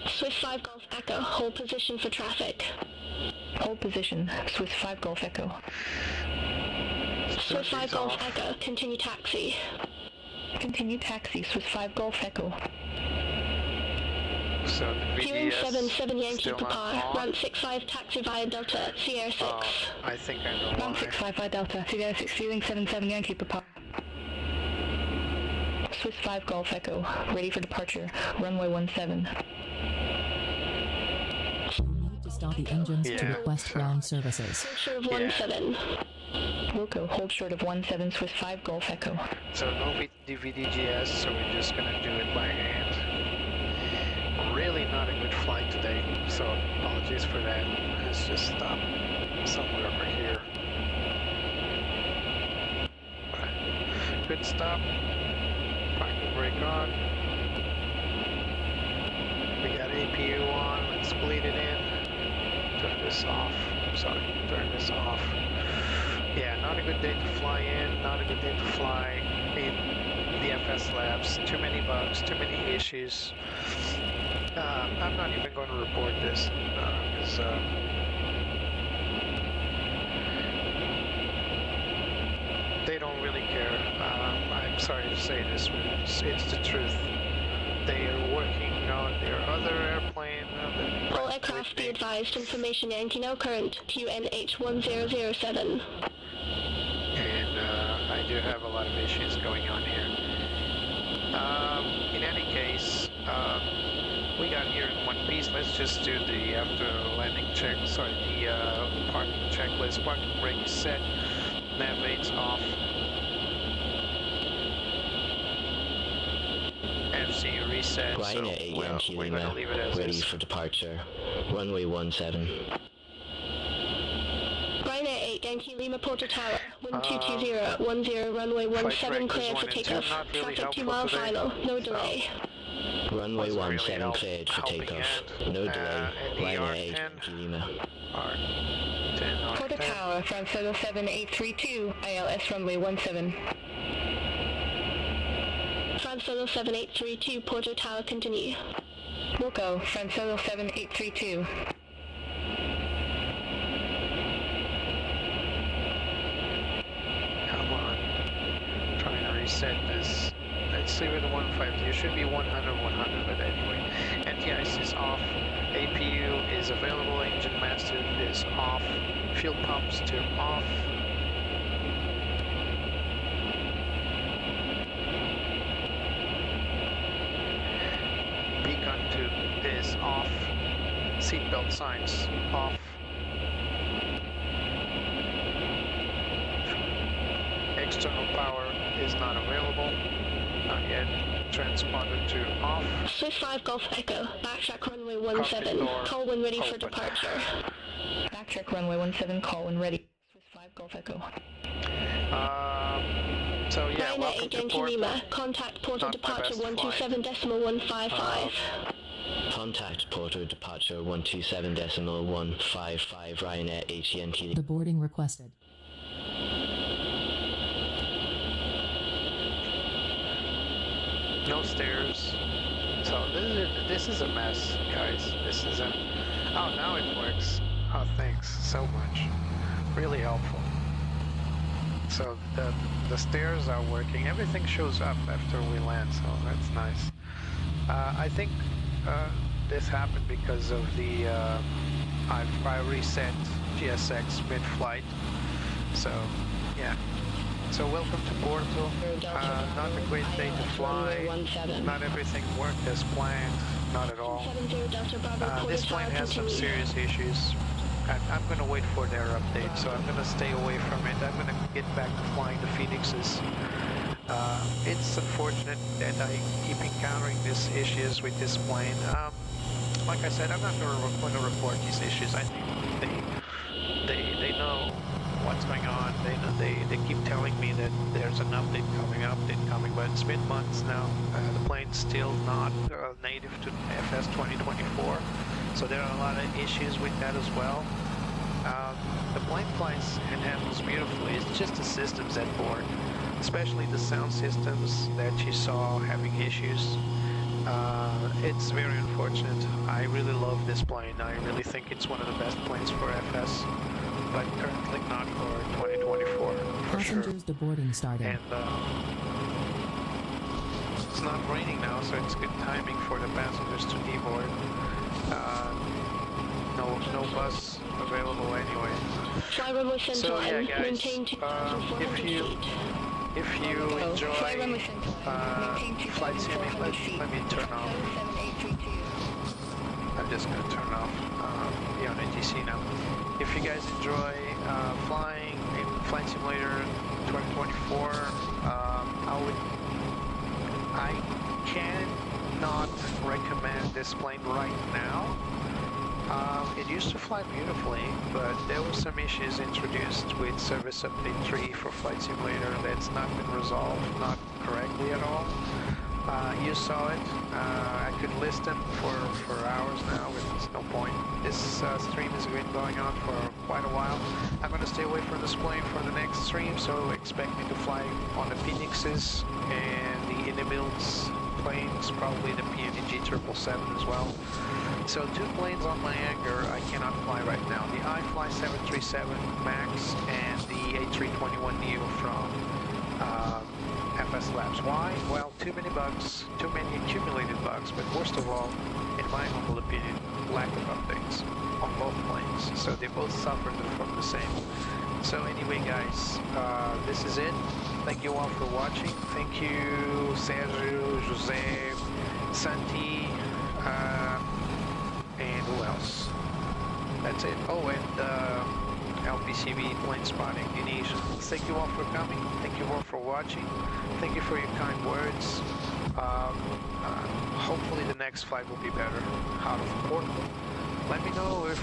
Speaker 6: Swiss 5 Golf Echo, hold position for traffic. Hold position, Swiss 5 Golf Echo. Swiss 5 Golf Echo, continue taxi. Continue taxi, Swiss 5 Golf Echo.
Speaker 2: So the
Speaker 6: Viewing
Speaker 2: VDS
Speaker 6: 77 Yankee
Speaker 2: still not
Speaker 6: Papa,
Speaker 2: on.
Speaker 6: ramp 65 taxi via Delta, Sierra 6.
Speaker 2: I think I know
Speaker 6: Ramp
Speaker 2: why.
Speaker 6: 65 via Delta, Sierra 6, viewing 77 Yankee Papa. Swiss 5 Golf Echo, ready for departure, runway 17.
Speaker 7: You need to start the engines to
Speaker 2: Yeah.
Speaker 7: request ground services.
Speaker 6: Hold short of
Speaker 2: Yeah.
Speaker 6: 17. Wilco, hold short of 17, Swiss 5 Golf Echo.
Speaker 2: So no VDGS, so we're just gonna do it by hand. Really not a good flight today, so apologies for that. Let's just stop somewhere over here. Right. Good stop. Parking brake on. We got APU on. Let's bleed it in. Turn this off. Sorry, turn this off. Yeah, not a good day to fly in. Not a good day to fly in the FSLabs. Too many bugs. Too many issues. I'm not even going to report this because they don't really care. I'm sorry to say this, but it's the truth. They are working on their other airplane.
Speaker 6: All aircraft be advised, information Yankee now current, QNH1007.
Speaker 2: And I do have a lot of issues going on here. In any case, we got here in one piece. Let's just do the after landing check. Sorry, the parking checklist. Parking brake is set. Nav 8's off. FC reset.
Speaker 3: Ryanair 8
Speaker 2: So
Speaker 3: Yankee
Speaker 2: we're going to
Speaker 3: Lima,
Speaker 2: leave it as
Speaker 3: ready
Speaker 2: is.
Speaker 3: for departure. Runway 17.
Speaker 6: Ryanair 8 Yankee Lima Porto Tower, 122010 runway 17 cleared for takeoff. Traffic 2 mile
Speaker 2: today.
Speaker 6: final, no delay.
Speaker 3: Runway
Speaker 2: Wasn't really
Speaker 3: 17 cleared for
Speaker 2: helping
Speaker 3: takeoff.
Speaker 2: hand.
Speaker 3: No delay.
Speaker 2: And the
Speaker 3: Ryanair 8
Speaker 2: R10.
Speaker 3: Yankee Lima.
Speaker 2: R10,
Speaker 6: Porto
Speaker 2: R10.
Speaker 6: Tower, France 77832, ILS runway 17. France 77832, Porto Tower continue. Wilco, France 77832.
Speaker 2: Come on. Trying to reset this. Let's see where the 150. It should be 100, 100, but anyway. Anti-ice is off. APU is available. Engine master is off. Fuel pumps to off. Beacon to is off. Seatbelt signs off. External power is not available. Not yet. Transponder to off.
Speaker 6: Swiss 5 Golf Echo, backtrack runway
Speaker 2: Cockpit
Speaker 6: 17,
Speaker 2: door
Speaker 6: call when ready for
Speaker 2: open.
Speaker 6: departure. Backtrack runway 17, call when ready. Swiss 5 Golf Echo.
Speaker 2: So yeah,
Speaker 6: Ryanair
Speaker 2: welcome to
Speaker 6: 8
Speaker 2: Porto.
Speaker 6: Lima, contact Porto
Speaker 2: Not my
Speaker 6: departure
Speaker 2: best flight.
Speaker 6: 127.155.
Speaker 3: Contact Porto departure 127.155 Ryanair ATNT.
Speaker 7: The boarding requested.
Speaker 2: No stairs. So this is a mess, guys. This is a... Oh, now it works. Oh, thanks so much. Really helpful. So the stairs are working. Everything shows up after we land, so that's nice. I think this happened because of the... I reset GSX mid-flight. So, yeah. So welcome to Porto. Not a great day to fly. Not everything worked as planned. Not at all. This plane has some serious issues. I'm going to wait for their update, so I'm going to stay away from it. I'm going to get back to flying the Phoenixes. It's unfortunate that I keep encountering these issues with this plane. Like I said, I'm not going to report these issues. I think they know what's going on. They keep telling me that there's an update coming, but it's been months now. The plane's still not native to FS 2024, so there are a lot of issues with that as well. The plane flies and handles beautifully. It's just the systems at board, especially the sound systems that you saw having issues. It's very unfortunate. I really love this plane. I really think it's one of the best planes for FS, but currently not for 2024, for sure.
Speaker 7: Passengers deboarding starting.
Speaker 2: And it's not raining now, so it's good timing for the passengers to deboard. No bus available anyway.
Speaker 6: Fly runway Central
Speaker 2: So yeah,
Speaker 6: and
Speaker 2: guys,
Speaker 6: maintain 2,400 feet.
Speaker 2: if you enjoy
Speaker 6: Fly runway Central, maintain
Speaker 2: Flight
Speaker 6: 2,400
Speaker 2: Sim,
Speaker 6: feet.
Speaker 2: let me turn off.
Speaker 6: 7832.
Speaker 2: I'm just going to turn off the on ATC now. If you guys enjoy flying in Flight Simulator 2024, I cannot recommend this plane right now. It used to fly beautifully, but there were some issues introduced with Service Update 3 for Flight Simulator that's not been resolved, not correctly at all. You saw it. I could list them for hours now, but it's no point. This stream has been going on for quite a while. I'm going to stay away from this plane for the next stream, so expect me to fly on the Phoenixes and the Innibuilds planes, probably the PNG 777 as well. So 2 planes on my hangar I cannot fly right now. The iFly 737 MAX and the A321NEO from FSLabs. Why? Well, too many bugs, too many accumulated bugs, but worst of all, in my humble opinion, lack of updates on both planes. So they both suffered from the same. So anyway, guys, this is it. Thank you all for watching. Thank you, Sergio, Jose, Santi, and who else? That's it. Oh, and LPCB plane spotting Indonesia. Thank you all for coming. Thank you all for watching. Thank you for your kind words. Hopefully the next flight will be better out of Porto. Let me know if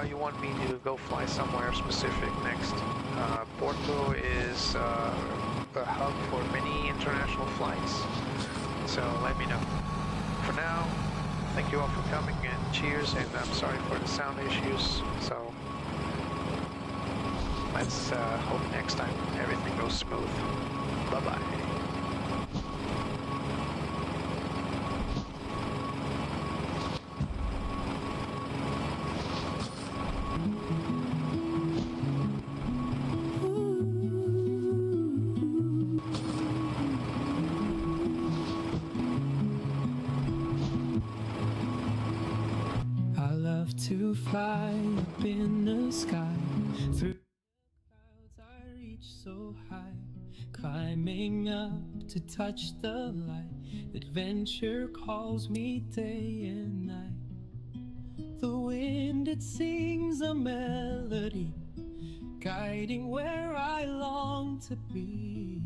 Speaker 2: you want me to go fly somewhere specific next. Porto is a hub for many international flights, so let me know. For now, thank you all for coming and cheers, and I'm sorry for the sound issues. So let's hope next time everything goes smooth. Bye-bye.
Speaker 1: I love to fly up in the sky. Through the clouds I reach so high, climbing up to touch the light. Adventure calls me day and night. The wind, it sings a melody guiding where I long to be.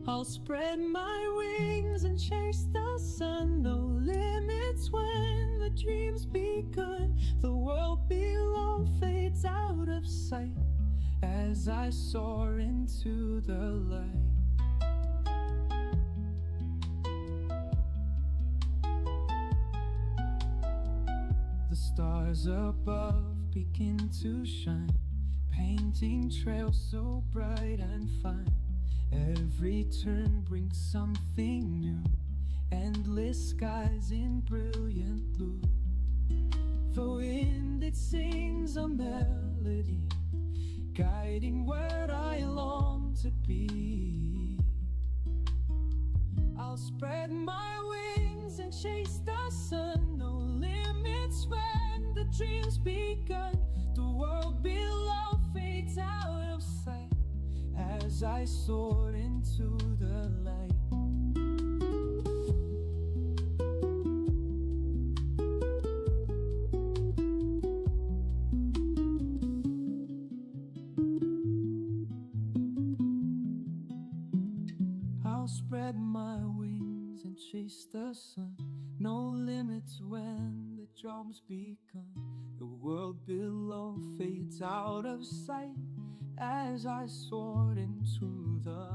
Speaker 1: I'll spread my wings and chase the sun. No limits when the dream's begun. The world below fades out of sight as I soar into the light. The stars above begin to shine, painting trails so bright and fine. Every turn brings something new, endless skies in brilliant blue. The wind, it sings a melody, guiding where I long to be. I'll spread my wings and chase the sun. No limits when the dream's begun. The world below fades out of sight as I soar into the light. I'll spread my wings and chase the sun. No limits when the drum's begun. The world below fades out of sight as I soar into the